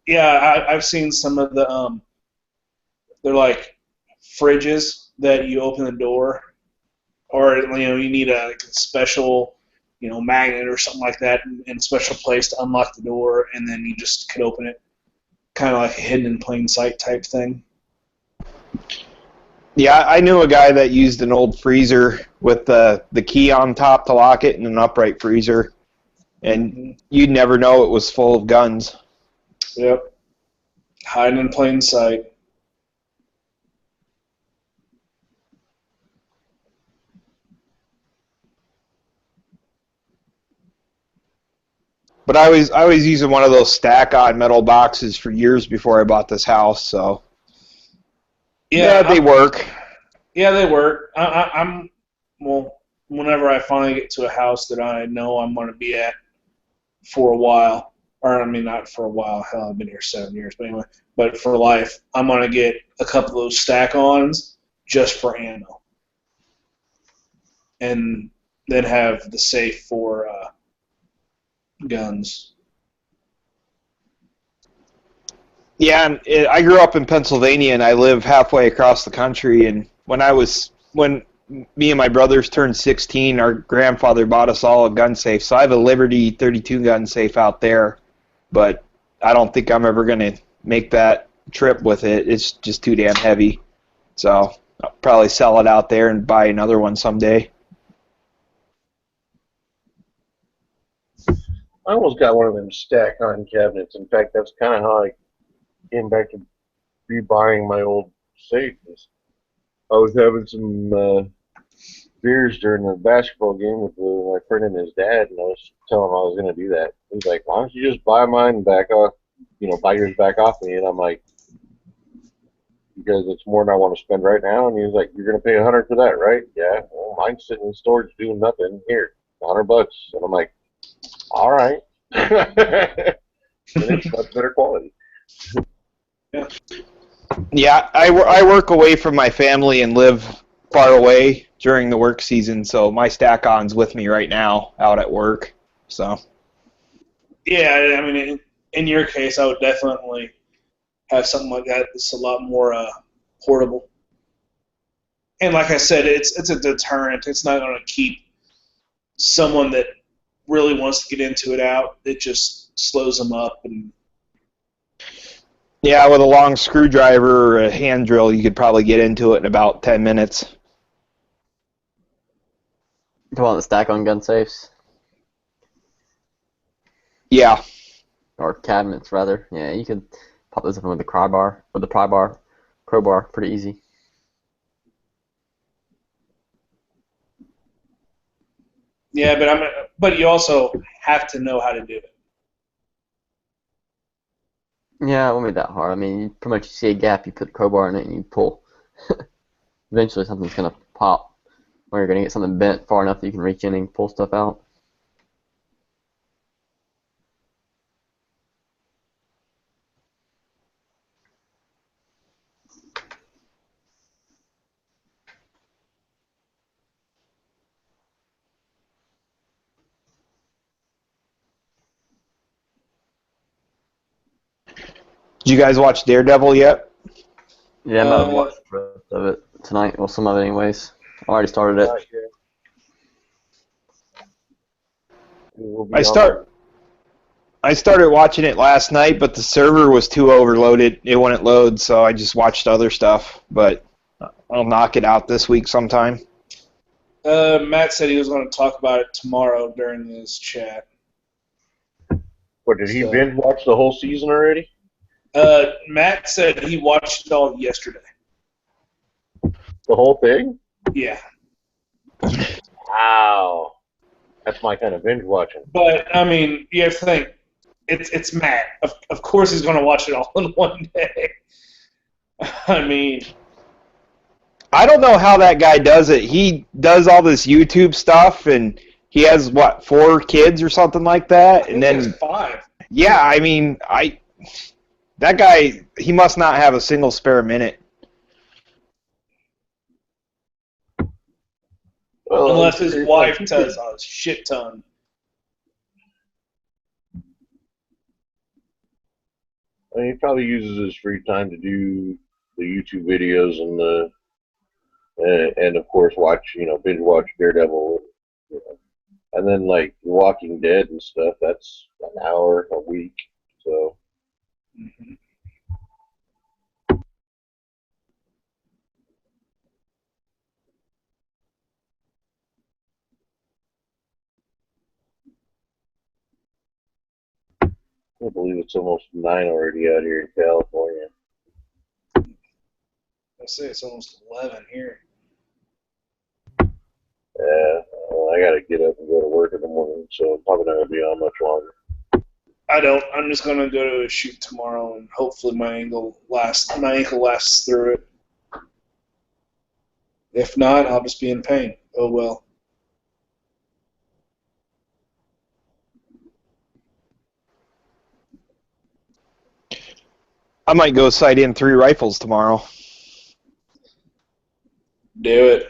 Yeah, I've seen some of the they're like fridges that you open the door, or you need a special magnet or something like that in a special place to unlock the door, and then you just could open it, kind of like a hidden in plain sight type thing. Yeah, I knew a guy that used an old freezer with the key on top to lock it and an upright freezer, and you'd never know it was full of guns. Yep. Hiding in plain sight. But I was using one of those stack-on metal boxes for years before I bought this house, so yeah, they work. Yeah, they work. I'm well. Whenever I finally get to a house that I know I'm going to be at for a while, or I mean not for a while. Hell, I've been here 7 years, but anyway. But for life, I'm going to get a couple of those stack-ons just for ammo, and then have the safe for guns. Yeah, and I grew up in Pennsylvania, and I live halfway across the country. And when me and my brothers turned 16, our grandfather bought us all a gun safe. So I have a Liberty 32 gun safe out there, but I don't think I'm ever going to make that trip with it. It's just too damn heavy. So I'll probably sell it out there and buy another one someday. I almost got one of them stack-on cabinets. In fact, that's kind of how I came back to rebuying my old safe. I was having some beers during the basketball game with my friend and his dad, and I was telling him I was going to do that. He's like, "Why don't you just buy mine back off? Buy yours back off me?" And I'm like, "Because it's more than I want to spend right now." And he was like, "You're going to pay $100 for that, right?" "Yeah." "Well, mine's sitting in storage doing nothing. Here, $100." And I'm like, "All right." And it's much better quality. Yeah, I work away from my family and live far away during the work season, so my stack-on's with me right now out at work. So Yeah, I mean, in your case, I would definitely have something like that that's a lot more portable. And like I said, it's a deterrent. It's not going to keep someone that really wants to get into it out. It just slows them up. And yeah, with a long screwdriver or a hand drill, you could probably get into it in about 10 minutes. You want the stack-on gun safes? Yeah. Or cabinets, rather. Yeah, you could pop those open with the crowbar, crowbar, pretty easy. yeah, but you also have to know how to do it. Yeah, it won't be that hard. I mean, you pretty much see a gap, you put the crowbar in it, and you pull. Eventually, something's gonna pop, or you're gonna get something bent far enough that you can reach in and pull stuff out. Did you guys watch Daredevil yet? Yeah, I'm about to watch the rest of it tonight. Well, some of it anyways. I already started it. I started watching it last night, but the server was too overloaded. It wouldn't load, so I just watched other stuff. But I'll knock it out this week sometime. Matt said he was going to talk about it tomorrow during this chat. What, did he binge watch the whole season already? Matt said he watched it all yesterday. The whole thing? Yeah. Wow. That's my kind of binge watching. But, I mean, you have to think, it's Matt. Of course he's going to watch it all in one day. I mean... I don't know how that guy does it. He does all this YouTube stuff, and he has, 4 kids or something like that? And then 5. Yeah, I mean, that guy, he must not have a single spare minute. Well, unless his wife does a shit ton. I mean, he probably uses his free time to do the YouTube videos and of course binge watch Daredevil, and then like Walking Dead and stuff. That's an hour a week, so. Mm-hmm. can't believe it's almost 9 already out here in California. I say it's almost 11 here. Yeah, I got to get up and go to work in the morning, so I'm probably not going to be on much longer. I don't. I'm just gonna go to a shoot tomorrow, and hopefully my ankle lasts through it. If not, I'll just be in pain. Oh well. I might go sight in 3 rifles tomorrow. Do it.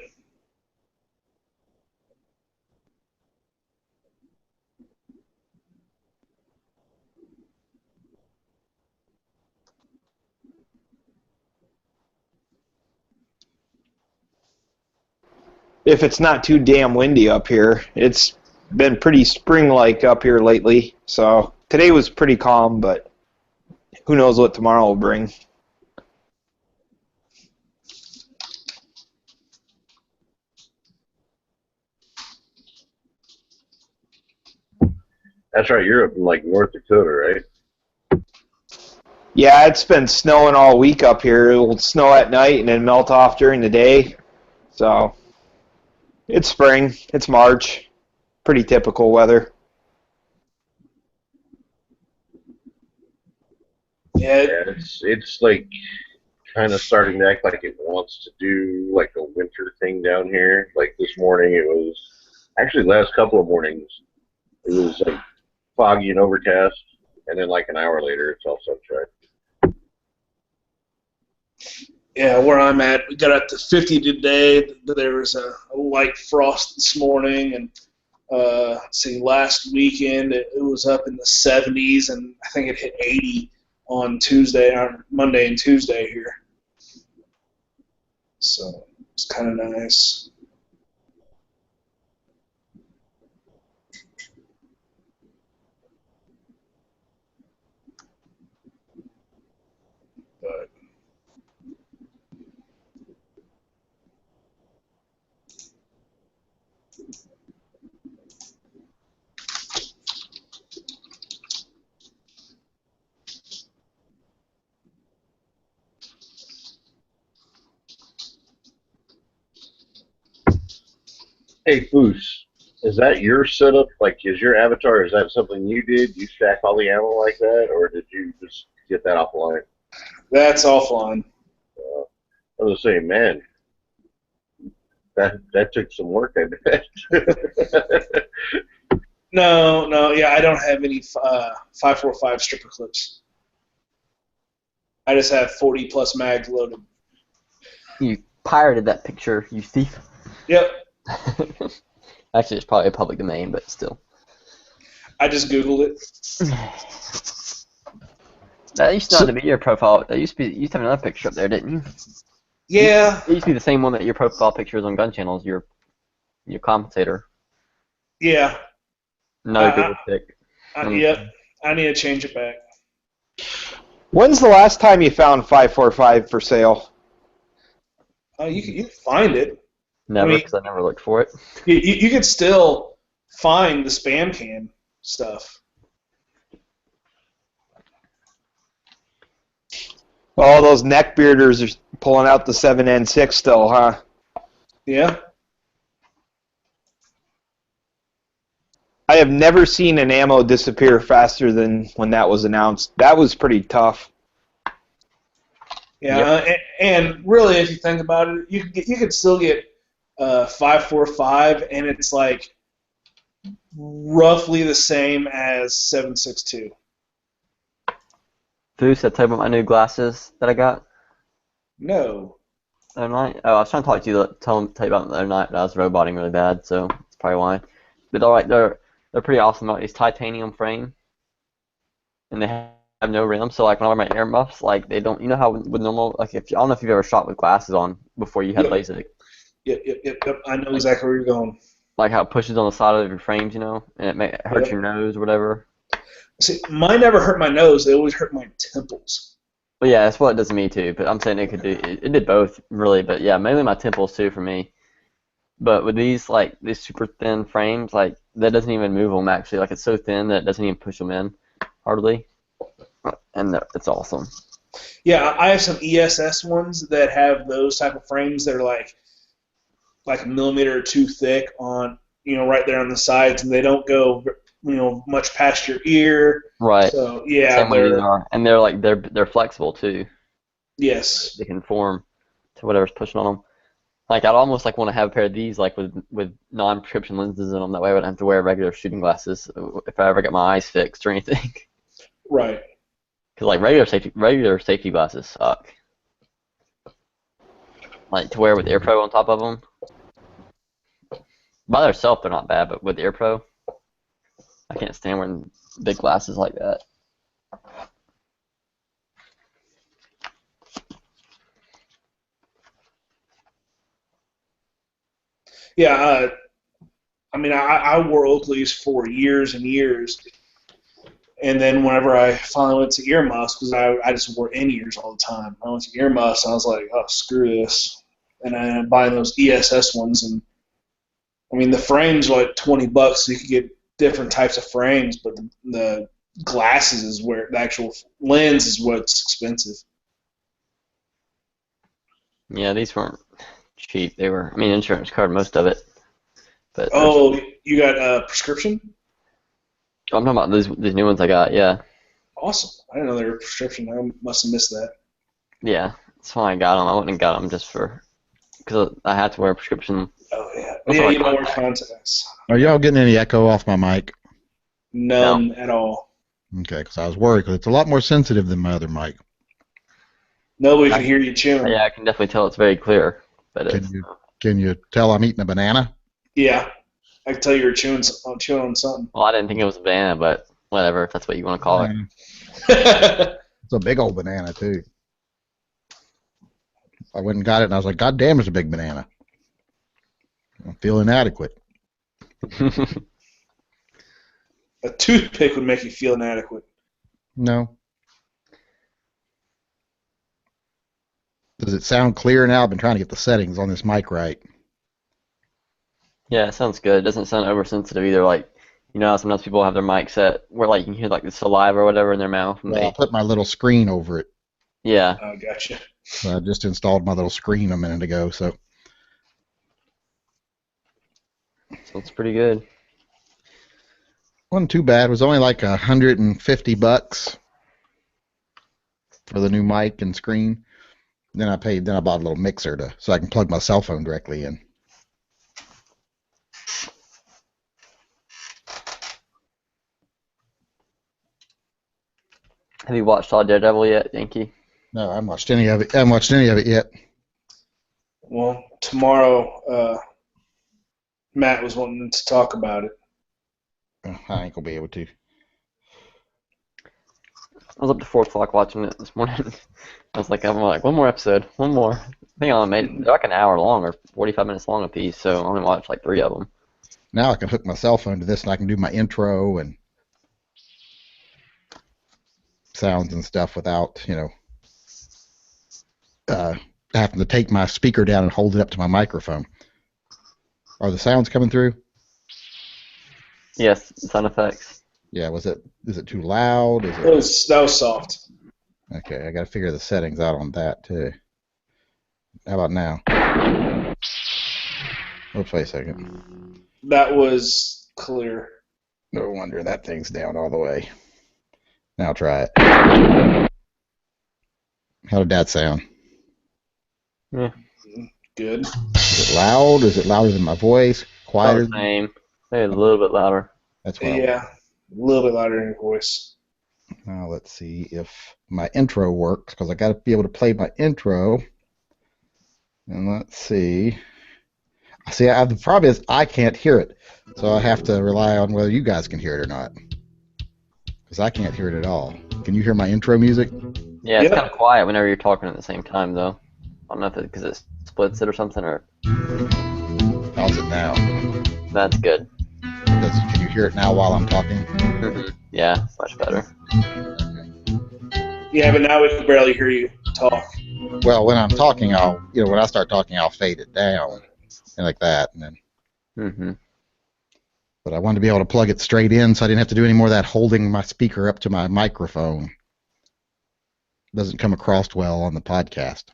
If it's not too damn windy up here. It's been pretty spring-like up here lately. So today was pretty calm, but who knows what tomorrow will bring. That's right, you're up in like North Dakota, right? Yeah, it's been snowing all week up here. It will snow at night and then melt off during the day. So it's spring. It's March. Pretty typical weather. Yeah, it's like kind of starting to act like it wants to do like a winter thing down here. Like this morning, it was actually last couple of mornings, it was like foggy and overcast, and then like an hour later, it's all sunshine. Yeah, where I'm at, we got up to 50 today. There was a light frost this morning, and let's see, last weekend it was up in the 70s, and I think it hit 80 on Monday and Tuesday here. So it's kind of nice. But Hey, Foos, is that your setup? Like, is your avatar, is that something you did? You stack all the ammo like that, or did you just get that offline? that's offline. I was saying, man, that took some work, I bet. No, yeah, I don't have any 5.45 stripper clips. I just have 40 plus mags loaded. You pirated that picture, you thief. Yep. Actually, it's probably a public domain, but still. I just Googled it. That used not to be your profile. That used to have another picture up there, didn't you? Yeah. It used to be the same one that your profile picture is on Gun Channels. Your commentator. Yeah. Another Google pic. Yep. I need to change it back. When's the last time you found 5.45 for sale? You can find it. Never, because I never looked for it. You can still find the spam cam stuff. Oh, those neckbearders are pulling out the 7N6 still, huh? Yeah. I have never seen an ammo disappear faster than when that was announced. That was pretty tough. Yeah, and really, if you think about it, you could still get 5.45, and it's like roughly the same as 7.62. Foos, did I tell you about my new glasses that I got? No. The other night? Oh, I was trying to talk to you, tell you about them the other night, but I was roboting really bad, so that's probably why. But they're pretty awesome. These titanium frame, and they have no rim. So like when I wear my earmuffs, like they don't. You know how with normal, like I don't know if you've ever shot with glasses on before you had LASIK. Yep. I know exactly where you're going. Like how it pushes on the side of your frames, you know, and it hurts your nose or whatever. See, mine never hurt my nose. They always hurt my temples. But yeah, that's what it does to me too. But I'm saying it could do. It did both really, but yeah, mainly my temples too for me. But with these super thin frames, like that doesn't even move them actually. Like it's so thin that it doesn't even push them in hardly. and it's awesome. Yeah, I have some ESS ones that have those type of frames that are like a millimeter or two thick on, right there on the sides, and they don't go, much past your ear. Right. So yeah, Same way these are, and they're flexible too. Yes. They conform to whatever's pushing on them. Like I'd almost want to have a pair of these like with non-prescription lenses in them. That way I wouldn't have to wear regular shooting glasses if I ever get my eyes fixed or anything. Right. Because like regular safety glasses suck. Like to wear with AirPro on top of them. By themselves they're not bad, but with AirPro, I can't stand wearing big glasses like that. Yeah, I wore Oakleys for years and years, and then whenever I finally went to earmuffs, because I just wore in-ears all the time, I went to earmuffs and I was like, oh, screw this, and I ended up buying those ESS ones, and the frames were like $20, so you could get different types of frames, but the glasses is where the actual lens is what's expensive. Yeah, these weren't cheap. They were, insurance covered most of it. But oh, you got a prescription? I'm talking about these new ones I got, yeah. Awesome. I didn't know they were prescription. I must have missed that. Yeah, that's why I got them. I wouldn't have got them just because I had to wear a prescription. Oh, yeah. Yeah, you don't wear contacts. Are y'all getting any echo off my mic? None at all. Okay, because I was worried, because it's a lot more sensitive than my other mic. Nobody can hear you chewing. Yeah, I can definitely tell it's very clear. But Can you tell I'm eating a banana? Yeah, I can tell you were chewing on something. Well, I didn't think it was a banana, but whatever, if that's what you want to call it. It's a big old banana, too. I went and got it, and I was like, God damn, it's a big banana. I feel inadequate. A toothpick would make you feel inadequate. No. Does it sound clear now? I've been trying to get the settings on this mic right. Yeah, it sounds good. It doesn't sound oversensitive either. Like, how sometimes people have their mic set where like you can hear like the saliva or whatever in their mouth. And Well, I put my little screen over it. Yeah. Oh, gotcha. So I just installed my little screen a minute ago, so. So it's pretty good. Wasn't too bad. It was only like $150 for the new mic and screen. Then I bought a little mixer so I can plug my cell phone directly in. Have you watched all Daredevil yet, Yankee? No, I haven't watched any of it. Yet. Well, tomorrow, Matt was wanting to talk about it. I ain't gonna be able to. I was up to 4 o'clock watching it this morning. I was like, one more episode, one more. I think I only made they're like an hour long or 45 minutes long a piece, so I only watched like 3 of them. Now I can hook my cell phone to this, and I can do my intro and sounds and stuff without, having to take my speaker down and hold it up to my microphone. Are the sounds coming through? Yes, sound effects. Yeah, is it too loud? That was soft. Okay, I gotta figure the settings out on that too. How about now? Oops, wait a second. That was clear. No wonder that thing's down all the way. Now try it. How did that sound? Yeah. Good. Is it loud? Is it louder than my voice? Quieter? About the same. Maybe a little bit louder. That's what Yeah, a little bit louder in your voice. Now let's see if my intro works, because I got to be able to play my intro. And let's see. The problem is I can't hear it, so I have to rely on whether you guys can hear it or not. Because I can't hear it at all. Can you hear my intro music? Yeah, it's kind of quiet whenever you're talking at the same time, though. I don't know if it's because it splits it or something, or... How's it now? That's good. Can you hear it now while I'm talking? Mm-hmm. Yeah, much better. Yeah, but now we can barely hear you talk. Well, when I'm talking, when I start talking, I'll fade it down, and like that, and then. Mm-hmm. But I wanted to be able to plug it straight in, so I didn't have to do any more of that holding my speaker up to my microphone. doesn't come across well on the podcast.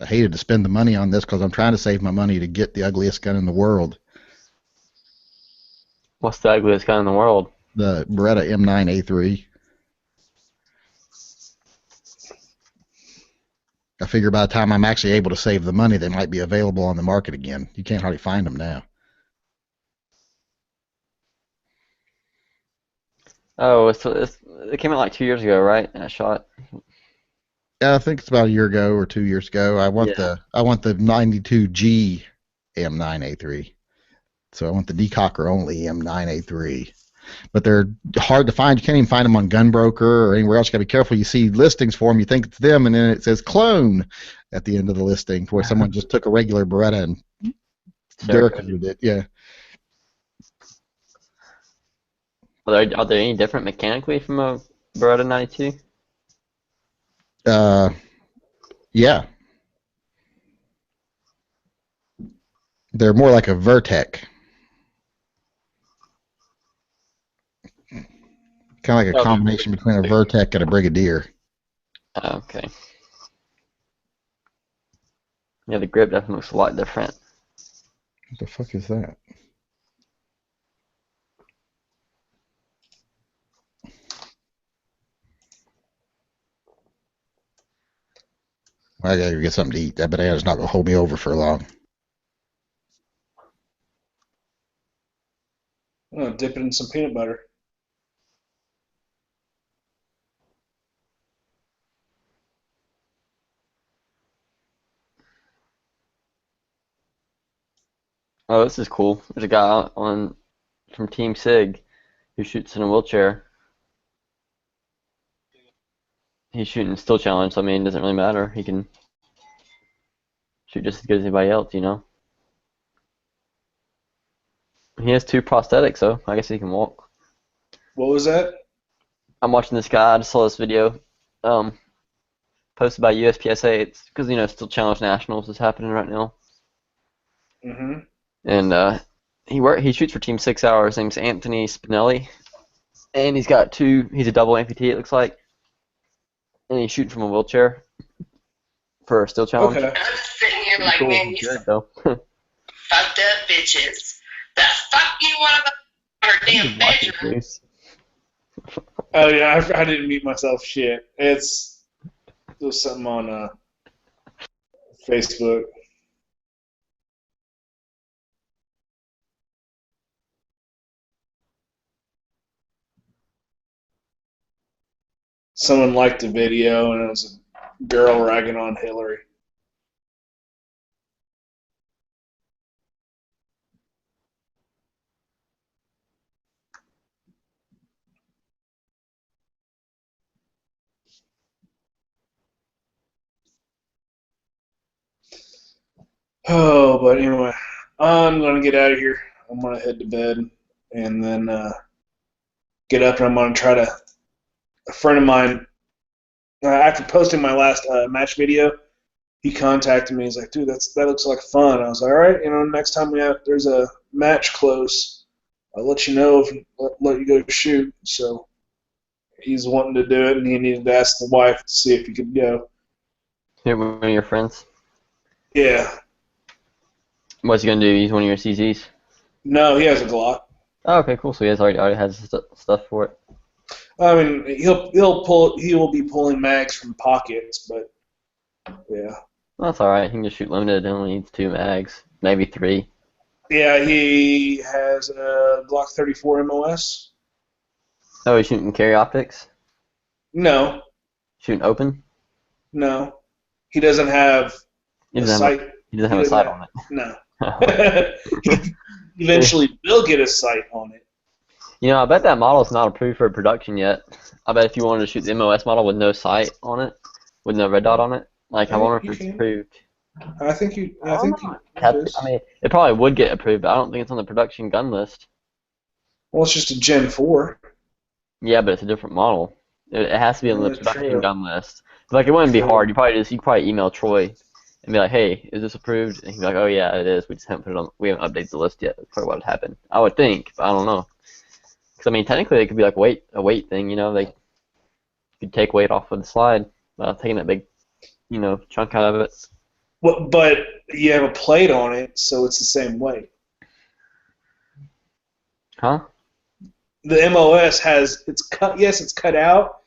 I hated to spend the money on this because I'm trying to save my money to get the ugliest gun in the world. What's the ugliest gun in the world? The Beretta M9A3. I figure by the time I'm actually able to save the money, they might be available on the market again. You can't hardly find them now. Oh, it came out like 2 years ago, right? That shot. Yeah, I think it's about a year ago or 2 years ago. I want the 92G M9A3. So I want the decocker only M9A3. But they're hard to find. You can't even find them on Gunbroker or anywhere else. You got to be careful. You see listings for them, you think it's them, and then it says clone at the end of the listing, where someone just took a regular Beretta and Derek-coded it. Yeah. Are there any different mechanically from a Beretta 92? Yeah. They're more like a Vertec. Kind of like a combination between a Vertec and a Brigadier. Okay. Yeah, the grip definitely looks a lot different. What the fuck is that? Well, I gotta go get something to eat. That banana's not gonna hold me over for long. I'm gonna dip it in some peanut butter. Oh, this is cool. There's a guy from Team Sig who shoots in a wheelchair. He's shooting still challenge, so I mean, it doesn't really matter. He can shoot just as good as anybody else, you know. He has 2 prosthetics, so I guess he can walk. What was that? I'm watching this guy. I just saw this video posted by USPSA. It's because, you know, Still Challenge Nationals is happening right now. Mm-hmm. And he shoots for Team 6 Hour. His name's Anthony Spinelli. And he's got he's a double amputee, it looks like. And he's shooting from a wheelchair for a Still Challenge. Okay. I'm just sitting here like, Cool. man, you Good, though. fucked up bitches. The fuck you want about her damn bedroom? Oh yeah, I didn't mute myself. Shit, there's something on Facebook. Someone liked the video, and it was a girl ragging on Hillary. Oh, but anyway, I'm gonna get out of here. I'm gonna head to bed, and then get up, and I'm gonna try to. A friend of mine, after posting my last match video, he contacted me. He's like, "Dude, that looks like fun." I was like, "All right, next time there's a match close, I'll let you know if let you go shoot." So he's wanting to do it, and he needed to ask the wife to see if he could go. Here, one of your friends? Yeah. What's he gonna do? Use one of your CZs? No, he has a Glock. Oh, okay, cool. So he already has stuff for it. I mean, he will be pulling mags from pockets, but yeah. Well, that's all right. He can just shoot limited. He only needs 2 mags, maybe 3. Yeah, he has a Glock 34 MOS. Oh, he's shooting carry optics? No. Shooting open? No. He doesn't have a sight. He doesn't have a sight on it. No. He eventually will get a sight on it. You know, I bet that model is not approved for production yet. I bet if you wanted to shoot the MOS model with no sight on it, with no red dot on it, like I wonder if it's approved. I think you. I mean, it probably would get approved, but I don't think it's on the production gun list. Well, it's just a Gen 4. Yeah, but it's a different model. It has to be on the production gun list. Like, it wouldn't be hard. You could probably email Troy and be like, hey, is this approved? And he'd be like, oh yeah, it is. We just haven't put it on. We haven't updated the list yet. That's probably what would happen. I would think, but I don't know. Because I mean, technically, it could be like a weight thing. You know, they could take weight off of the slide by taking that big, chunk out of it. Well, but you have a plate on it, so it's the same weight. Huh? The MOS it's cut. Yes, it's cut out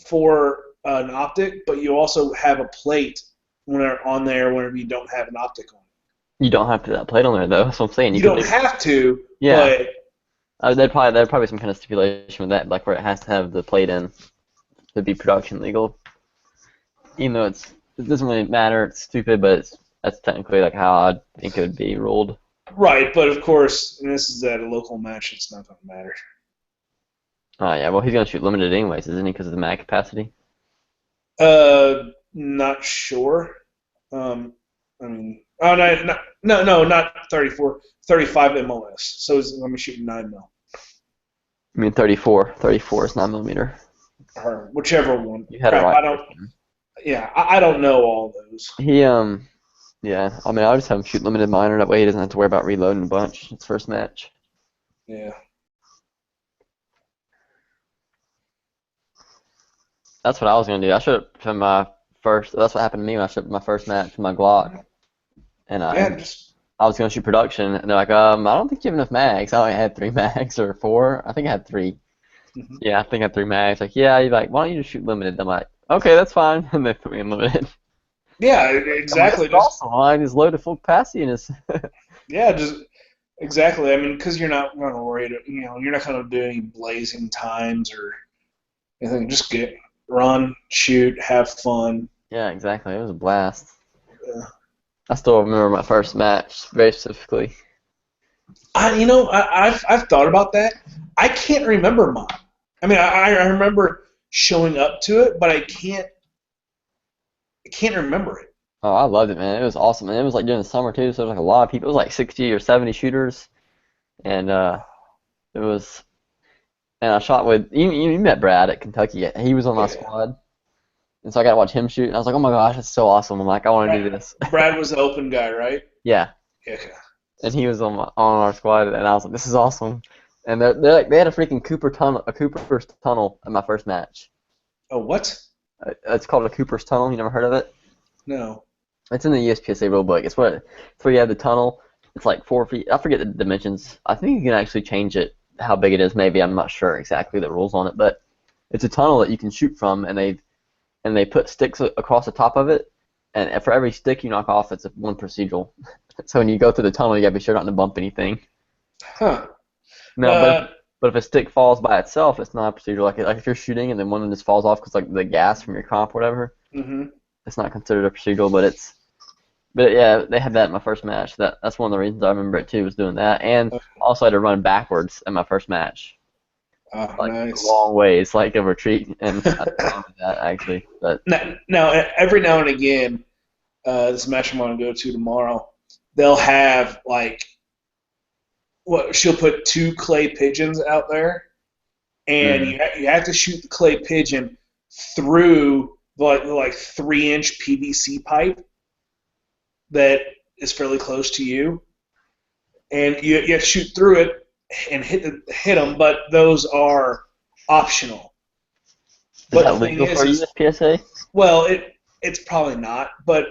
for an optic, but you also have a plate whenever you don't have an optic on. You don't have to have that plate on there though. That's what I'm saying. You don't have to. Yeah. But there'd probably some kind of stipulation with that, like where it has to have the plate in to be production legal. Even though it doesn't really matter, it's stupid, but that's technically like how I think it would be ruled. right, but of course, and this is at a local match. It's not going to matter. Oh yeah, well he's gonna shoot limited anyways, isn't he? Because of the mag capacity. Not sure. I mean, no, not 34, 35 MOS. So let me shoot 9 mil. I mean 34. 34 is 9mm. Or whichever one. You had it right. I don't know all those. Yeah. I mean, I'll just have him shoot limited minor. That way he doesn't have to worry about reloading a bunch. It's first match. Yeah. That's what I was gonna do. I should have for my first. That's what happened to me when I shipped my first match for my Glock, and I was gonna shoot production, and they're like, I don't think you have enough mags. I only had 3 mags or 4. I think I had 3. Mm-hmm. Yeah, I think I had 3 mags. Like, yeah, you're like, why don't you just shoot limited? I'm like, okay, that's fine, and they put me in limited. Yeah, exactly. That's awesome. I just loaded full capacity and it's. Yeah, just exactly. I mean, because you're not going to worry. You're not going to do any blazing times or anything. Just run, shoot, have fun. Yeah, exactly. It was a blast. Yeah. I still remember my first match very specifically. I've thought about that. I can't remember mine. I mean, I remember showing up to it, but I can't remember it. Oh, I loved it, man. It was awesome, and it was like during the summer too, so there was like a lot of people. It was like 60 or 70 shooters, and it was. And I shot with you met Brad at Kentucky. He was on my squad, and so I got to watch him shoot. And I was like, oh my gosh, that's so awesome. I'm like, I want to do this. Brad was the open guy, right? Yeah. Okay. And he was on our squad, and I was like, this is awesome. And they had a freaking Cooper's tunnel in my first match. Oh, what? It's called a Cooper's tunnel. You never heard of it? No. It's in the USPSA rulebook. It's where you have the tunnel. It's like 4 feet. I forget the dimensions. I think you can actually change it, how big it is. Maybe I'm not sure exactly the rules on it, but it's a tunnel that you can shoot from, and they put sticks across the top of it. And for every stick you knock off, it's one procedural. So when you go through the tunnel, you gotta be sure not to bump anything. Huh. No, but if a stick falls by itself, it's not a procedural. Like if you're shooting and then one just falls off because like the gas from your comp or whatever, it's not considered a procedural. But yeah, they had that in my first match. That's one of the reasons I remember it too, was doing that, and also I had to run backwards in my first match. Oh, like nice. A long ways, like a retreat, and I did that actually. But now, every now and again, this match I'm going to go to tomorrow, they'll have she'll put 2 clay pigeons out there, and you have to shoot the clay pigeon through like 3-inch PVC pipe that is fairly close to you, and you have to shoot through it and hit them, but those are optional. Is that legal for USPSA? Well, it's probably not, but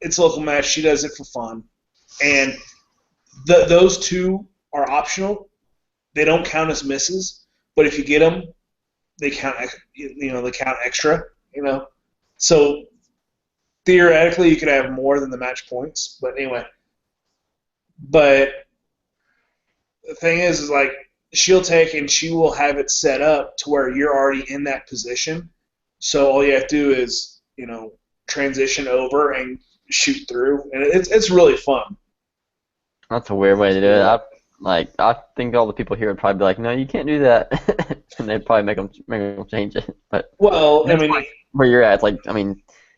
it's a local match. She does it for fun, and those 2 are optional. They don't count as misses, but if you get them, they count. They count extra. So theoretically, you could have more than the match points. But anyway, the thing is like she'll take and she will have it set up to where you're already in that position. So all you have to do is transition over and shoot through, and it's really fun. That's a weird way to do it. I think all the people here would probably be like, no, you can't do that, and they'd probably make them change it. But I mean, where you're at, it's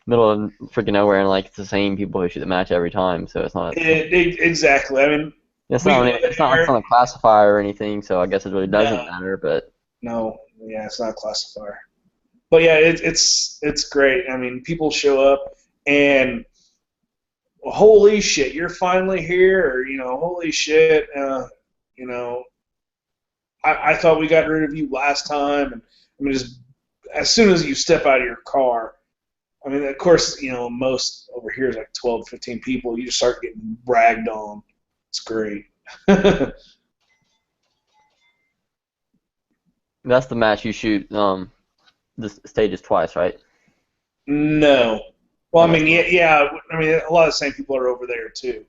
middle of freaking nowhere, and it's the same people who shoot the match every time, so it's not. Exactly. I mean, it's not a classifier or anything, so I guess it really doesn't matter. But no, it's not a classifier. But yeah, it's great. I mean, people show up, and well, holy shit, you're finally here, or, holy shit, I thought we got rid of you last time. And I mean, just as soon as you step out of your car, I mean, of course, most over here is like 12, 15 people. You just start getting bragged on. It's great. That's the match you shoot the stages twice, right? No. Well, I mean, yeah. I mean, a lot of the same people are over there too.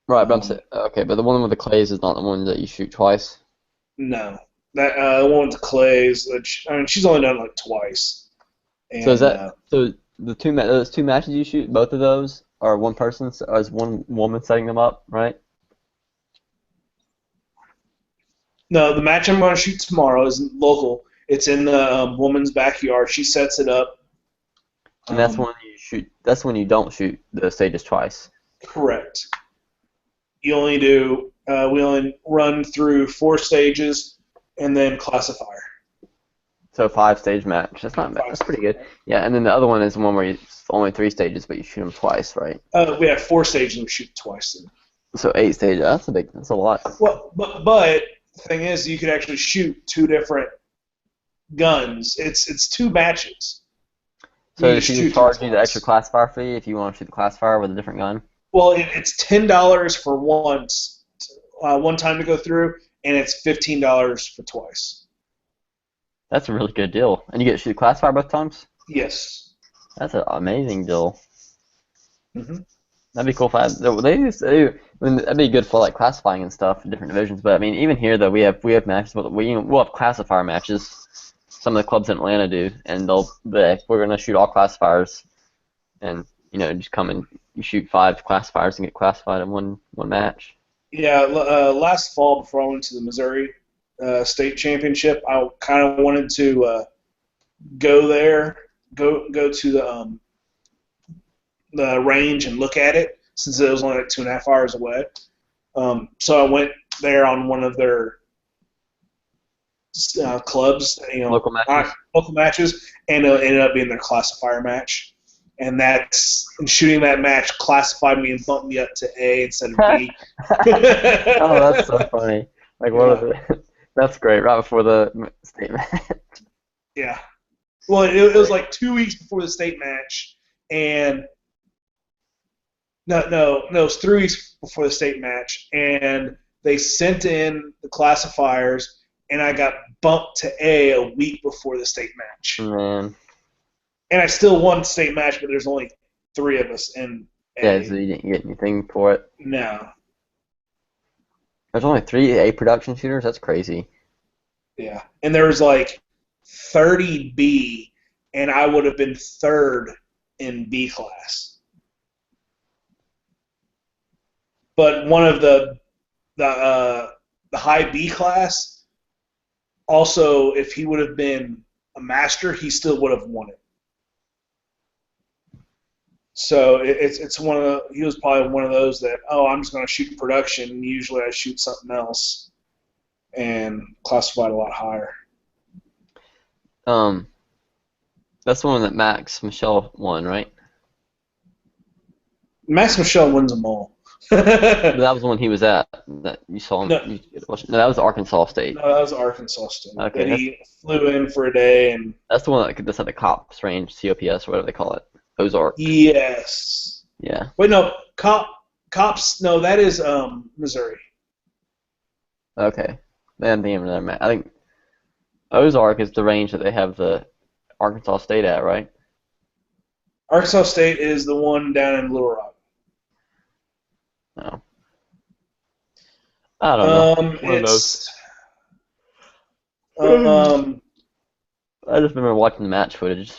Right, but I'm saying, okay, but the one with the clays is not the one that you shoot twice. No, that one with the clays. I mean, she's only done it like twice. And, So is that so? Those two matches you shoot, both of those are one person, or is one woman setting them up, right? No, the match I'm going to shoot tomorrow is local. It's in the woman's backyard. She sets it up. And that's when you shoot. That's when you don't shoot the stages twice. Correct. You only do. We only run through 4 stages and then classifier. So 5-stage match. That's not bad. That's pretty good. Yeah, and then the other one is the one where it's only 3 stages, but you shoot them twice, right? We have 4 stages and we shoot twice. So 8 stages. That's a lot. Well, but the thing is, you could actually shoot 2 different guns. It's 2 matches. So does she charge you the extra classifier fee if you want to shoot the classifier with a different gun? Well, it's $10 for one time to go through, and it's $15 for twice. That's a really good deal. And you get to shoot the classifier both times? Yes. That's an amazing deal. Mm-hmm. That'd be cool if that'd be good for like classifying and stuff in different divisions. But I mean, even here though, we have matches, but we'll have classifier matches. Some of the clubs in Atlanta do, and we're gonna shoot all classifiers, and just come and you shoot 5 classifiers and get classified in one match. Yeah, last fall before I went to the Missouri State Championship, I kind of wanted to go there, go to the range and look at it, since it was only like 2.5 hours away. So I went there on one of their clubs, local matches, and it ended up being their classifier match. And shooting that match classified me and bumped me up to A instead of B. Oh, that's so funny. Like, what was it? That's great. Right before the state match. Yeah. Well, it was like 2 weeks before the state match, and no, it was 3 weeks before the state match, and they sent in the classifiers, and I got bumped to A week before the state match. Man. And I still won the state match, but there's only 3 of us in A. Yeah, so you didn't get anything for it? No. There's only 3 A production shooters? That's crazy. Yeah. And there was like 30 B, and I would have been 3rd in B class. But one of the high B class, also, if he would have been a master, he still would have won it. So it's one of he was probably one of those that, I'm just going to shoot production, and usually I shoot something else, and classified a lot higher. That's the one that Max Michelle won, right? Max Michelle wins them all. That was the one he was at that you saw him. No, that was Arkansas State. No, that was Arkansas State. Okay, that he flew in for a day, and that's the one that's at the COPS range, COPS, or whatever they call it. Ozark. Yes. Yeah. Wait, no, COPS. No, that is Missouri. Okay. Man, I think Ozark is the range that they have the Arkansas State at, right? Arkansas State is the one down in Little Rock. No. I don't know. I just remember watching the match footage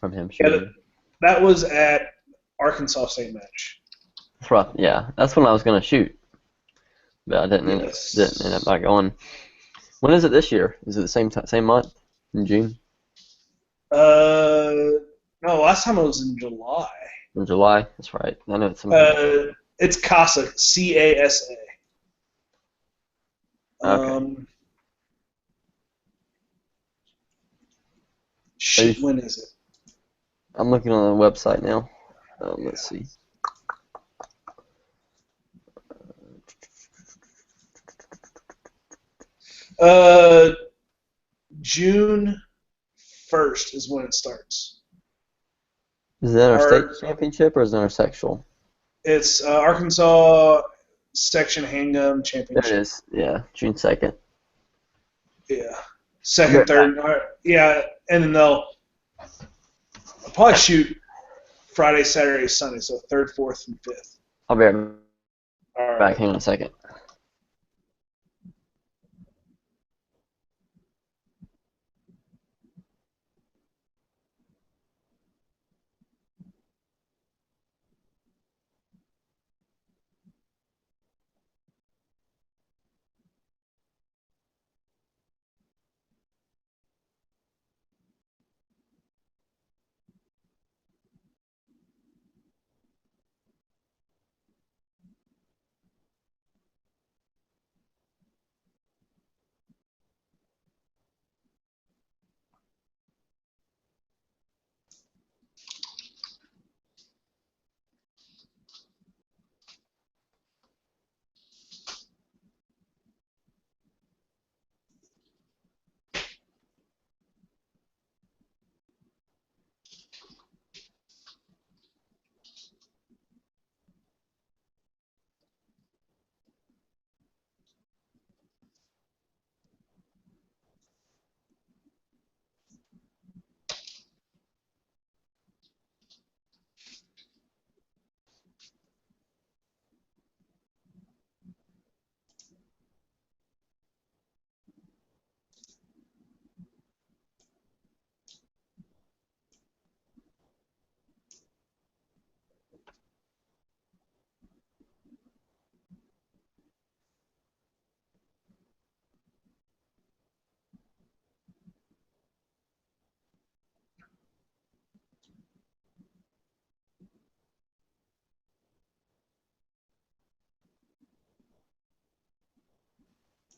from him shooting. Yeah, that was at Arkansas State match. That's right. Yeah, that's when I was gonna shoot, but I didn't end up not going. When is it this year? Is it the same month in June? No, last time it was in July. In July, that's right. I know it's. It's CASA, CASA. Okay. When is it? I'm looking on the website now. Let's see. June 1st is when it starts. Is that our Our- state championship or is it our sectional? It's Arkansas Section Handgun There Championship. it is. Yeah, June 2nd. Yeah. Second, third, yeah, and then they'll probably shoot Friday, Saturday, Sunday, so 3rd, 4th, and 5th. I'll be right All right. back. Hang on a second.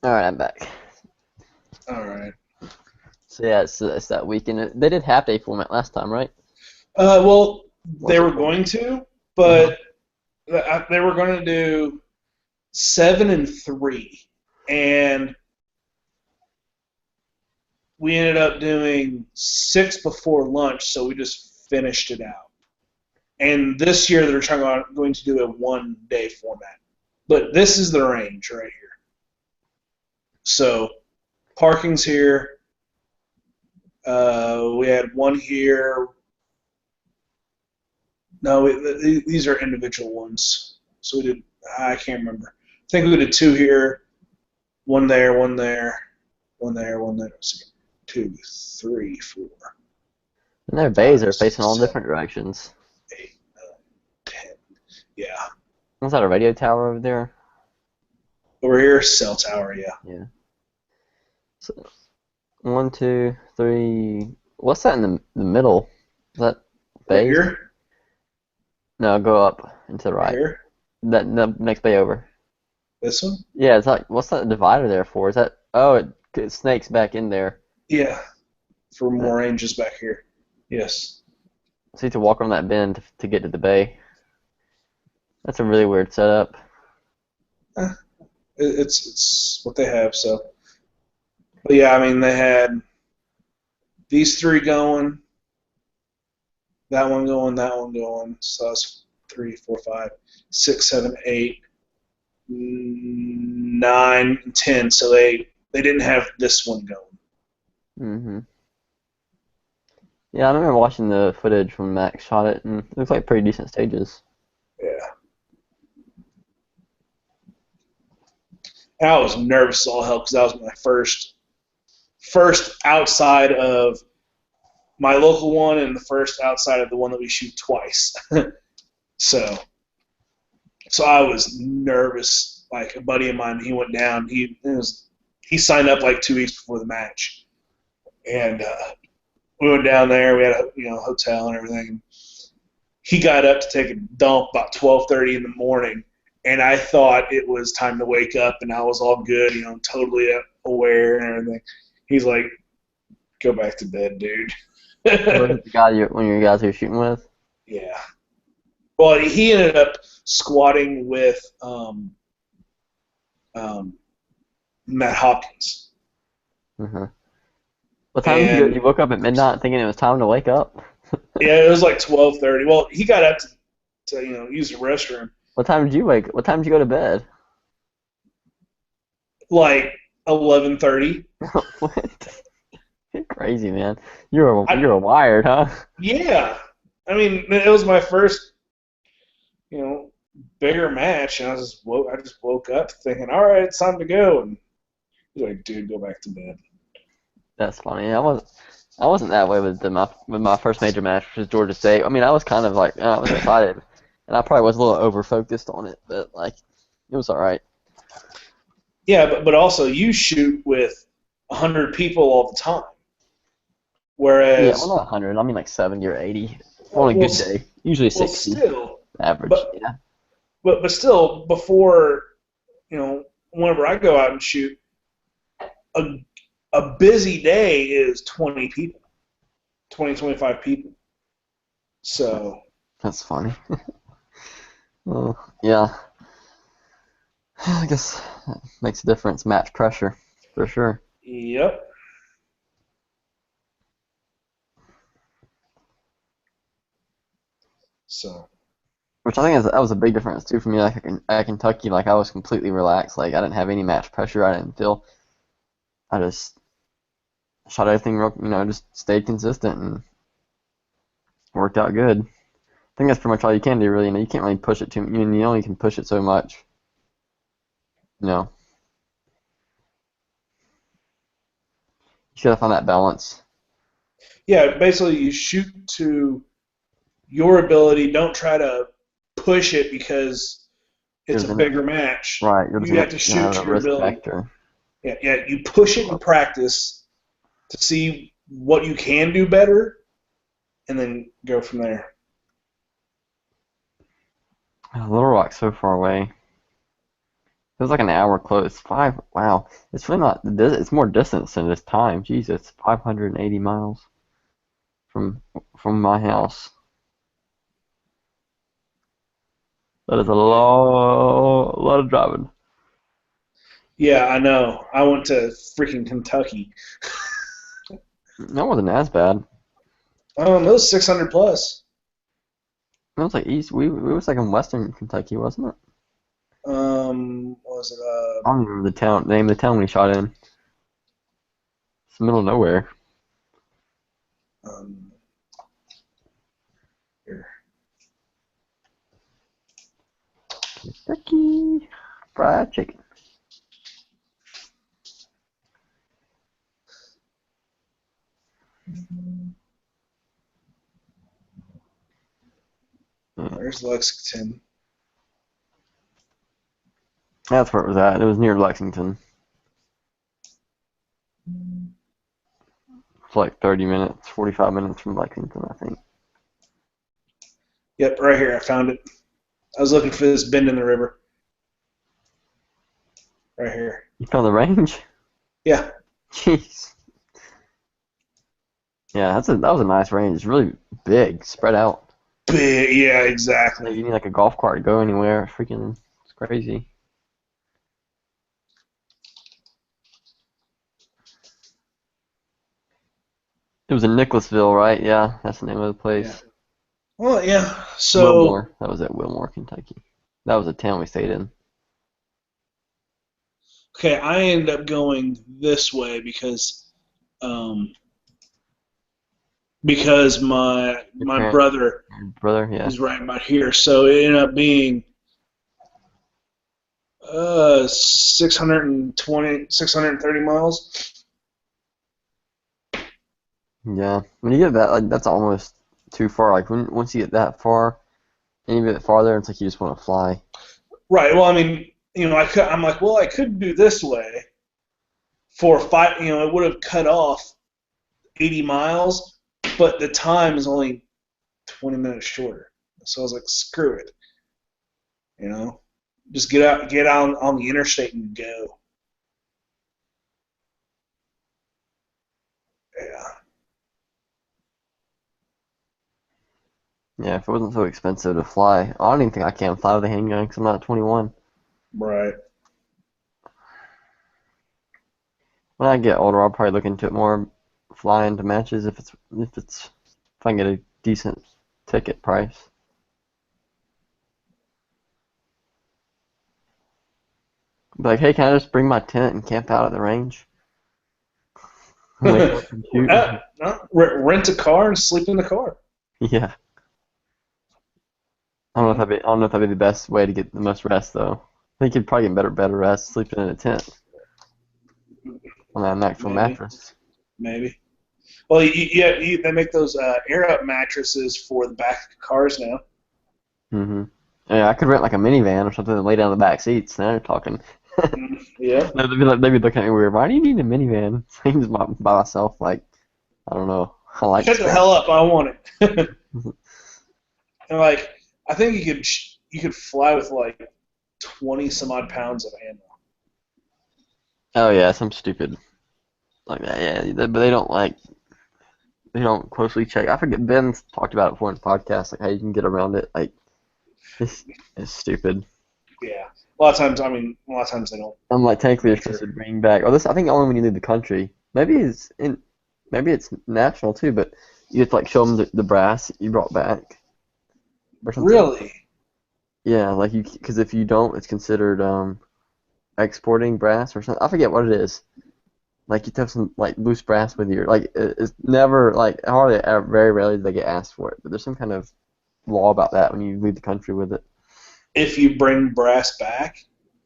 All right, I'm back. All right. So yeah, it's that weekend. They did half day format last time, right? Well, they were going to, but they were going to do 7 and 3, and we ended up doing 6 before lunch, so we just finished it out. And this year they're going to do a 1-day format, but this is the range right here. So parking's here. We had one here. No, these are individual ones. So we did. I can't remember. I think we did 2 here, 1 there, 1 there, 1 there, 1 there. Let's see. 2, 3, 4. And their bays are facing all different directions. 8, 9, 10. Yeah. Was that a radio tower over there? Over here, cell tower. Yeah. Yeah. So, 1, 2, 3. What's that in the middle? Is that Right bays? here. No, go up and to the right. Here. The next bay over. This one. Yeah, it's like, what's that divider there for? Is that, oh, it snakes back in there. Yeah. For more ranges back here. Yes. So you have to walk around that bend to get to the bay. That's a really weird setup. It's what they have. So, but yeah, I mean they had these 3 going, that one going, that one going. So that's 3, 4, 5, 6, 7, 8, 9, and 10. So they didn't have this one going. Mm-hmm. Yeah, I remember watching the footage when Max shot it, and it looks like pretty decent stages. Yeah. And I was nervous as all hell because that was my first outside of my local one and the first outside of the one that we shoot twice. So I was nervous. Like a buddy of mine, he went down. He signed up like 2 weeks before the match, and we went down there. We had a hotel and everything. He got up to take a dump about 12:30 in the morning, and I thought it was time to wake up, and I was all good, totally aware and everything. He's like, "Go back to bed, dude." Was it the guy one of your guys you were shooting with? Yeah. Well, he ended up squatting with Matt Hopkins. Uh-huh. What time did you, And you woke up at midnight thinking it was time to wake up? yeah, it was like 12:30. Well, he got up to use the restroom What time did you wake? What time did you go to bed? like 11:30. What? You're crazy, man. You're wired, huh? Yeah, I mean it was my first bigger match, and I just woke up thinking, all right, it's time to go, and he's like, dude, go back to bed. That's funny. I wasn't that way with my first major match, which was Georgia State. I mean, I was kind of like I was excited, and I probably was a little over focused on it, but like it was all right. Yeah, but also you shoot with 100 people all the time, whereas Yeah, well, not 100. I mean like 70 or 80 on a good day. Usually 60 still, average. but, Yeah. but still, before whenever I go out and shoot, a busy day is 20 people, 25 people. So That's funny. Well, yeah. I guess that makes a difference. Match pressure, for sure. yep. So. Which I think that was a big difference too for me. Like at Kentucky, like I was completely relaxed. Like I didn't have any match pressure. I didn't feel. I just shot everything real, just stayed consistent and worked out good. I think that's pretty much all you can do, really. You can't really push it too. You only can push it so much. You gotta find that balance. Yeah, basically you shoot to your ability. Don't try to push it because it's a bigger match. Right. You have to shoot to your ability. Factor. Yeah. You push it in practice to see what you can do better, and then go from there. Little Rock's so far away. It was like an hour close. 5. Wow. It's really not. It's more distance than this time. Jesus, 580 miles from my house. That is a lot of driving. Yeah, I know. I went to freaking Kentucky. That wasn't as bad. It was 600 plus. It was like east. We was like in western Kentucky, wasn't it? What was it? I don't even remember the name of the town we shot in. It's the middle of nowhere. Here. Kentucky Fried Chicken. There's Lexington. That's where it was at. It was near Lexington. It's like 30 minutes, 45 minutes from Lexington, I think. Yep, right here. I found it. I was looking for this bend in the river. Right here. You found the range? Yeah. Jeez. Yeah, that was a nice range. It's really big, spread out. Big, yeah, exactly. You need like a golf cart to go anywhere. It's crazy. It was in Nicholasville, right? Yeah, that's the name of the place. Yeah. Well, yeah. So Wilmore. That was at Wilmore, Kentucky. That was a town we stayed in. okay, I ended up going this way because my brother yeah, is right about here, so it ended up being 630 miles. Yeah, when you get that, like that's almost too far. Like once you get that far, and you get farther, it's like you just want to fly. Right. Well, I mean, I'm like, well, I could do this way for 5. It would have cut off 80 miles, but the time is only 20 minutes shorter. So I was like, screw it. Just get out on the interstate and go. Yeah. Yeah, if it wasn't so expensive to fly, I don't even think I can fly with a handgun because I'm not 21. Right. When I get older, I'll probably look into it more, fly into matches if I can get a decent ticket price. Be like, hey, can I just bring my tent and camp out at the range? Wake up and shoot. Rent a car and sleep in the car. Yeah. I don't know if that'd be the best way to get the most rest though. I think you'd probably get better rest sleeping in a tent on an actual mattress. Maybe. Well, they make those air-up mattresses for the back of cars now. Mm-hmm. Yeah, I could rent like a minivan or something and lay down in the back seats. Now you're talking. Yeah. They'd be looking at me weird. Why do you need a minivan? I'm just by myself. Like, I don't know. I like. Shut the hell up! I want it. And like, I think you could fly with like 20 some odd pounds of ammo. Oh yeah, some stupid like that. Yeah, but they don't closely check. I forget. Ben's talked about it before in the podcast, like how you can get around it. Like, it's stupid. Yeah. A lot of times they don't. I'm like, technically, you're supposed to bring back. Or this, I think only when you leave the country. Maybe it's national too, but you have to like show them the brass you brought back. Or something. Really? Yeah, like because if you don't, it's considered exporting brass or something. I forget what it is. Like you have some like loose brass with you. Like it's never like very rarely do they get asked for it, but there's some kind of law about that when you leave the country with it. If you bring brass back?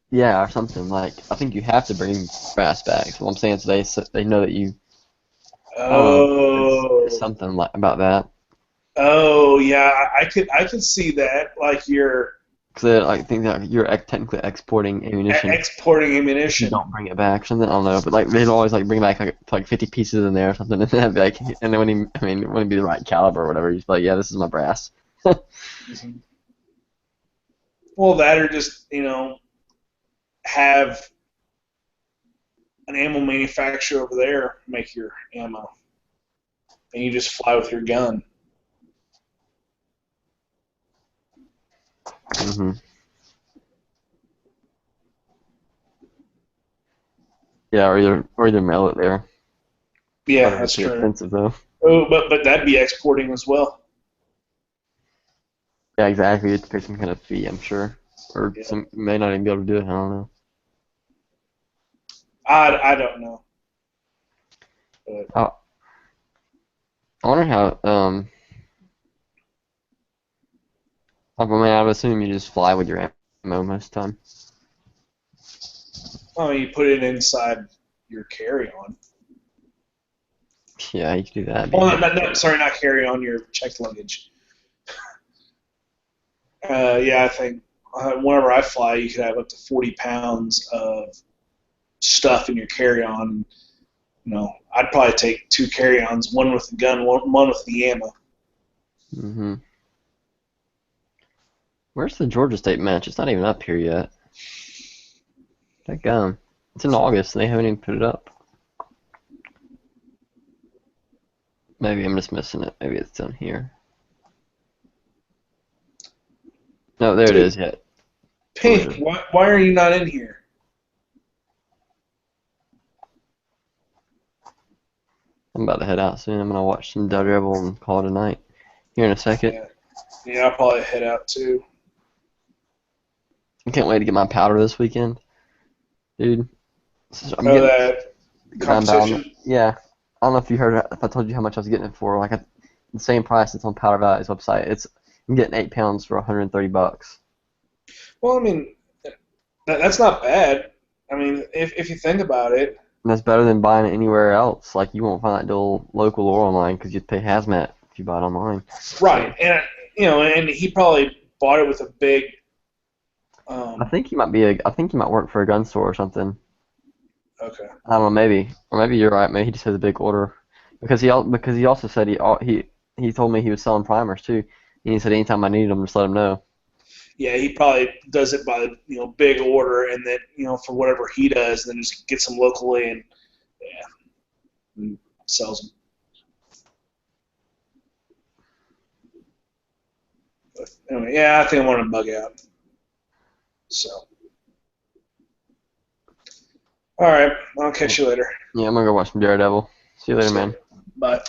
Yeah, or something. Like, I think you have to bring brass back. So what I'm saying is they know that you... It's something like about that. Oh, yeah, I could see that. Like you're... Because I think that you're technically exporting ammunition. Exporting ammunition. You don't bring it back or something. I don't know. But like they'd always like bring back like 50 pieces in there or something. And then be like, and then when it wouldn't be the right caliber or whatever, he's like, yeah, this is my brass. Well, that or just, have an ammo manufacturer over there make your ammo. And you just fly with your gun. Mm-hmm. Yeah, or either mail it there. Yeah, that's true. Expensive though. Oh, but that'd be exporting as well. Yeah, exactly. You have to pay some kind of fee, I'm sure. Or some may not even be able to do it. I don't know. I don't know. But. I wonder how. I mean, I would assume you just fly with your ammo most of the time. I mean, you put it inside your carry-on. Yeah, you can do that. Well, not carry-on, your checked luggage. Yeah, I think whenever I fly, you could have up to 40 pounds of stuff in your carry-on. I'd probably take 2 carry-ons, one with the gun, one with the ammo. Mm-hmm. Where's the Georgia State match? It's not even up here yet. That it's in August and they haven't even put it up. Maybe I'm just missing it. Maybe it's down here. No, there it is. Yeah. Pink, why are you not in here? I'm about to head out soon. I'm gonna watch some Daredevil and call it a night here in a second. Yeah, I'll probably head out too. I can't wait to get my powder this weekend, dude. That competition? Yeah. I don't know if you heard. If I told you how much I was getting it for, like the same price that's on Powder Valley's website. I'm getting 8 pounds for $130. Well, I mean, that's not bad. I mean, if you think about it. And that's better than buying it anywhere else. Like, you won't find that deal local or online because you'd pay hazmat if you buy it online. Right, and and he probably bought it with a big. I think he might work for a gun store or something. Okay. I don't know, maybe, or maybe you're right. Maybe he just has a big order because he also said he told me he was selling primers too, and he said anytime I needed them, just let him know. Yeah, he probably does it by big order, and then for whatever he does, and then just gets them locally and sells them. But anyway, yeah, I think I want to bug out. So, all right, I'll catch you later. Yeah, I'm gonna go watch some Daredevil. See you later, man. Bye.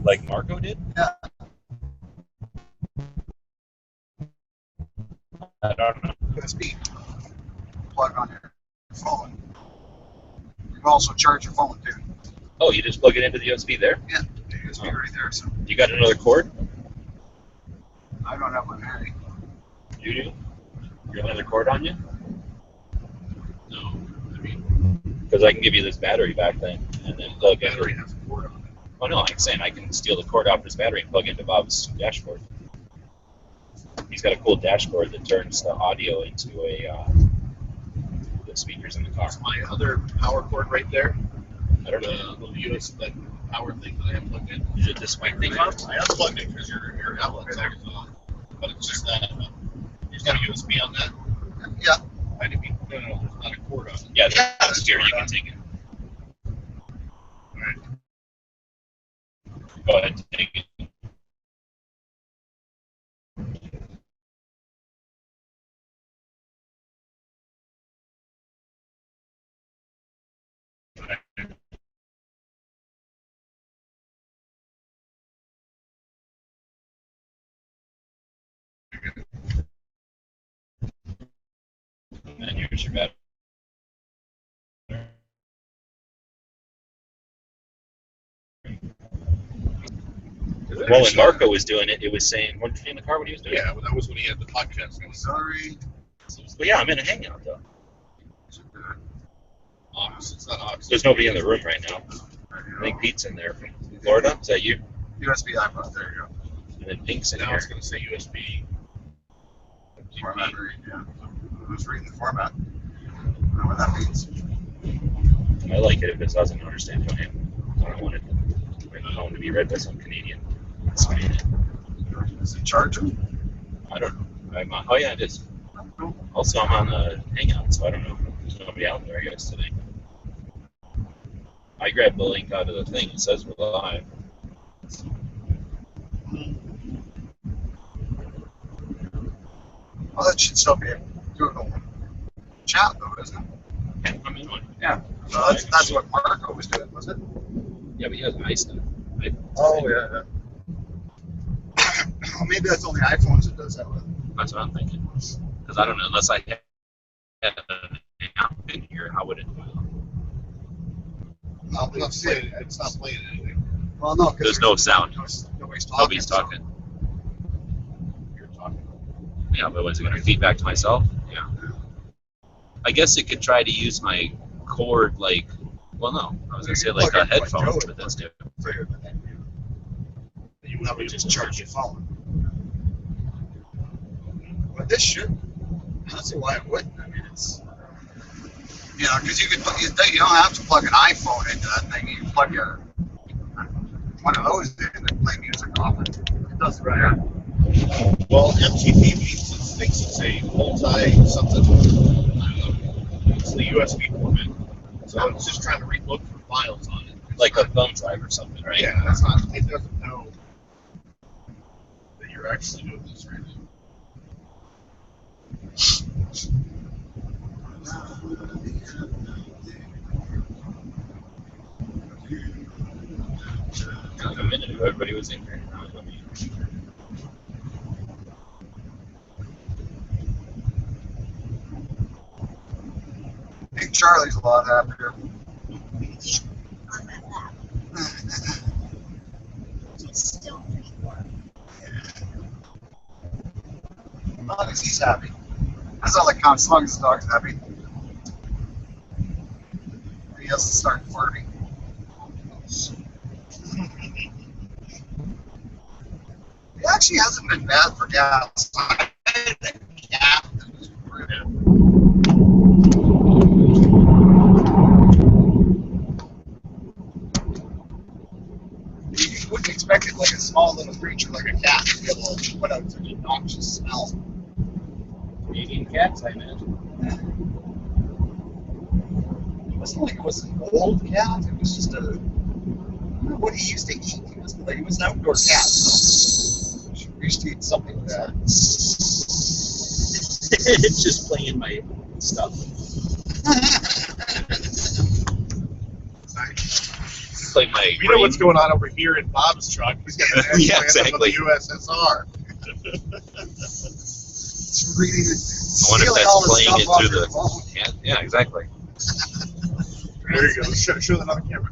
Like Marco did? Yeah. I don't know. USB plug on your phone. You can also charge your phone too. Oh, you just plug it into the USB there? Yeah, the USB right there. So You got another cord? I don't have one handy. You do? You have another cord on you? No, I mean, Because I can give you this battery back then, and then plug in. battery has a cord on it. Oh no, I'm saying I can steal the cord off his battery and plug into Bob's dashboard. He's got a cool dashboard that turns the audio into the speakers in the car. That's my other power cord right there. I don't know. The US, that power thing that I have plugged in. Is it this white thing on? I unplugged it because your outlet's always on. But it's just that. You've got a USB on that? Yeah. I didn't mean, no, there's not a cord on it. Yeah, that's here. You can take it. All right. Go ahead, take it. And here's your battery. Well, when Marco was doing it, it was saying, "Weren't you in the car when he was doing it?" Yeah, well, that was when he had the podcast. Sorry. Well, yeah, I'm in a hangout though. It's not Ox. There's nobody in the room right now. I think Pete's in there from Florida. Is that you? USB iPod. There you go. And then Pink's in Now here. it's going to say USB. Format read. Yeah. Who's reading the format? I don't know what that means. I like it if it doesn't understand my name. I don't want it to be read by some Canadian. Is it charging? I don't know. Oh yeah, it is. Also, I'm on the hangout, so I don't know. There's nobody out there, I guess, today. I grabbed the link out of the thing. It says we're live. Well, that should still be a Google chat, though, isn't it? Yeah, I'm in one. Yeah. So that's what Marco was doing, was it? Yeah, but he has iStuff. Oh, yeah. Well, maybe that's only iPhones that does that with. That's what I'm thinking. Because I don't know, unless I had an app in here, how would it do it? It's not playing anything. Well, no, There's no sound. Nobody's talking. Nobody's talking. You're talking. Yeah, but was it going to feed back to myself? Yeah. I guess it could try to use my cord, like, well, no. I was going to say like a headphone, but that's different. That would just charge your phone. But this should. I don't see why it wouldn't. I mean, it's. You know, because you don't have to plug an iPhone into that thing. You can plug one of those in and play music off it. It does right. Yeah. Well, MTP means it thinks it's a multi-something. I don't know. It's the USB format. So it's just trying to look for files on it. Like a thumb drive or something, right? Yeah, that's not. It doesn't know that you're actually doing this right now. A minute ago, everybody was in here. I think Charlie's a lot happier. It's still pretty warm. As long as he's happy. That's all that counts, as long as the dog's happy. He has to start farting. It actually hasn't been bad for gas. I had a cat that was pretty. You wouldn't expect it like a small little creature like a cat to be able to put out such a noxious smell. Canadian cats, I imagine. It wasn't like it was an old cat. It was just a. I don't know what he used to eat. He was an outdoor cat. He used to eat something like that. It's just playing my stuff. It's like my. You know what's going on over here in Bob's truck? He's got an Yeah, exactly. from the USSR. Reading it. I wonder if Stealing all that's the playing stuff it off through your the. phone. Yeah, exactly. There you go. Show that on the camera.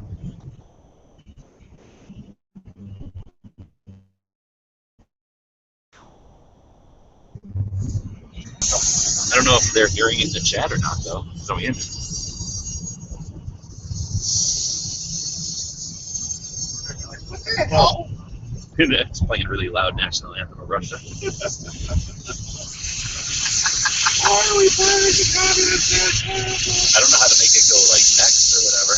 I don't know if they're hearing in the chat or not, though. So in. What the hell? It's playing really loud national anthem of Russia. Why are we playing the communist national anthem? I don't know how to make it go like next or whatever.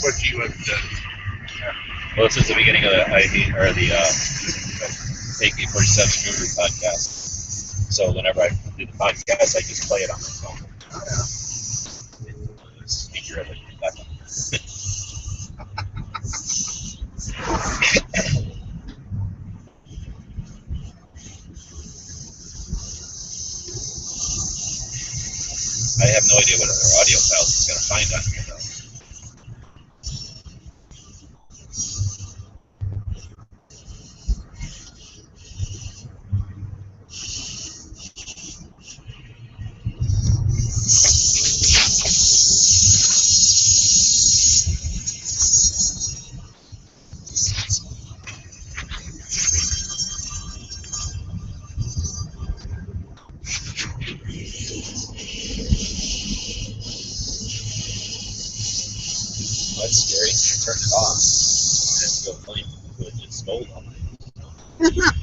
What you have done. Well, this is the beginning of the AK-47 Guru podcast. So whenever I do the podcast, I just play it on my phone. Oh, yeah. Speaker of it. That one. I have no idea what other audio files it's going to find on here, though. That's scary. Turn it off. And it's still playing. It just stole all night.